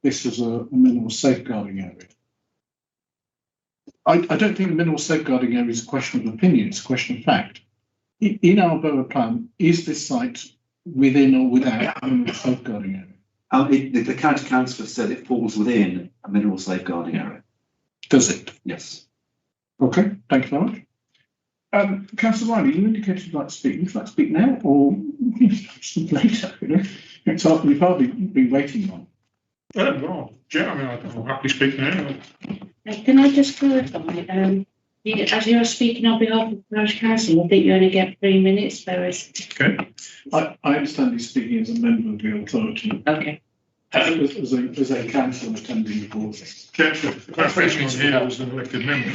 Speaker 1: this is a mineral safeguarding area. I don't think the mineral safeguarding area is a question of opinion, it's a question of fact. In our borough plan, is this site within or without a mineral safeguarding area?
Speaker 10: The county council said it falls within a mineral safeguarding area.
Speaker 1: Does it?
Speaker 10: Yes.
Speaker 1: Okay, thank you very much. Councillor Riley, you indicated you'd like to speak. Would you like to speak now or later? You know, you've hardly been waiting on.
Speaker 5: Well, yeah, I mean, I'll happily speak now.
Speaker 14: Can I just clarify? As you're speaking on behalf of the parish council, I think you only get 3 minutes, whereas.
Speaker 5: Okay.
Speaker 1: I understand you're speaking as a member of the authority.
Speaker 14: Okay.
Speaker 1: As a council attending the board.
Speaker 5: The clarification on here was an elected member.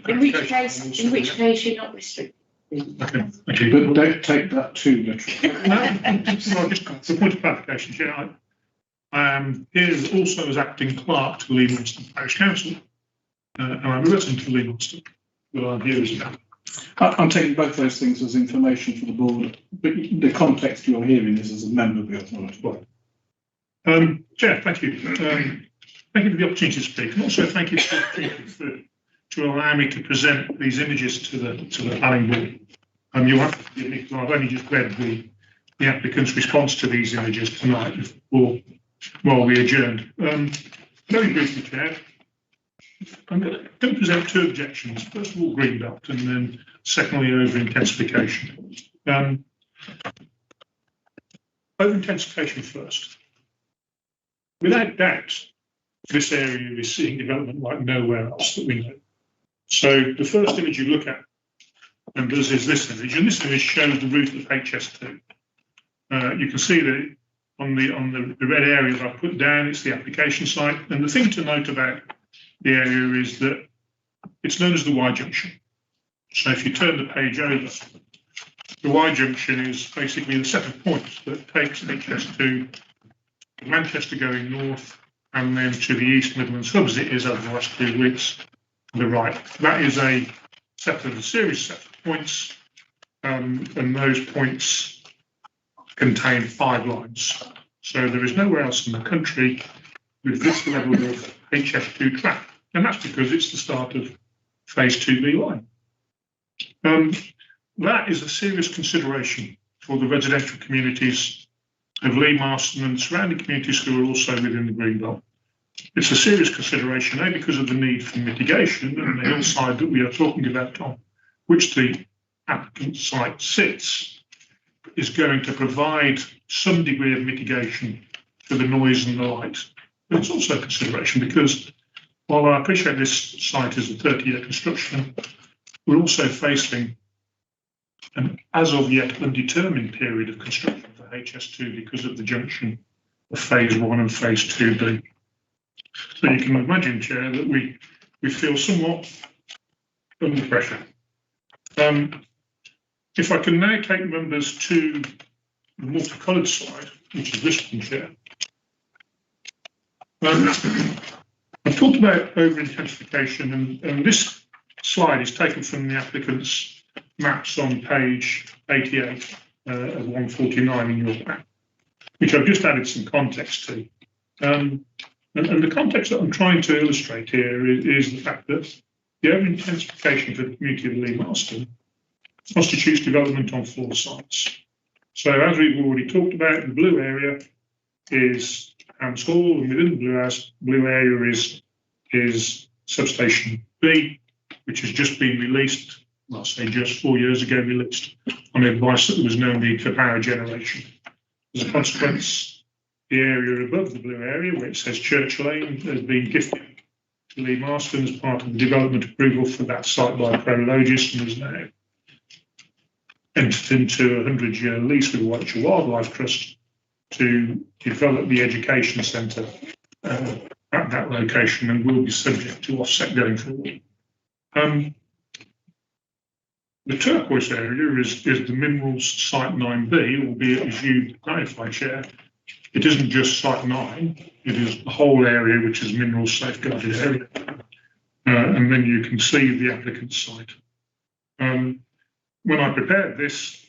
Speaker 14: In which case you're not restricted.
Speaker 5: Okay.
Speaker 1: But don't take that too literally.
Speaker 5: No, so just for point of clarification, Chair, I am here also as acting clerk to Lee Monster Parish Council, and I'm a resident of Lee Monster, but I'm here as now.
Speaker 1: I'm taking both those things as information for the board, but the context you're hearing is as a member of the authority.
Speaker 5: Chair, thank you. Thank you for the opportunity to speak, and also thank you for the opportunity to allow me to present these images to the planning board. You have to forgive me, I've only just read the applicant's response to these images tonight while we adjourned. Very briefly, Chair, I'm going to present two objections. First of all, greenbelt, and then secondly, over intensification. Over intensification first. Without doubt, this area is seeing development like nowhere else that we know. So the first image you look at, and is this image, and this image shows the route of HS2. You can see that on the red area that I've put down, it's the application site. And the thing to note about the area is that it's known as the Y junction. So if you turn the page over,
Speaker 2: The Y junction is basically the set of points that takes HS2 to Manchester going north and then to the East Midlands hub as it is over the last 2 weeks to the right. That is a series set of points, and those points contain 5 lines. So there is nowhere else in the country with this level of HS2 track, and that's because it's the start of phase 2B line. That is a serious consideration for the residential communities of Lee Marston and surrounding communities who are also within the Greenbelt. It's a serious consideration, A, because of the need for mitigation and the hillside that we are talking about, on which the applicant site sits, is going to provide some degree of mitigation for the noise and the light. But it's also a consideration because while I appreciate this site is a 30-year construction, we're also facing an as of yet undetermined period of construction for HS2 because of the junction of phase 1 and phase 2B. So you can imagine, Chair, that we feel somewhat under pressure. If I can now take members to the multicoloured slide, which is this one, Chair. I've talked about over-intensification, and this slide is taken from the applicant's maps on page 88 of 149 in your pack, which I've just added some context to. And the context that I'm trying to illustrate here is the fact that the over-intensification for the community of Lee Marston constitutes development on 4 sites. So as we've already talked about, the blue area is Hams Hall, and within the blue area is substation B, which has just been released, well, say just 4 years ago released, on advice that there was no need for power generation. As a consequence, the area above the blue area, where it says Church Lane, has been gifted to Lee Marston as part of the development approval for that site by Prologis, and is now entered into a 100-year lease with Warwickshire Wildlife Trust to develop the education centre at that location, and will be subject to offset going forward. The turquoise area is the Minerals Site 9B, albeit as you clarify, Chair, it isn't just Site 9, it is the whole area which is Minerals Safeguarded Area. And then you can see the applicant's site. When I prepared this,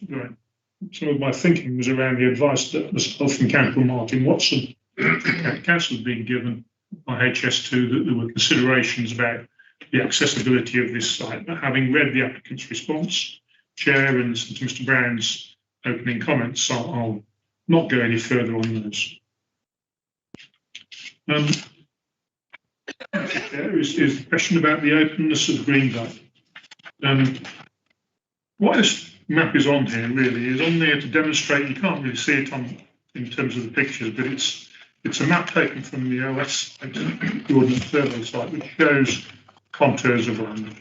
Speaker 2: some of my thinking was around the advice that myself and Councillor Martin Watson, Council had been given by HS2, that there were considerations about the accessibility of this site. But having read the applicant's response, Chair, and listened to Mr. Brown's opening comments, I'll not go any further on those. There is the question about the openness of the Greenbelt. What this map is on here really is on there to demonstrate, you can't really see it in terms of the pictures, but it's a map taken from the OS, the Ordnance Survey site, which shows contours of land.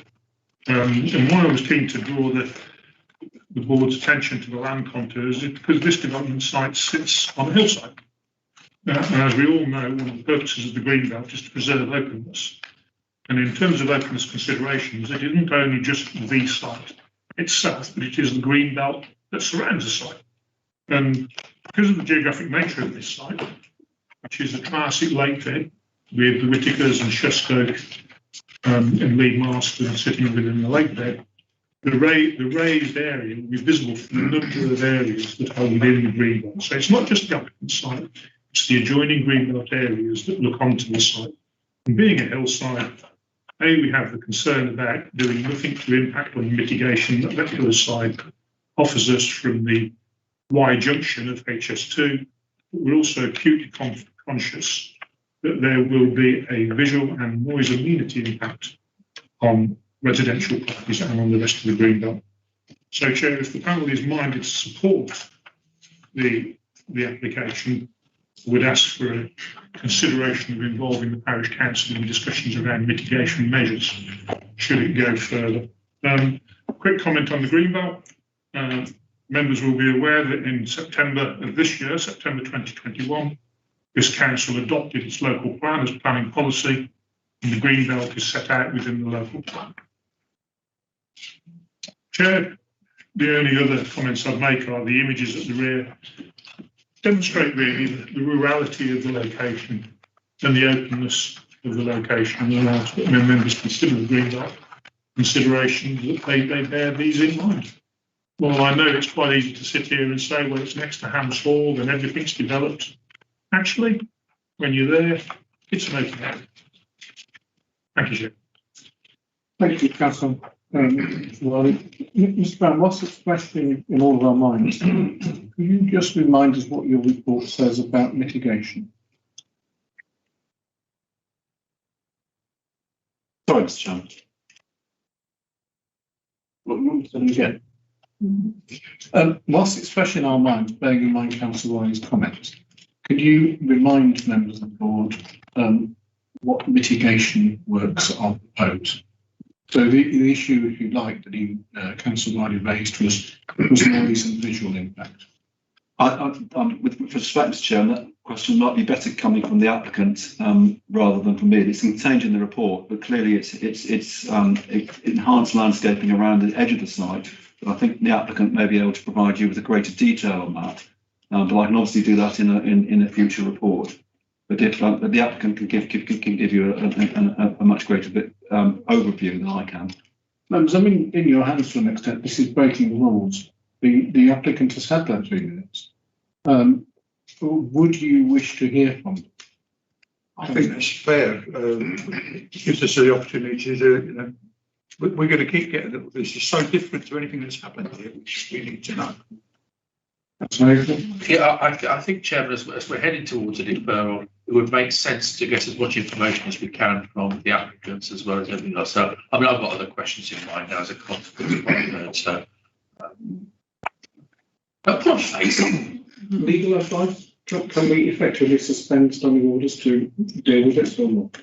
Speaker 2: And why I was keen to draw the board's attention to the land contours is because this development site sits on a hillside. And as we all know, one of the purposes of the Greenbelt is to preserve openness. And in terms of openness considerations, it isn't only just the site itself, but it is the Greenbelt that surrounds the site. And because of the geographic nature of this site, which is a Triassic lake bed with the Whitakers and Shustoke and Lee Marston sitting within the lake bed, the raised area will be visible from a number of areas that are within the Greenbelt. So it's not just the applicant site, it's the adjoining Greenbelt areas that look onto the site. And being a hillside, we have the concern about doing nothing to impact on the mitigation that hillside offers us from the Y junction of HS2. But we're also acutely conscious that there will be a visual and noise amenity impact on residential properties and on the rest of the Greenbelt. So, Chair, if the panel is minded to support the application, would ask for a consideration of involving the parish council in discussions around mitigation measures, should it go further. Quick comment on the Greenbelt. Members will be aware that in September of this year, September 2021, this council adopted its local plan as planning policy, and the Greenbelt is set out within the local plan. Chair,
Speaker 5: The only other comments I'd make are the images at the rear demonstrate really the rurality of the location and the openness of the location, and allows members to consider the green belt considerations that they bear these in mind. Well, I know it's quite easy to sit here and say, well, it's next to Hams Hall and everything's developed. Actually, when you're there, it's an open area. Thank you, Chair.
Speaker 1: Thank you, Councillor. Mr. Brown, whilst it's fresh in all of our minds, could you just remind us what your report says about mitigation?
Speaker 10: Sorry, Mr. Chairman.
Speaker 1: Again. Whilst it's fresh in our minds, bearing in mind Councillor Riley's comments, could you remind members of the board what mitigation works are proposed? So the issue, if you like, that Councillor Riley raised was noise and visual impact.
Speaker 10: With respect, Mr. Chairman, that question might be better coming from the applicant rather than from me. It's contained in the report, but clearly it's enhanced landscaping around the edge of the site. But I think the applicant may be able to provide you with a greater detail on that. But I can obviously do that in a future report. But if the applicant can give you a much greater overview than I can.
Speaker 1: Members, I'm in your hands to an extent. This is breaking the rules. The applicant has had their 3 minutes. Would you wish to hear from them?
Speaker 5: I think that's fair. It gives us the opportunity to, we're going to keep getting it. This is so different to anything that's happened here, which we need to know.
Speaker 7: Yeah, I think, Chairman, as we're heading towards a deferral, it would make sense to get as much information as we can from the applicants as well as everything else. So, I mean, I've got other questions in mind now as a consequence of what I've heard. So,
Speaker 1: legal advice? Can we effectively suspend standing orders to deal with this or not?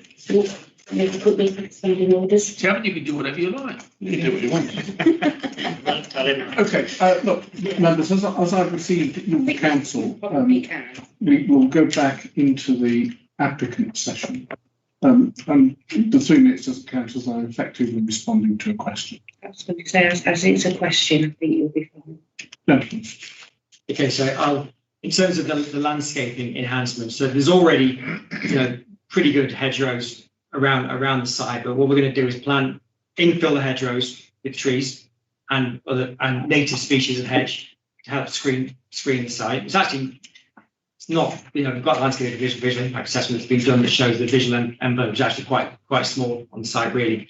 Speaker 14: You can put me for suspending orders.
Speaker 7: Chairman, you can do whatever you like.
Speaker 2: You can do what you want.
Speaker 1: Okay, look, members, as I've received your counsel, we will go back into the applicant session. And the 3 minutes as councillors are effectively responding to a question.
Speaker 14: I was going to say, as it's a question, I think you'll be fine.
Speaker 19: Okay, so in terms of the landscaping enhancements, so there's already, pretty good hedgerows around the site, but what we're going to do is infill the hedgerows with trees and native species of hedge to help screen the site. It's not, we've got landscape visual impact assessment that's been done that shows the visual envelope is actually quite small on the site, really.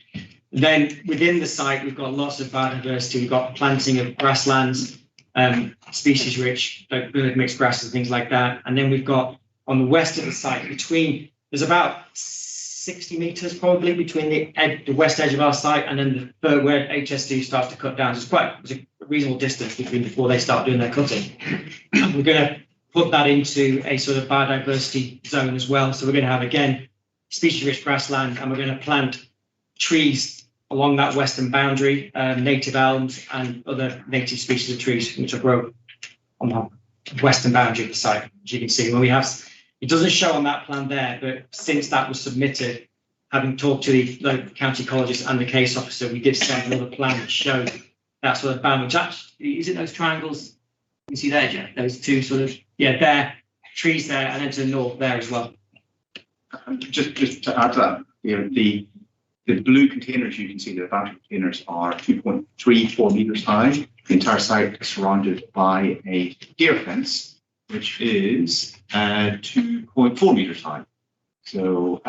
Speaker 19: Then within the site, we've got lots of biodiversity. We've got planting of grasslands, species rich, like mixed grasses and things like that. And then we've got on the west of the site, there's about 60 metres probably between the west edge of our site and then where HS2 starts to cut down. So it's a reasonable distance before they start doing their cutting. And we're going to put that into a sort of biodiversity zone as well. So we're going to have, again, species-rich grassland, and we're going to plant trees along that western boundary, native elms and other native species of trees which will grow on the western boundary of the site, as you can see. When it doesn't show on that plan there, but since that was submitted, having talked to the county ecologist and the case officer, we did send another plan that showed that sort of boundary. Is it those triangles you see there, Jeff? Those two sort of, there, trees there, and then to the north there as well.
Speaker 9: Just to add to that, the blue containers you can see, the boundary containers are 2.34 meters high. The entire site is surrounded by a deer fence, which is 2.4 meters high. So,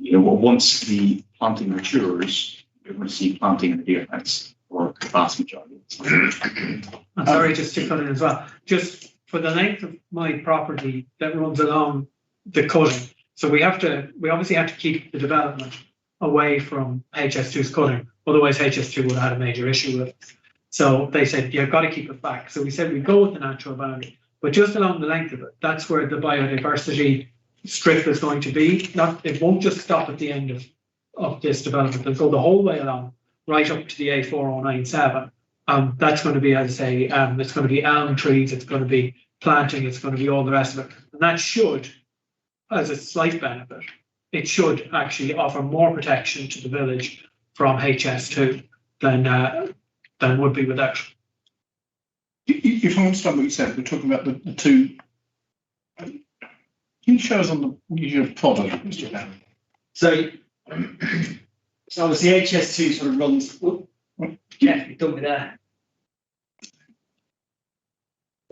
Speaker 9: once the planting matures, you're going to see planting in the deer fence for the vast majority.
Speaker 20: I'm sorry, just to cut in as well. Just for the length of my property that runs along the cutting, so we obviously have to keep the development away from HS2's cutting. Otherwise, HS2 would have had a major issue with it. So they said, you've got to keep it back. So we said we go with the natural boundary, but just along the length of it, that's where the biodiversity strip is going to be. It won't just stop at the end of this development. It'll go the whole way along, right up to the A4097. That's going to be, as I say, it's going to be elm trees, it's going to be planting, it's going to be all the rest of it. And that should, as a slight benefit, it should actually offer more protection to the village from HS2 than than it would be without.
Speaker 1: If I understand what you said, we're talking about the two. Can you show us on your product, Mr. Brown?
Speaker 19: So obviously HS2 sort of runs. Yeah, you've done with that.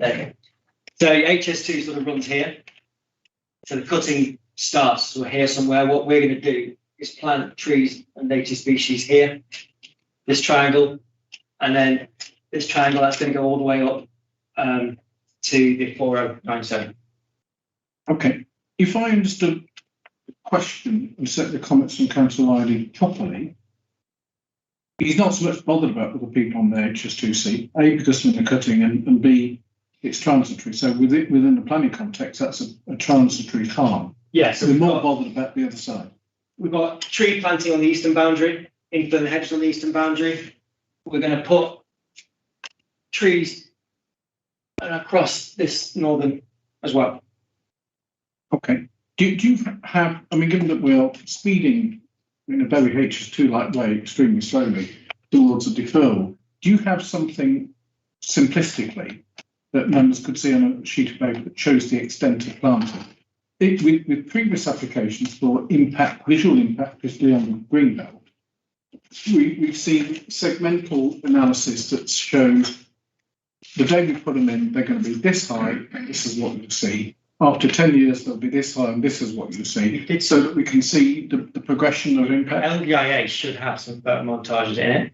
Speaker 19: Okay. So HS2 sort of runs here. So the cutting starts sort of here somewhere. What we're going to do is plant trees and native species here. This triangle, and then this triangle that's going to go all the way up to the 4097.
Speaker 1: Okay. If I understood the question and set the comments from Councillor Riley properly, he's not so much bothered about other people on the HS2C, A, because of the cutting, and B, it's transitory. So within the planning context, that's a transitory harm.
Speaker 19: Yes.
Speaker 1: So we're more bothered about the other side.
Speaker 19: We've got tree planting on the eastern boundary, infill hedges on the eastern boundary. We're going to put trees across this northern as well.
Speaker 1: Okay. Do you have, I mean, given that we're speeding in a very HS2-like way extremely slowly towards a deferral, do you have something simplistically that members could see on a sheet of paper that shows the extent of planting? With previous applications for visual impact, particularly on the greenbelt, we've seen segmental analysis that shows the day we put them in, they're going to be this high, and this is what you'll see. After 10 years, they'll be this high, and this is what you'll see, so that we can see the progression of impact.
Speaker 19: LDIA should have some photo montages in it.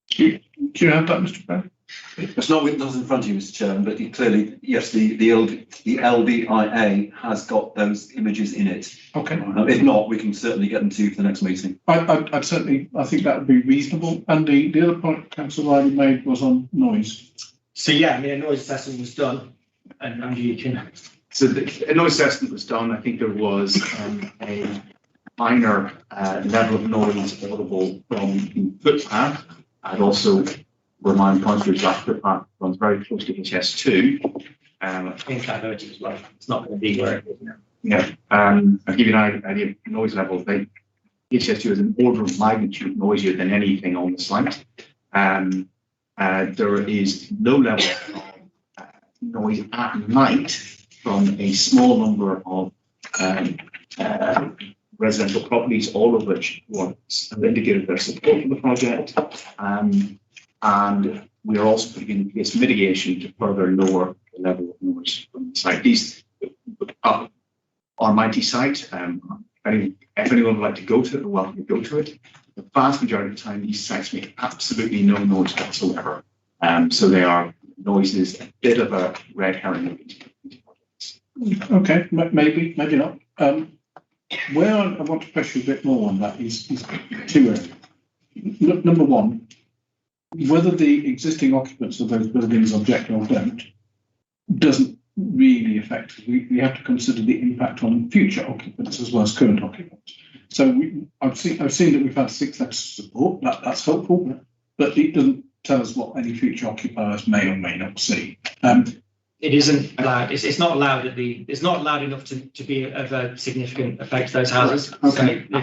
Speaker 1: Do you have that, Mr. Brown?
Speaker 10: It's not in front of you, Mr. Chairman, but clearly, yes, the LDIA has got those images in it.
Speaker 1: Okay.
Speaker 10: If not, we can certainly get them to you for the next meeting.
Speaker 1: I'd certainly, I think that would be reasonable. And the other point Councillor Riley made was on noise.
Speaker 19: So yeah, I mean, a noise assessment was done, and you can.
Speaker 9: So a noise assessment was done. I think there was a minor level of noise audible from the footpath, and also remind councillors that footpath runs very close to HS2.
Speaker 19: I think I heard you as well. It's not going to be where it is now.
Speaker 9: Yeah. I'll give you an idea of noise levels. HS2 is an order of magnitude noisier than anything on the site. There is low level of noise at night from a small number of residential properties, all of which have indicated their support for the project. And we are also putting in place mitigation to further lower the level of noise from the site. These our mighty site. If anyone would like to go to it, they're welcome to go to it. The vast majority of the time, these sites make absolutely no noise whatsoever. So they are noises, a bit of a red herring.
Speaker 1: Okay, maybe not. Where I want to press you a bit more on that is two areas. Number one, whether the existing occupants of those buildings object or don't doesn't really affect it. We have to consider the impact on future occupants as well as current occupants. So I've seen that we've had 6 letters of support. That's helpful, but it doesn't tell us what any future occupiers may or may not see.
Speaker 19: It isn't allowed. It's not allowed it's not allowed enough to be of a significant effect to those houses.
Speaker 1: Okay.
Speaker 19: So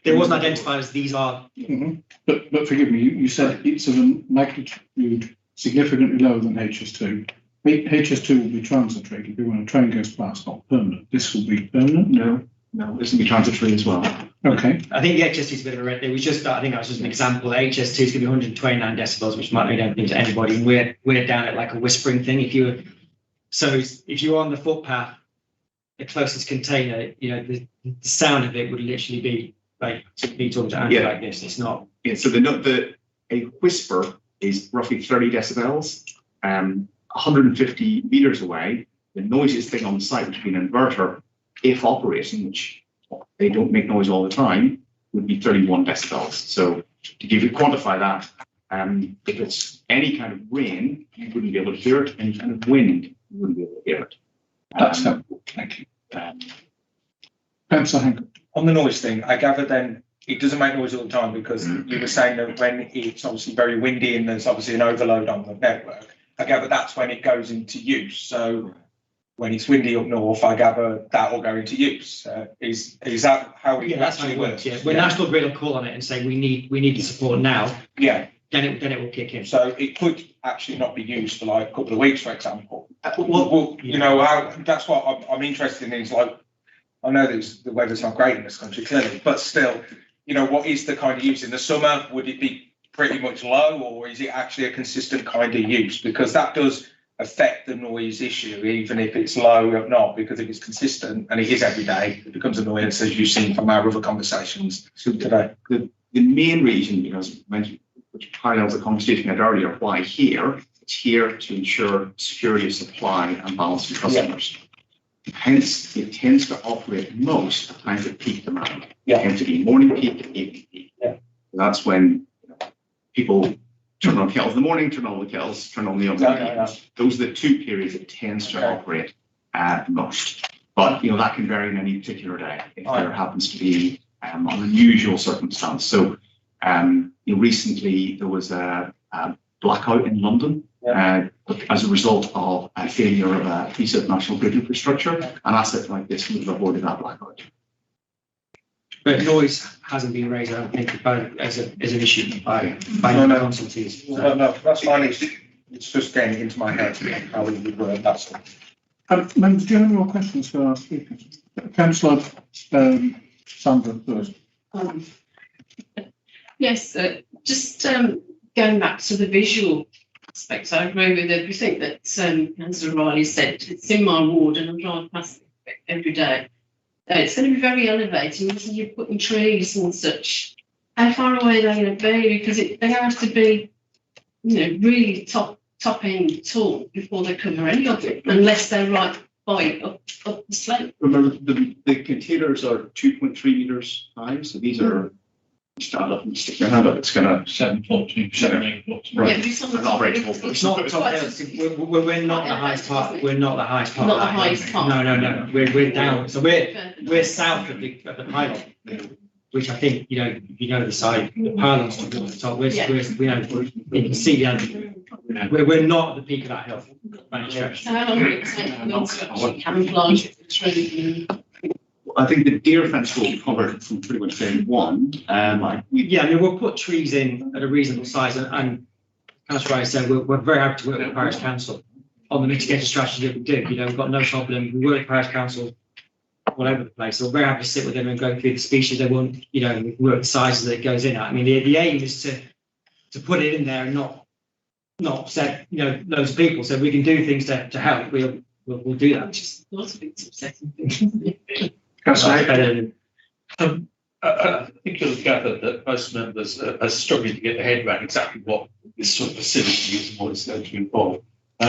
Speaker 19: they wasn't identified as these are.
Speaker 1: Mm-hmm. But forgive me, you said it's of a magnitude significantly lower than HS2. HS2 will be transitory. It'll be when a train goes past, not permanent. This will be permanent?
Speaker 9: No, this will be transitory as well.
Speaker 1: Okay.
Speaker 19: I think the HS2 is a bit of a red. It was just, I think that was just an example. The HS2 is going to be 129 decibels, which might mean anything to anybody. And we're down at like a whispering thing. If you're on the footpath, the closest container, the sound of it would literally be like me talking to Andrew like this. It's not.
Speaker 9: Yeah. So a whisper is roughly 30 decibels. 150 meters away, the noisiest thing on the site, which would be an inverter, if operating, which they don't make noise all the time, would be 31 decibels. So to quantify that, if it's any kind of rain, you wouldn't be able to hear it. Any kind of wind, you wouldn't be able to hear it.
Speaker 1: That's helpful. Thank you. Councillor Hancock.
Speaker 9: On the noise thing, I gather then it doesn't make noise all the time because you were saying that when it's obviously very windy and there's obviously an overload on the network, I gather that's when it goes into use. So when it's windy up north, I gather that will go into use. Is that how it
Speaker 19: that's how it works? Yeah. When National Grid will call on it and say we need the support now.
Speaker 9: Yeah.
Speaker 19: then it will kick in.
Speaker 9: So it could actually not be used for like a couple of weeks, for example. Well, you know, that's what I'm interested in is like, I know the weather's not great in this country, clearly, but still, you know, what is the kind of use in the summer? Would it be pretty much low, or is it actually a consistent kind of use? Because that does affect the noise issue, even if it's low or not, because if it's consistent and it is every day, it becomes annoyance, as you've seen from our other conversations today.
Speaker 21: The main reason, because which parallels the conversation we had earlier, why here, it's here to ensure security of supply and balance of customers. Hence, it tends to operate most at times of peak demand. It tends to be morning peak, evening peak. That's when people turn on kettles in the morning, turn on the kettles, turn on the oven. Those are the two periods it tends to operate at most. But you know, that can vary in any particular day if there happens to be an unusual circumstance. So recently there was a blackout in London as a result of a failure of a piece of national grid infrastructure. An asset like this would have avoided that blackout.
Speaker 19: But noise hasn't been raised, I don't think, as an issue by consultees.
Speaker 9: No, that's fine. It's just getting into my head how it would work. That's all.
Speaker 1: Members, do you have any more questions for our speakers? Councillor Sandra first.
Speaker 6: Yes, just going back to the visual aspects, I agree with everything that Councillor Riley said. It's in my ward and I'm driving past it every day. It's going to be very elevating, isn't it? You're putting trees and such. How far away are they going to be? Because they have to be, you know, really top end tall before they cover any of it, unless they're right by it up the slope.
Speaker 21: Remember, the containers are 2.3 meters high, so these are stand up and stick your hand up. It's going to 7 foot, 7, 8 foot. Right.
Speaker 6: It's not
Speaker 19: It's not the top hill. We're not the highest part. We're not the highest part.
Speaker 6: Not the highest part.
Speaker 19: No. We're down. So we're south of the pylon, which I think you know the side. The pylon's towards the top. You can see the end. We're not at the peak of that hill by any stretch.
Speaker 6: How long will it take to camouflage the tree?
Speaker 21: I think the deer fence will be covered from pretty much day one.
Speaker 19: We'll put trees in at a reasonable size, and that's why I said we're very happy to work with Parish Council on the mitigation strategy that we do. You know, we've got no problem. We work with Parish Council all over the place, so we're very happy to sit with them and go through the species they want. You know, we work the sizes that it goes in at. I mean, the aim is to put it in there and not set loads of people. So if we can do things to help, we'll do that.
Speaker 6: Just lots of it's upsetting.
Speaker 7: I think you'll gather that most members are struggling to get their head around exactly what this sort of facility is and what it's going to involve.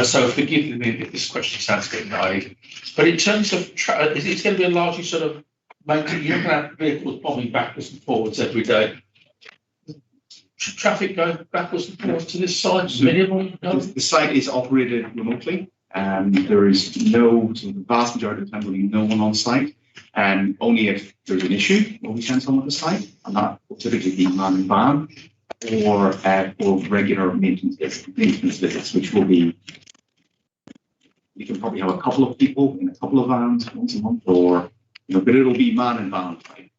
Speaker 7: So forgive me if this question sounds a bit naive, but in terms of is it going to be a largely sort of maintained? You're going to have vehicles bombing backwards and forwards every day. Traffic going backwards and forwards to this site, minimal. No?
Speaker 21: The site is operated remotely, and there is the vast majority of the time there'll be no one on site. And only if there's an issue will we send someone to site, and that will typically be man and van or regular maintenance visits, which will be, you can probably have a couple of people in a couple of vans once a month, or but it'll be man and van type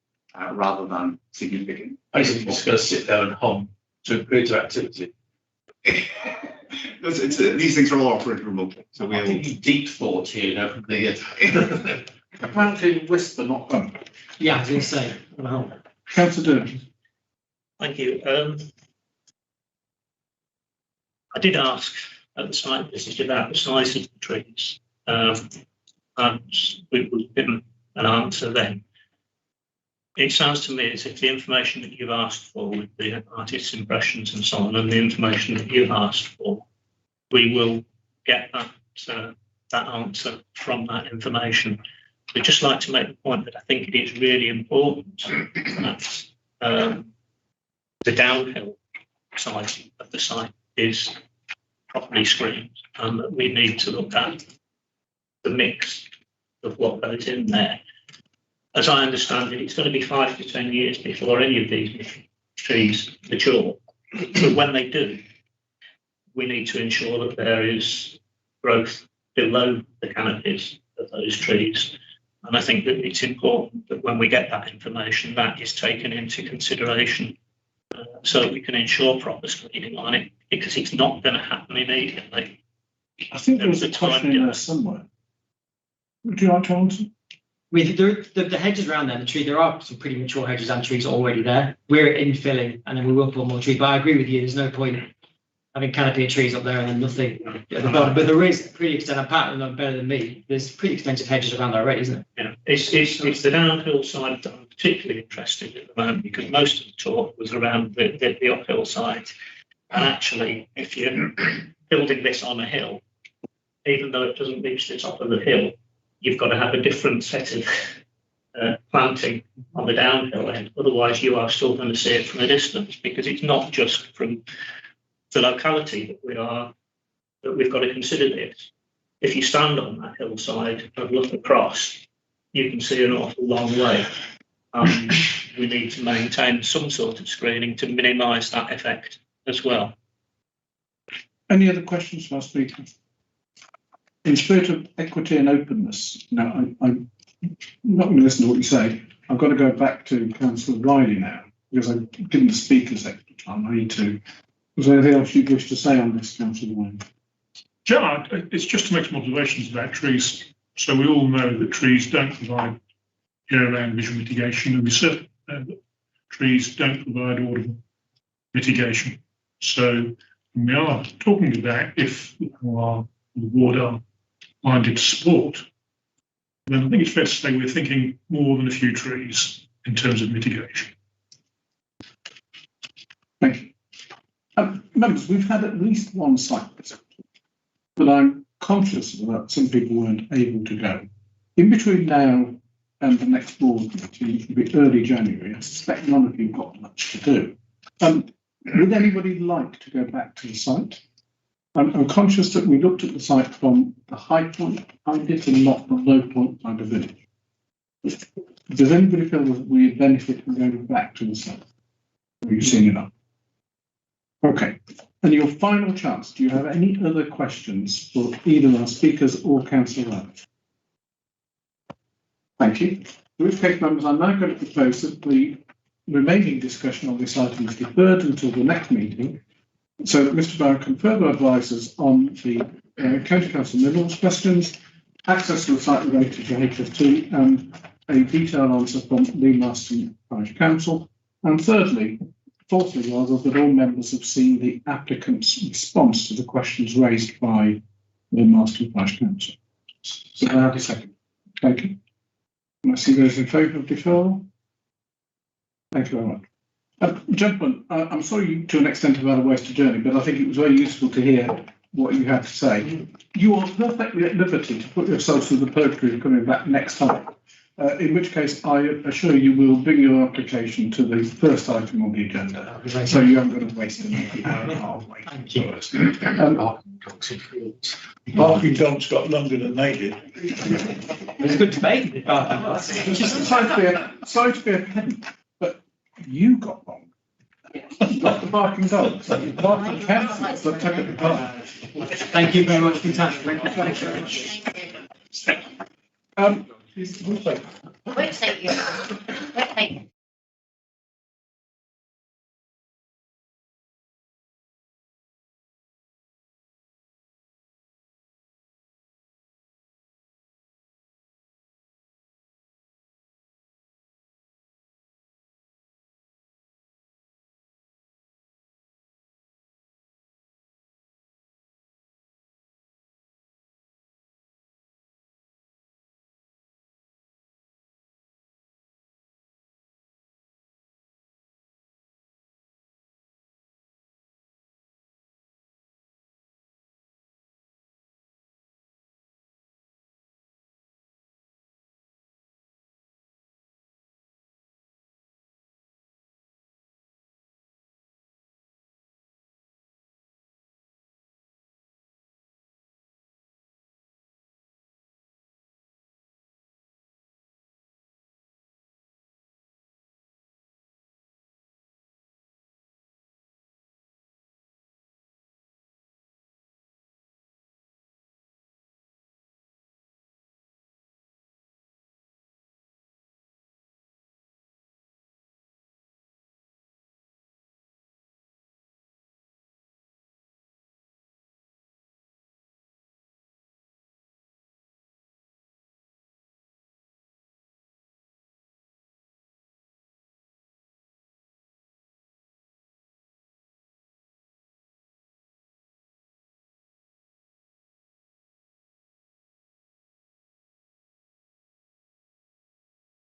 Speaker 21: rather than significant.
Speaker 7: Basically, just going to sit there and hum to greater activity.
Speaker 21: These things are all operated remotely, so we'll
Speaker 7: deep thought here, from the.
Speaker 1: Apparently whisper, not hum.
Speaker 19: Yeah, I was going to say.
Speaker 1: Councillor Durden.
Speaker 3: Thank you. I did ask at the site visit about the size of the trees, and we were given an answer then. It sounds to me as if the information that you've asked for with the artist's impressions and so on, and the information that you've asked for, we will get that answer from that information. We'd just like to make the point that I think it is really important that the downhill side of the site is properly screened, and that we need to look at the mix of what goes in there. As I understand it, it's going to be 5 to 10 years before any of these trees mature. But when they do, we need to ensure that there is growth below the canopies of those trees. And I think that it's important that when we get that information, that is taken into consideration so that we can ensure proper screening on it, because it's not going to happen immediately.
Speaker 1: I think there was a question in there somewhere. Would you like to answer?
Speaker 19: With the hedges around there, the tree, there are some pretty mature hedges and trees already there. We're infilling, and then we will put more trees. But I agree with you, there's no point having canopy of trees up there and then nothing at the bottom. But there is a pretty extensive pattern, and better than me. There's pretty extensive hedges around there already, isn't it?
Speaker 3: Yeah, it's the downhill side that I'm particularly interested in at the moment, because most of the talk was around the uphill side. And actually, if you're building this on a hill, even though it doesn't reach the top of the hill, you've got to have a different set of planting on the downhill end. Otherwise, you are still going to see it from a distance, because it's not just from the locality that we've got to consider this. If you stand on that hillside and look across, you can see an awful long way. We need to maintain some sort of screening to minimise that effect as well.
Speaker 1: Any other questions for our speakers? In spirit of equity and openness, now I'm not going to listen to what you say. I've got to go back to Councillor Riley now, because I've given the speakers extra time. I need to. Was there anything else you'd wish to say on this, Councillor Riley?
Speaker 5: Yeah, it's just to make some observations about trees. So we all know that trees don't provide year-round visual mitigation, and we certainly know that trees don't provide audible mitigation. So we are talking about if the ward are minded to support, then I think it's fair to say we're thinking more than a few trees in terms of mitigation.
Speaker 1: Thank you. Members, we've had at least one site visit, but I'm conscious that some people weren't able to go. In between now and the next board meeting, which will be early January, I suspect none of you have got much to do. Would anybody like to go back to the site? I'm conscious that we looked at the site from the high point behind it and not the low point behind the village. Does anybody feel that we benefit from going back to the site? Have you seen enough? Okay. And your final chance, do you have any other questions for either our speakers or Councillor Rowett? Thank you. In which case, members, I'm now going to propose that the remaining discussion on this item is deferred until the next meeting, so that Mr. Barrett can further advise us on the County Council minerals questions, access to the site related to HS2, and a detailed answer from Lee Marston Parish Council. And fourthly, rather, that all members have seen the applicant's response to the questions raised by the Marston Parish Council. So I have a second. Thank you. And I see those in favour of deferral. Thank you very much. Gentlemen, I'm sorry you to an extent have had a wasted journey, but I think it was very useful to hear what you had to say. You are perfectly at liberty to put yourselves through the purgatory of coming back next time, in which case I assure you will bring your application to the first item on the agenda, so you aren't going to waste any time waiting for us.
Speaker 5: Barking dogs got longer than they did.
Speaker 19: It's a good debate.
Speaker 1: Sorry to be a pedant, but you got wrong. Not the barking dogs, the barking cats that took it apart.
Speaker 19: Thank you very much for your time.
Speaker 11: Wait a second.